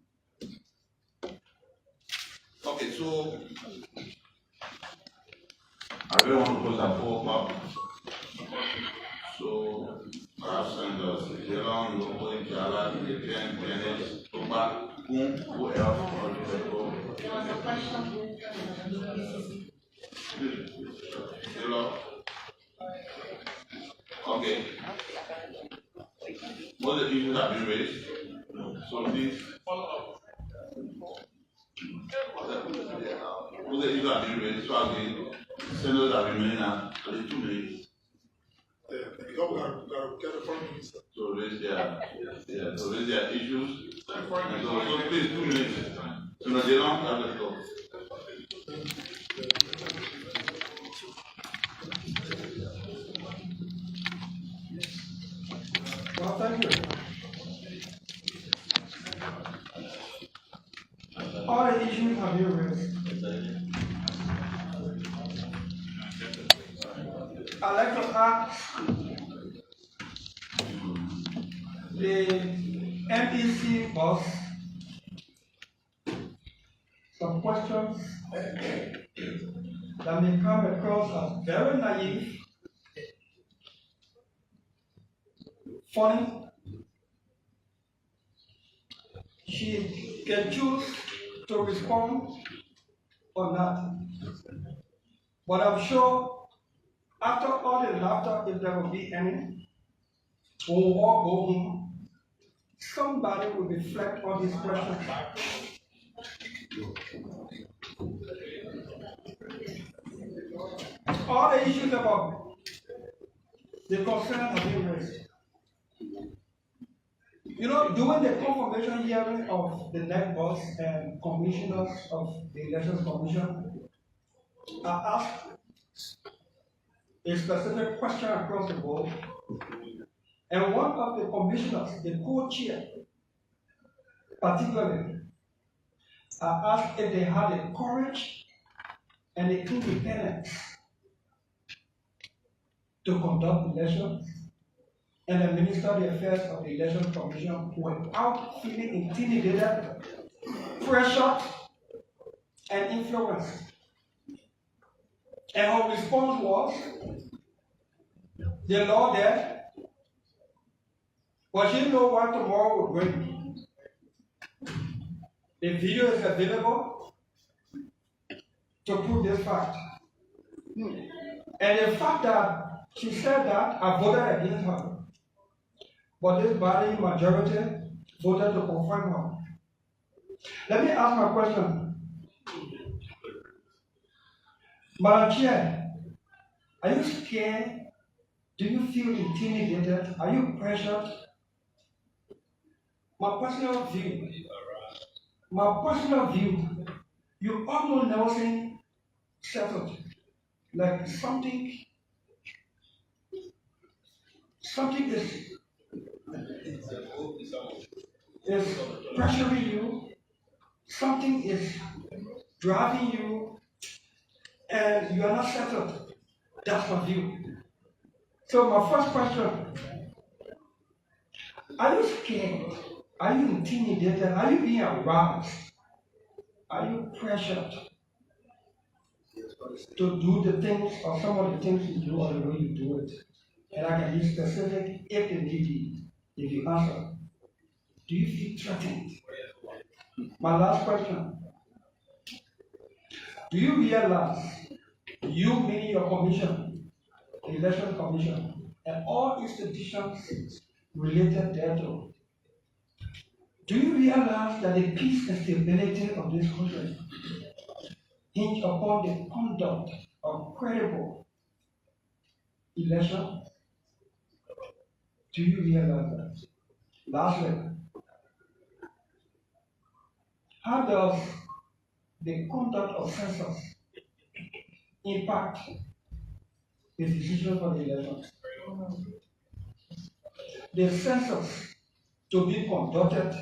Okay, so I really want to close at 4 o'clock. So perhaps send us Jelon, Lobo, Jala, Indian, Dennis, Toba, who else? Hello. Okay. What the issues have been raised? So please follow up. What the issues have been raised? So the senators have remained at 2 minutes. Because we are get the foreign minister. So raise their issues. So please 2 minutes. So now they don't have the floor. Well, thank you. All the issues have been raised. I'd like to ask the MPC boss some questions that may come across as very naive, funny. She can choose to respond or not. But I'm sure after all the laughter, if there will be any, when we all go home, somebody will reflect on these questions. All the issues about the concern have been raised. You know, during the confirmation hearing of the NEC boss and commissioners of the Elections Commission, I asked a specific question across the board, and one of the commissioners, the co-chair, particularly, I asked if they had the courage and the independence to conduct elections and administer the affairs of the Election Commission without feeling intimidated, pressured, and influenced. And her response was, the law there, but she didn't know what tomorrow would bring. The video is available to prove this fact. And the fact that she said that, I voted against her. But this body majority voted to confirm her. Let me ask my question. Madam Chair, are you scared? Do you feel intimidated? Are you pressured? My personal view, you almost Nelson settled. Like something is pressuring you, something is driving you, and you are not settled. That's my view. So my first question, are you scared? Are you intimidated? Are you being aroused? Are you pressured to do the things or some of the things you do or the way you do it? and I can be specific if the need be, if you answer. Do you feel threatened? My last question. Do you realize, you meaning your commission, the election commission, and all institutions related thereto, do you realize that the peace and stability of this country hinge upon the conduct of credible election? Do you realize that? Lastly, how does the conduct of census impact the decision for the election? The census to be conducted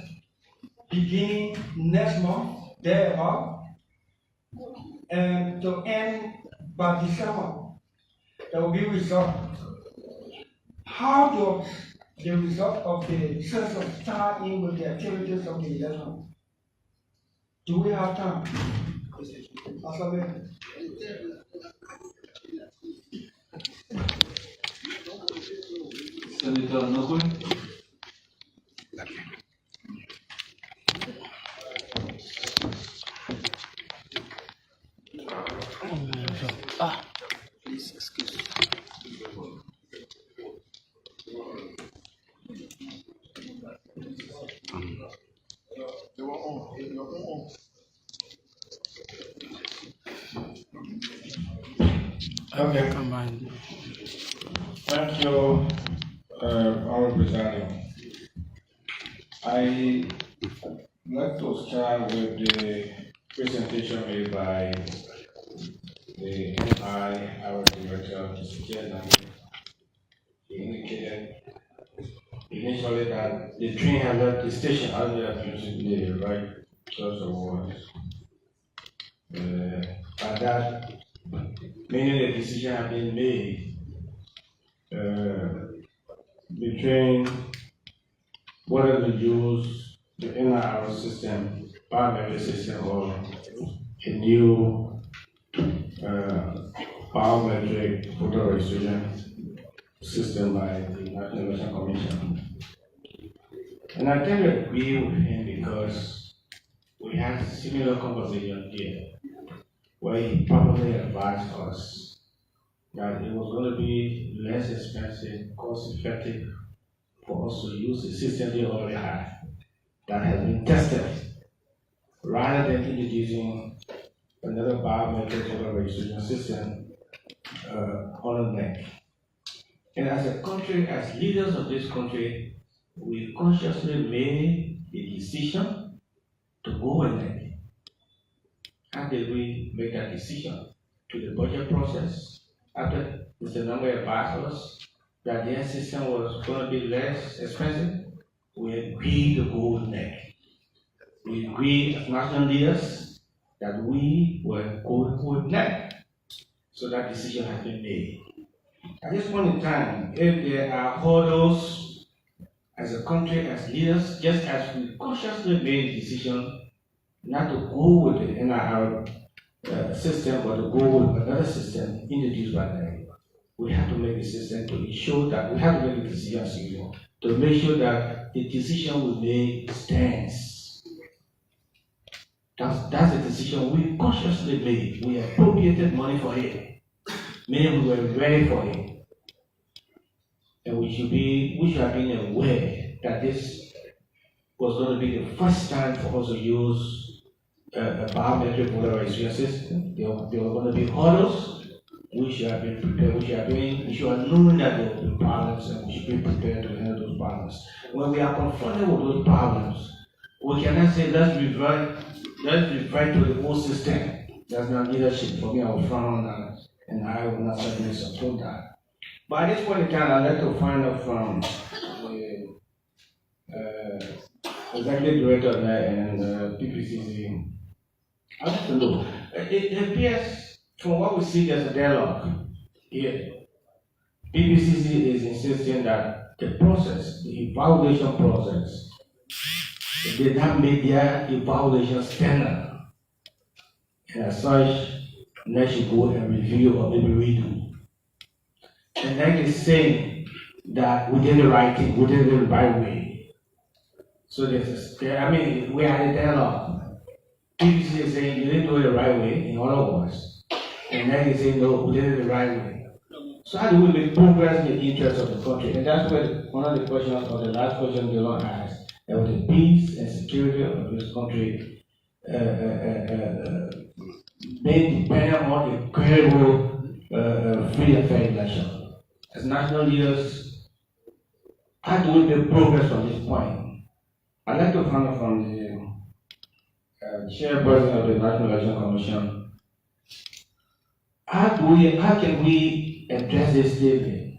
beginning next month, thereabout, and to end by December. There will be result. How does the result of the census tie in with the activities of the election? Do we have time? Senator Nokwe. Please excuse me. Okay. Thank you, Honorable President. I like to start with the presentation made by the MI, our director, Mr. Chairman. He indicated initially that the train had left the station earlier using the right choice of words. By that, meaning the decision had been made between whether to use the NIR system, biometric system, or a new biometric voter registration system by the National Election Commission. And I tend to agree with him because we had a similar conversation here, where he probably advised us that it was going to be less expensive, cost effective for us to use the system they already have that has been tested, rather than introducing another biometric voter registration system on the neck. And as a country, as leaders of this country, we consciously made the decision to go with it. How did we make that decision? To the budget process, after Mr. Number advised us that their system was going to be less expensive, we agreed to go with NEC. We agreed as national leaders that we were going with NEC. So that decision has been made. At this point in time, if there are hurdles as a country, as leaders, just as we consciously made the decision not to go with the NIR system, but to go with another system introduced by them, we have to make the system to ensure that we have to make the decision to make sure that the decision we made stands. That's the decision we consciously made. We appropriated money for it, meaning we were ready for it. And we should have been aware that this was going to be the first time for us to use a biometric voter registration system. There were going to be hurdles. We should have been prepared. We should have known that there would be problems, and we should be prepared to handle those problems. When we are confronted with those problems, we cannot say let's revert to the old system. That's not leadership. For me, I will frown on that, and I will not certainly support that. But at this point in time, I'd like to find out from the executive director and PPCC. I'd like to know. It appears from what we see, there's a dialogue here. PPCC is insisting that the process, the evaluation process, they have made their evaluation standard. And as such, they should go and review or maybe redo. And that is saying that we did the right thing, we did it the right way. So I mean, we had a dialogue. PPC is saying you didn't do it the right way, in other words, and then they say no, we did it the right way. So how do we make progress in the interest of the country? And that's where one of the questions, or the last question the Lord asked, about the peace and security of this country being dependent on a credible, free and fair election. As national leaders, how do we make progress from this point? I'd like to find out from the chairperson of the National Election Commission, how can we address this statement?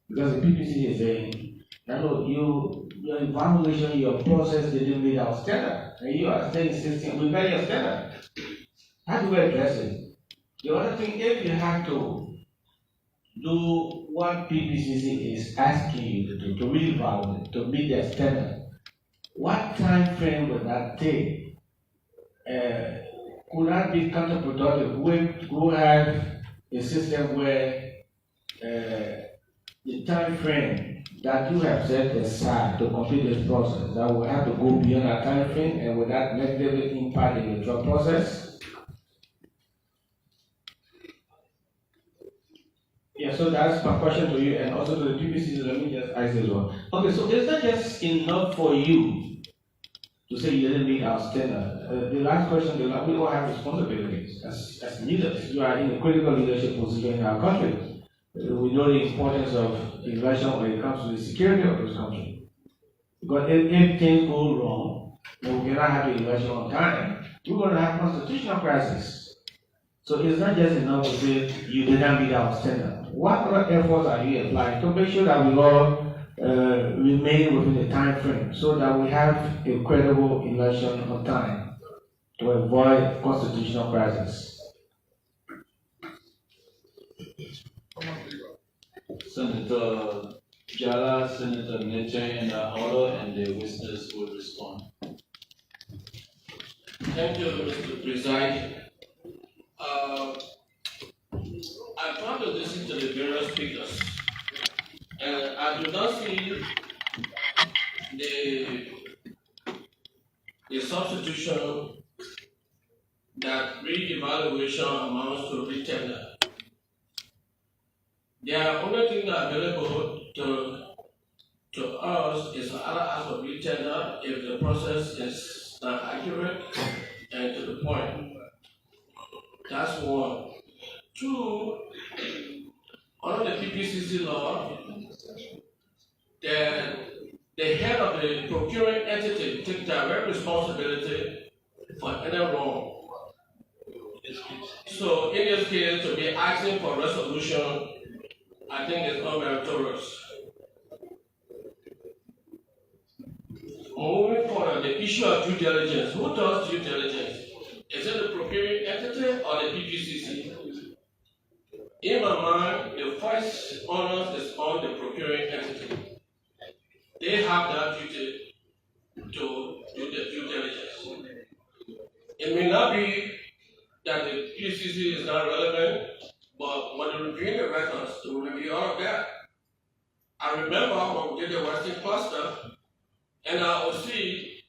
Because the PPC is saying, your evaluation, your process didn't meet our standard, and you are still insisting we met your standard. How do we address it? The other thing, if you have to do what PPCC is asking you to do, to really validate, to meet their standard, what time frame would that take? Could that be counterproductive? We have a system where the time frame that you have set aside to complete this process, that will have to go beyond that time frame, and will that negatively impact the electoral process? Yeah, so that's my question to you, and also to the PPC. Let me just ask this one. Okay, so is that just enough for you to say you didn't meet our standard? The last question, we all have responsibilities as leaders. You are in a critical leadership position in our country. We know the importance of election when it comes to the security of this country. Because if things go wrong, and we cannot have the election on time, we're going to have constitutional crisis. So it's not just enough to say you did not meet our standard. What other efforts are you applying to make sure that we all remain within the time frame so that we have a credible election on time to avoid constitutional crisis? Senator Jala, Senator Neche, and Oro, and the witnesses will respond. Thank you, Mr. President. I plan to listen to the various speakers, and I do not see the substitution that re-evaluation amounts to retender. The only thing available to us is other aspect of retender if the process is not accurate and to the point. That's one. Two, under the PPCC law, the head of the procuring entity takes direct responsibility for any wrong. So in this case, to be asking for resolution, I think is unmeritorious. Moving forward, the issue of due diligence. Who does due diligence? Is it the procuring entity or the PPCC? In my mind, the first onus is on the procuring entity. They have that duty to do the due diligence. It may not be that the PPCC is not relevant, but when we review the records, we review all of that. I remember when we did the Western cluster, and I will see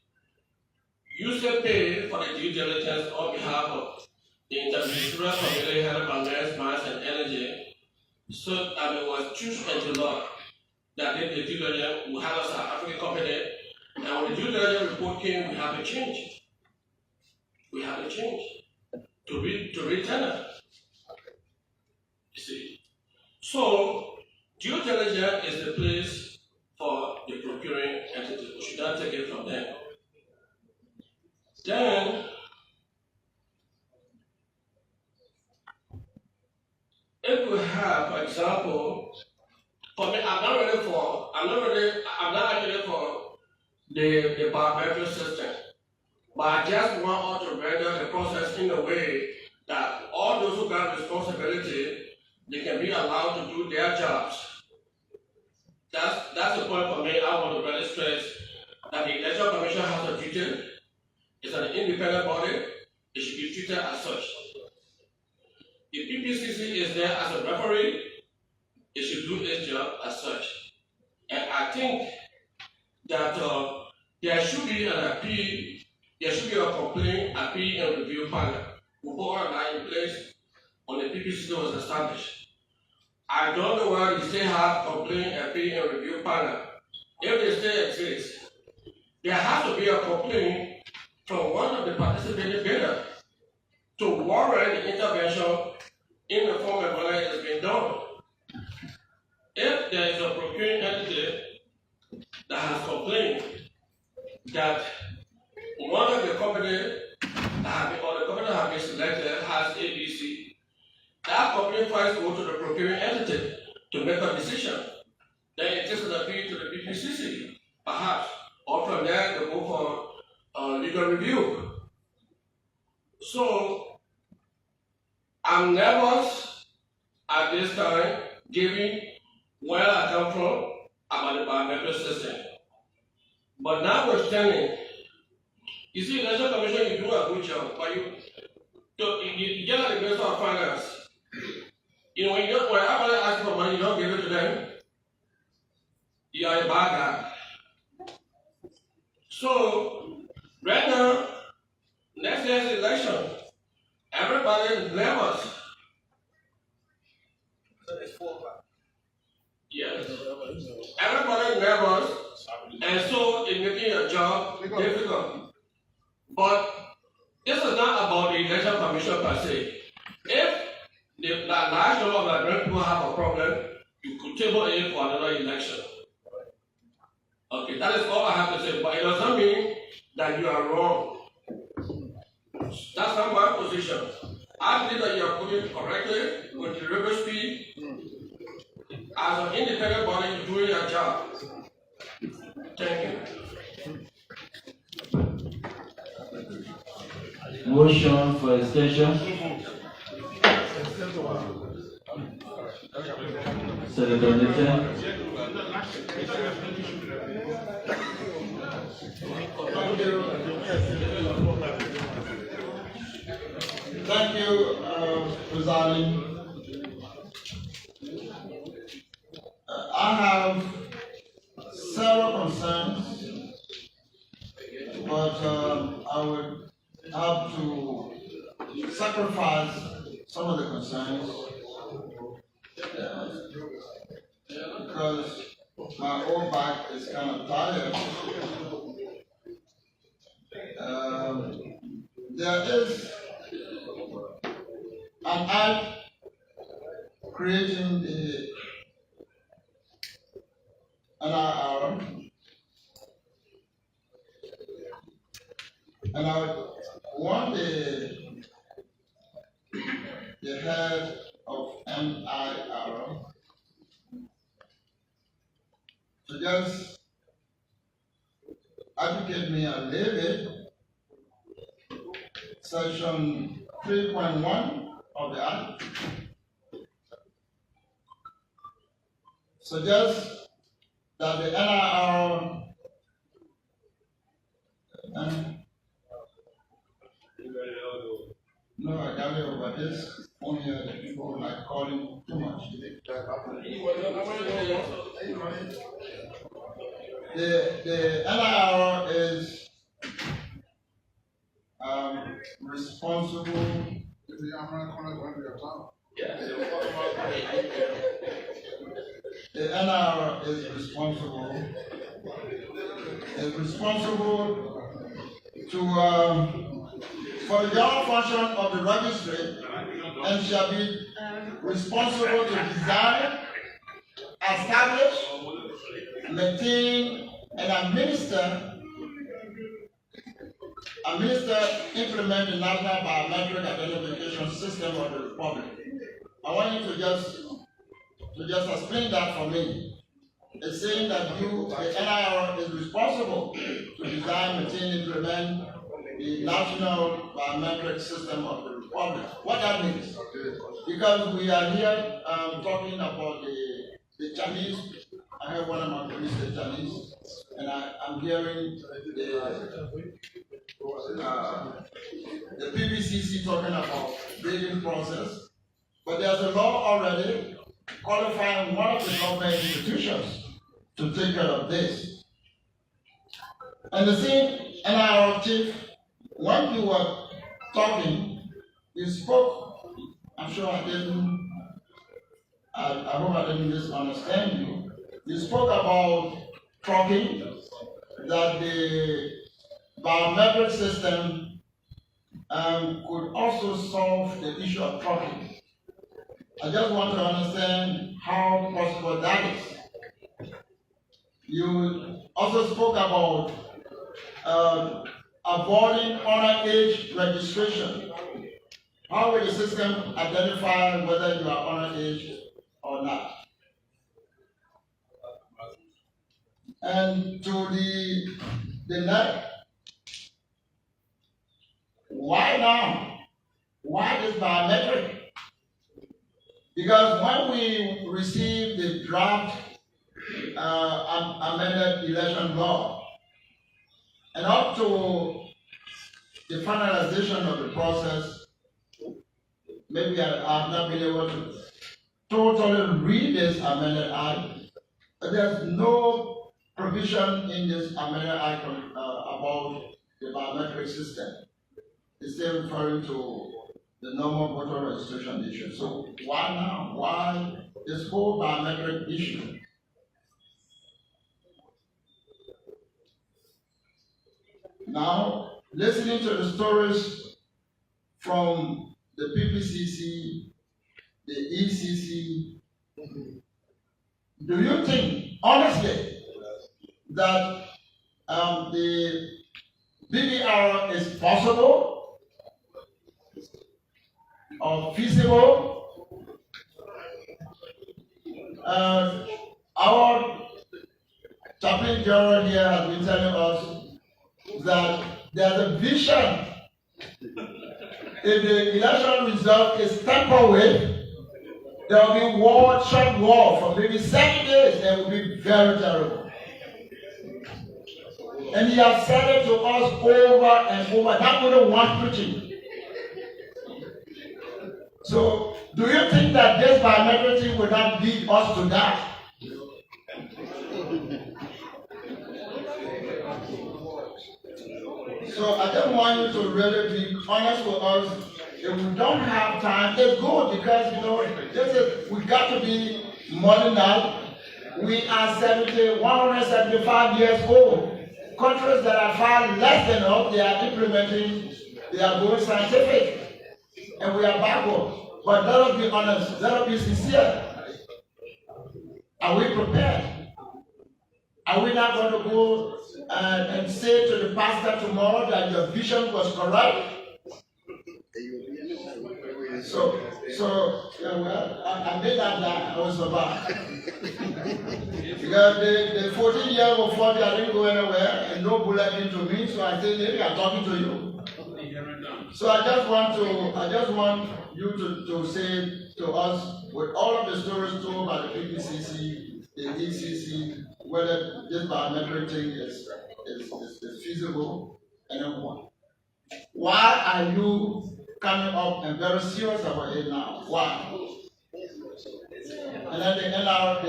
used to pay for the due diligence on behalf of the interministerial committee headed by Lands, Mines, and Energy. So it was choose and Deloitte that did the due diligence. We had us an African company, and when the due diligence report came, we had to change. We had to change to re-tender. You see. So due diligence is the place for the procuring entity. We should not take it from them. Then, if we have, for example, for me, I'm not actually for the biometric system, but I just want us to render the process in a way that all those who got responsibility, they can be allowed to do their jobs. That's the point for me. I want to really stress that the Election Commission has a duty. It's an independent body. It should be treated as such. The PPCC is there as a referee. it should do its job as such. And I think that there should be an appeal, there should be a complaint, appeal, and review panel. Before that in place when the PPC was established. I don't know whether they still have complaint, appeal, and review panel. If they still exist, there has to be a complaint from one of the participating bidders to warrant the intervention in the form of whether it has been done. If there is a procuring entity that has complained that one of the companies that have been, or the company that have been selected has ABC, that company first go to the procuring entity to make a decision. Then it takes an appeal to the PPCC, perhaps, or from there they go for legal review. So I'm nervous at this time, given where I come from about the biometric system. But notwithstanding, you see, the Election Commission, you do a good job, but you get at the Minister of Finance. You know, when everybody asks for money, you don't give it to them. You are a bad guy. So, right now, next year's election, everybody is nervous. Yes. Everybody is nervous, and so it's making your job difficult. But this is not about the election commission per se. If the large number of Liberian people have a problem, you could table it for another election. Okay, that is all I have to say, but it doesn't mean that you are wrong. That's not my position. I believe that you are putting it correctly with the river speed. As an independent body, you're doing your job. Thank you. Motion for extension. Senator Nathan. Thank you, Presiding. I have several concerns, but I would have to sacrifice some of the concerns because my old back is kind of tired. There is an act creating the NIR, and I want the head of NIR to just educate me a little bit. Section 3.1 of the Act suggests that the NIR no, I got it over this phone here. The people are like calling too much. The NIR is responsible. The NIR is responsible to for the general function of the registry, and shall be responsible to design, establish, maintain, and administer, implement the National Biometric Identification System of the Republic. I want you to just explain that for me. It's saying that the NIR is responsible to design, maintain, implement the National Biometric System of the Republic. What that means? Because we are here talking about the Chinese. I have one of my colleagues say Chinese, and I'm hearing the PBCC talking about bidding process. But there's a law already qualifying one of the government institutions to take care of this. And the same NIR chief, when you were talking, you spoke, I'm sure I hope I didn't misunderstand you. You spoke about trucking, that the biometric system could also solve the issue of trucking. I just want to understand how possible that is. You also spoke about avoiding underage registration. How will the system identify whether you are underage or not? And to the next, why now? Why this biometric? Because when we received the draft amended election law, and up to the finalization of the process, maybe I have not been able to totally read this amended act, but there's no provision in this amended act about the biometric system. It's still referring to the normal voter registration issue. So why now? Why this whole biometric issue? Now, listening to the stories from the PPCC, the ECC, do you think, honestly, that the BBR is possible or feasible? Our chaplain general here has been telling us that there's a vision. If the election result is tampered with, there will be war, short war for maybe 7 days, and it will be very terrible. And he has said it to us over and over, not only one preaching. So, do you think that this biometric thing will not lead us to that? So I just want you to really be honest with us. If we don't have time, it's good because we got to be more than that. We are 175 years old. Countries that are far less than us, they are implementing, they are going scientific, and we are backward. But let us be honest, let us be sincere. Are we prepared? Are we not going to go and say to the pastor tomorrow that your vision was correct? So I made that I was survived. Because the 14-year-old 40, I didn't go anywhere, and no bullet into me, so I said, maybe I'm talking to you. So I just want you to say to us, with all of the stories told by the PPCC, the ECC, whether this biometric thing is feasible, and then why are you coming up and very serious about it now? Why? And then the NIR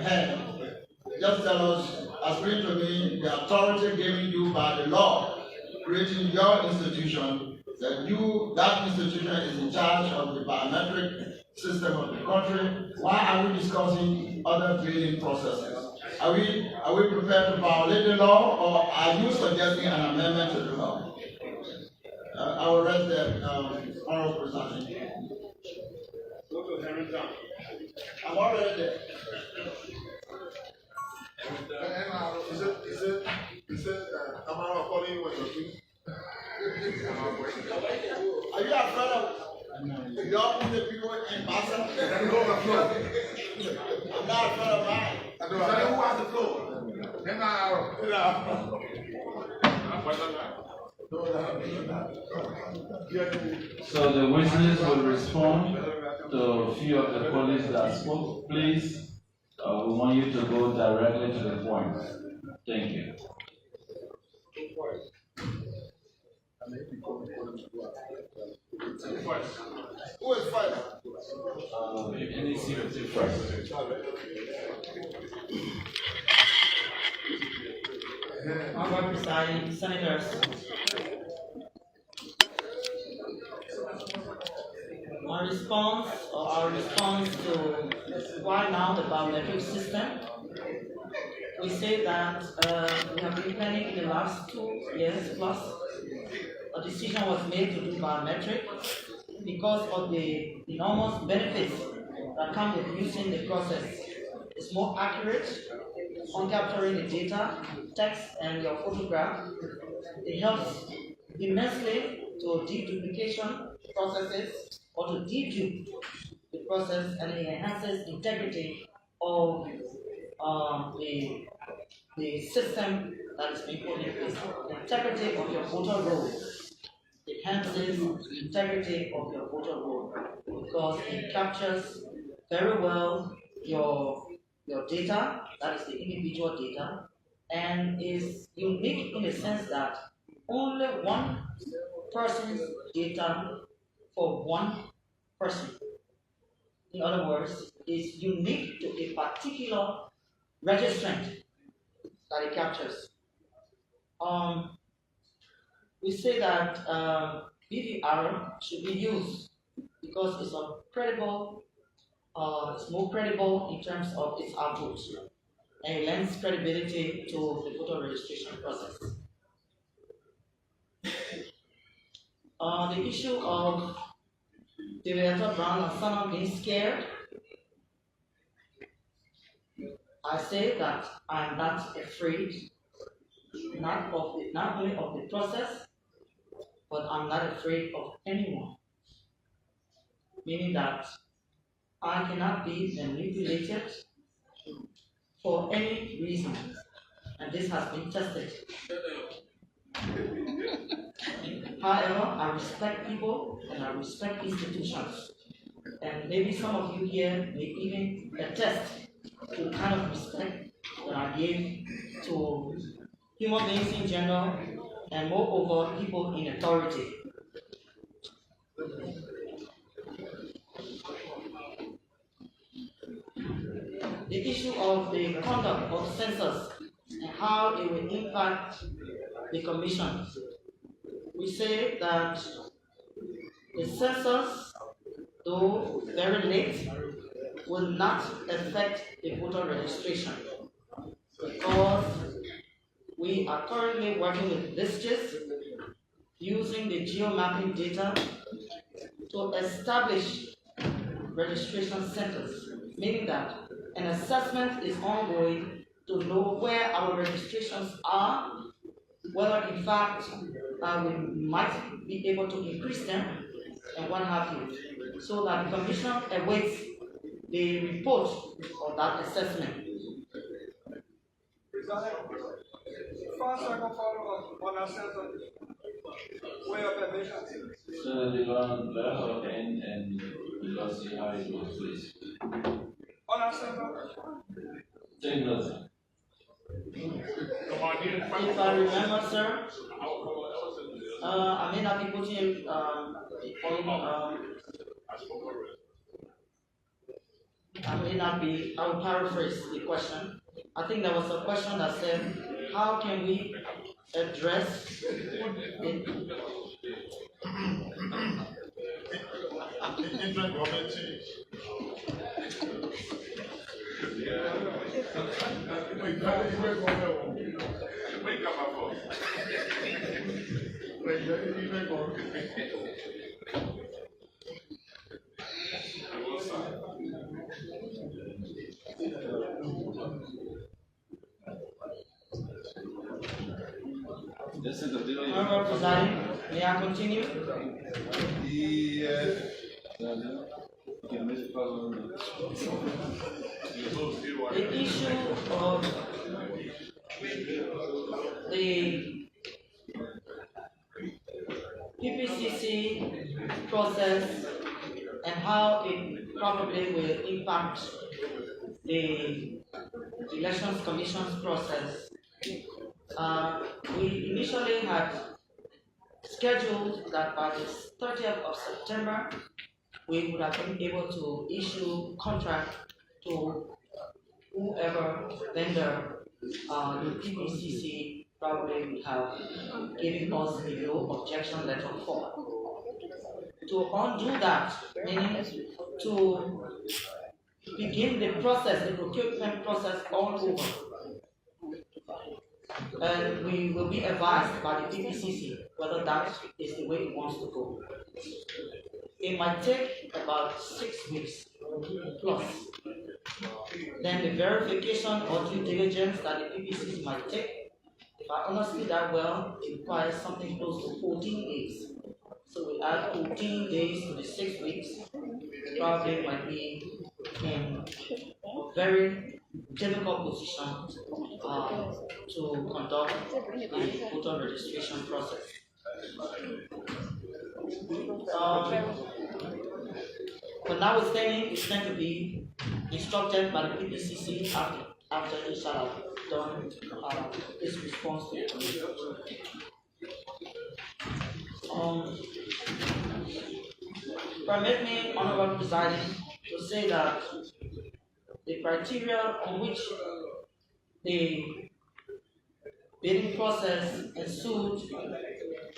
head just tell us, explain to me the authority given you by the law, creating your institution, that institution is in charge of the biometric system of the country. Why are we discussing other grading processes? Are we prepared to violate the law, or are you suggesting an amendment to the law? I will read the oral presentation. Go to Harrington. I'm already there. Is it Amara calling when you're doing? Are you afraid of y'all the people in Bassa? I'm not afraid of mine. Who has the floor? So the witness will respond to a few of the police that spoke. Please, we want you to go directly to the point. Thank you. Who is fighting? NEC first. Honorable Presiding Senators, our response to why now the biometric system, we say that we have been planning in the last 2 years plus. A decision was made to do biometric because of the enormous benefits that come with using the process. It's more accurate on capturing the data, text, and your photograph. It helps immensely to deduplication processes or to dedupe the process, and it enhances integrity of the system that is being put in place. The integrity of your voter roll enhances the integrity of your voter roll because it captures very well your data, that is the individual data, and is unique in the sense that only one person's data for one person. In other words, is unique to a particular registrant that it captures. We say that BVR should be used because it's a credible, it's more credible in terms of its output, and it lends credibility to the voter registration process. The issue of Director Brown and Sana being scared, I say that I'm not afraid, not only of the process, but I'm not afraid of anyone. Meaning that I cannot be manipulated for any reason, and this has been tested. However, I respect people and I respect institutions, and maybe some of you here may even attest to the kind of respect that I give to human beings in general, and moreover, people in authority. The issue of the conduct of census and how it will impact the commission. We say that the census, though very late, will not affect the voter registration because we are currently working with districts using the geomapping data to establish registration centers, meaning that an assessment is ongoing to know where our registrations are, whether in fact we might be able to increase them, and what have you, so that the commission awaits the report of that assessment. First, I can follow up on our census. Where your permission? So they learn level and let's see how it goes, please. On our census? Take notes. If I remember, sir, I may not be putting I may not be, I will paraphrase the question. I think there was a question that said, how can we address it? Honorable Presiding, may I continue? The issue of the PPCC process and how it probably will impact the Elections Commission's process. We initially had scheduled that by the 30th of September, we would have been able to issue contract to whoever vendor the PPCC probably would have given us a no objection letter for. To undo that, meaning to begin the process, the procurement process all over. And we will be advised by the PPCC whether that is the way it wants to go. It might take about 6 weeks plus. Then the verification or due diligence that the PPCC might take, if I understand that well, it requires something close to 14 days. So we add 14 days to the 6 weeks, probably might be in a very difficult position to conduct the voter registration process. But notwithstanding, it's going to be instructed by the PPCC after it shall have done its response to the commission. Permit me, Honorable Presiding, to say that the criteria on which the bidding process ensued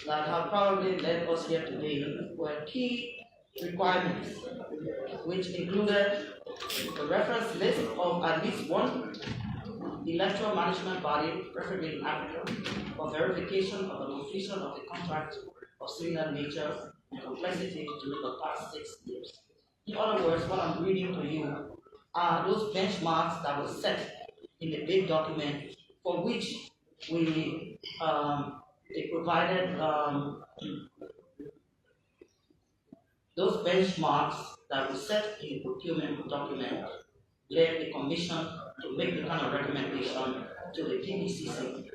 that have probably led us here today were key requirements, which included the reference list of at least one electoral management body, preferably in Africa, for verification of the completion of the contract of similar nature and complexity during the past 6 years. In other words, what I'm reading to you are those benchmarks that were set in the bid document for which we they provided those benchmarks that were set in the procurement document led the commission to make the kind of recommendation to the PPCC.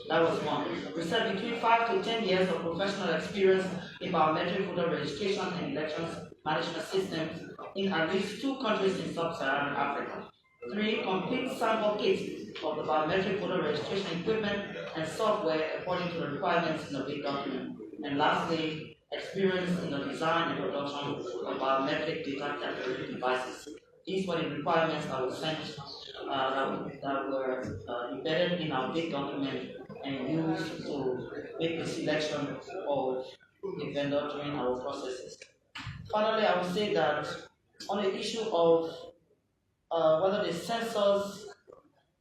That was one. We said between 5 to 10 years of professional experience in biometric voter registration and elections management systems in at least 2 countries in sub-Saharan Africa. 3, complete sample kits of the biometric voter registration equipment and software according to the requirements in the bid document. And lastly, experience in the design and production of biometric data capturing devices. These were the requirements that were sent, that were embedded in our bid document and used to make the selection of the vendor during our processes. Finally, I would say that on the issue of whether the census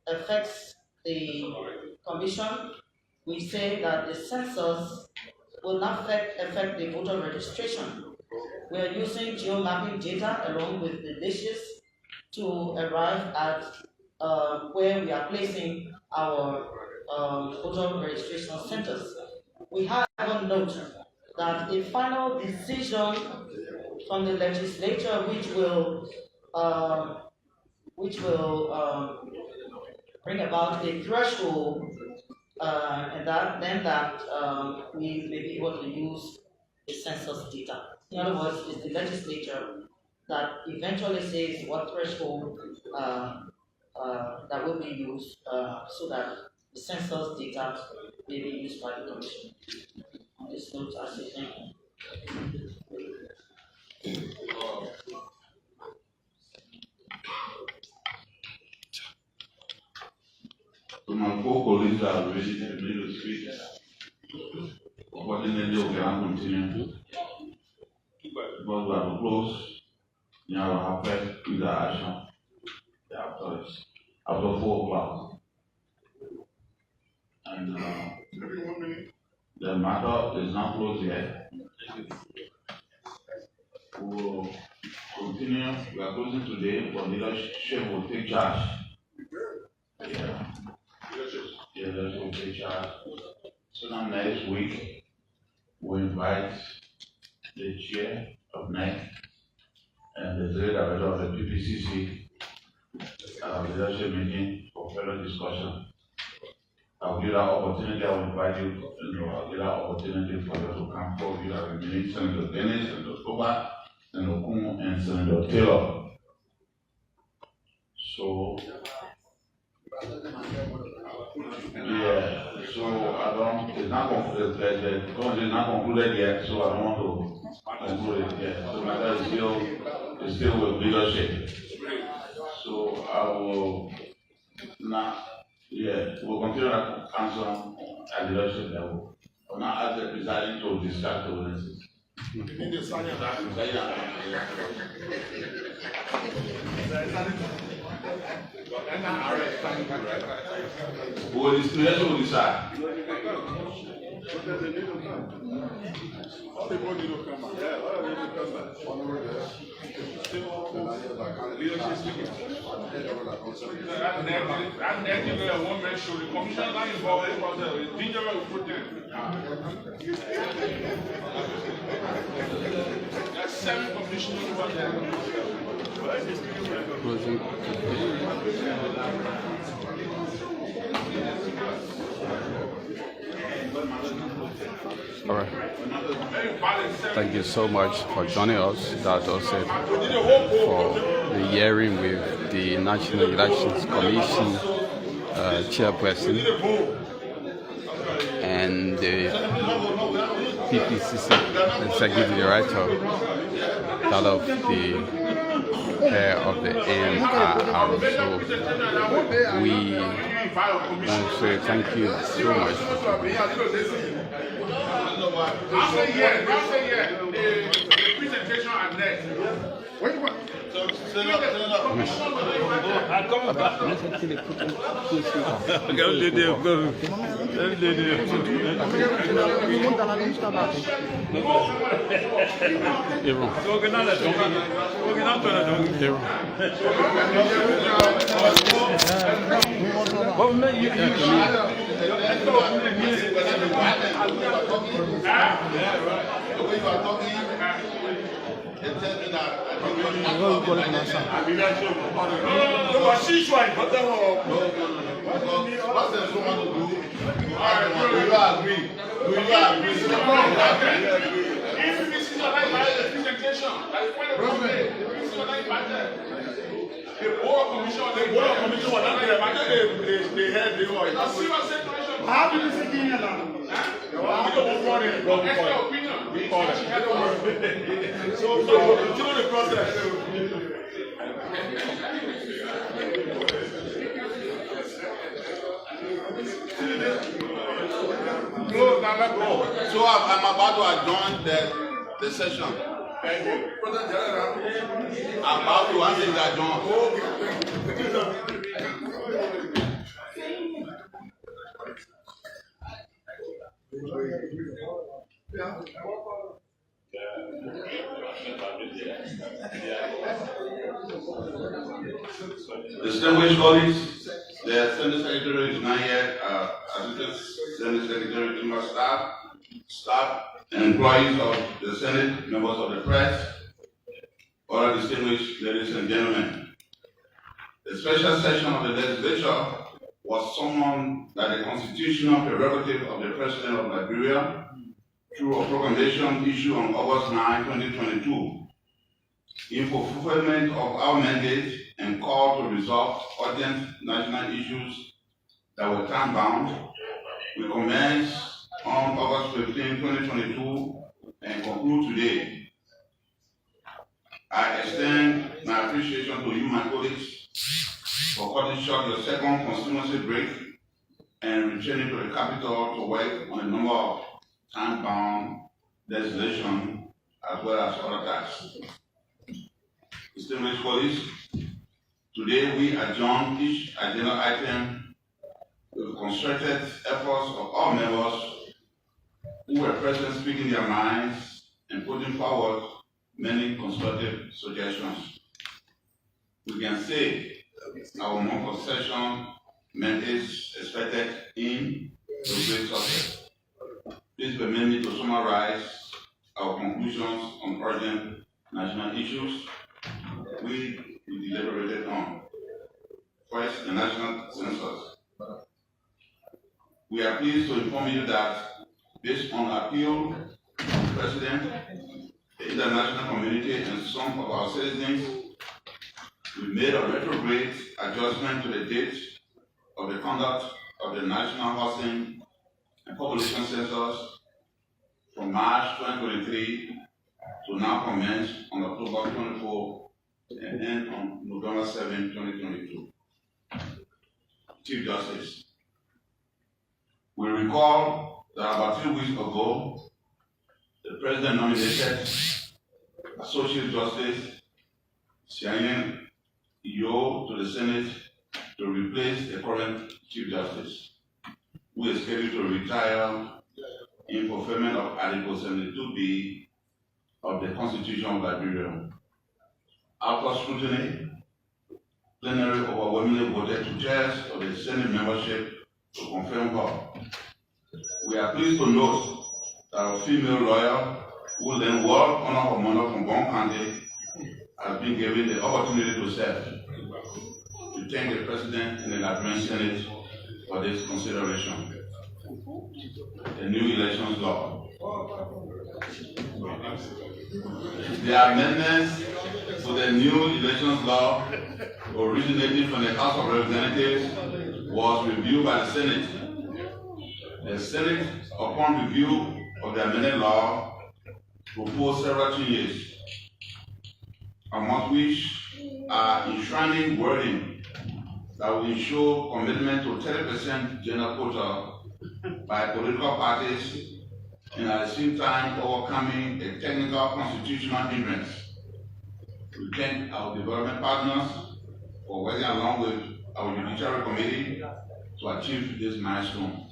affects the commission, we say that the census will not affect the voter registration. We are using geomapping data along with the dishes to arrive at where we are placing our voter registration centers. We have a note that a final decision from the legislature which will bring about a threshold and that we may be able to use the census data. In other words, it's the legislature that eventually says what threshold that will be used so that the census data may be used by the commission. On this note, I say thank you. To my four colleagues that are ready to speak, unfortunately, we cannot continue because we have to close. Now we have first with the action after 4 o'clock. And the matter is not closed yet. We will continue. We are closing today, but leadership will take charge. Yeah, leadership will take charge. So now next week, we invite the chair of NEC and the director of the PPCC at our leadership meeting for further discussion. I'll give that opportunity. I will invite you. I'll give that opportunity for you to come forward. You have remaining Senator Dennis, Senator Toba, Senator Okun, and Senator Taylor. So, yeah. So I don't. It's not concluded. The is not concluded yet. So I don't want to concluded yet. The matter is still with leadership. So I will now, we'll continue that council at leadership level. I'll now ask the presiding to discuss the witnesses. You need to sign it. We will decide. All the board need to come back. Yeah, all the need to come back. Leadership speaking. That one man show the commission not involved in the process. It's dangerous to put them. There's 7 commissioners over there. All right. Thank you so much for joining us. That was it for the hearing with the National Elections Commission chairperson and the PPCC executive director, that of the head of the AMRR. So we want to say thank you so much for coming. After the presentation at next. So I'm about to adjourn the session. I'm about to answer that, John. Distinguished colleagues, the Senate Secretary is not here. Assistant Senate Secretary, member staff, and employees of the Senate, members of the press, other distinguished ladies and gentlemen. The special session of the legislature was summoned by the constitutional prerogative of the President of Liberia through a proclamation issued on August 9, 2022, in fulfillment of our mandate and call to resolve urgent national issues that were time-bound. We commence on August 15, 2022, and conclude today. I extend my appreciation to you, my colleagues, for cutting short your second constituency break and returning to the capital to work on a number of time-bound legislation as well as other tasks. Distinguished colleagues, today we adjourn each agenda item with concerted efforts of all members who were present, speaking their minds and putting forward many constructive suggestions. We can say our month of session mandates expected in the great success. Please permit me to summarize our conclusions on urgent national issues we deliberated on. First, the national census. We are pleased to inform you that, based on appeal of the President, the international community, and some of our citizens, we made a retrograde adjustment to the date of the conduct of the National Housing and Population Census from March 2023 to now commence on October 24 and end on November 7, 2022. Chief Justice, we recall that about 3 weeks ago, the President nominated Associate Justice Sierra Leone to the Senate to replace the current Chief Justice, who is scheduled to retire in fulfillment of Article 72B of the Constitution of Liberia. After scrutiny, plenary overwhelmingly voted 2/3 of the Senate membership to confirm her. We are pleased to note that a female lawyer who then worked under her mother from Bon County has been given the opportunity to serve. We thank the President and the Liberian Senate for this consideration. The new elections law. The amendments to the new elections law originating from the House of Representatives was reviewed by the Senate. The Senate, upon review of the amended law, proposed several changes, among which are enshrining wording that will ensure commitment to 30% gender quota by political parties and at the same time overcoming a technical constitutional hindrance. We thank our development partners for working along with our Judiciary Committee to achieve this milestone.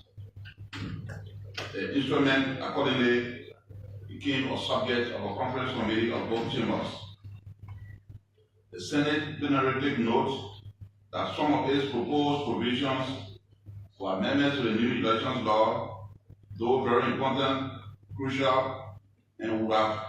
The instrument accordingly became a subject of a conference committee of both chambers. The Senate plenary took note that some of its proposed provisions for amendments to the new elections law, though very important, crucial, and would have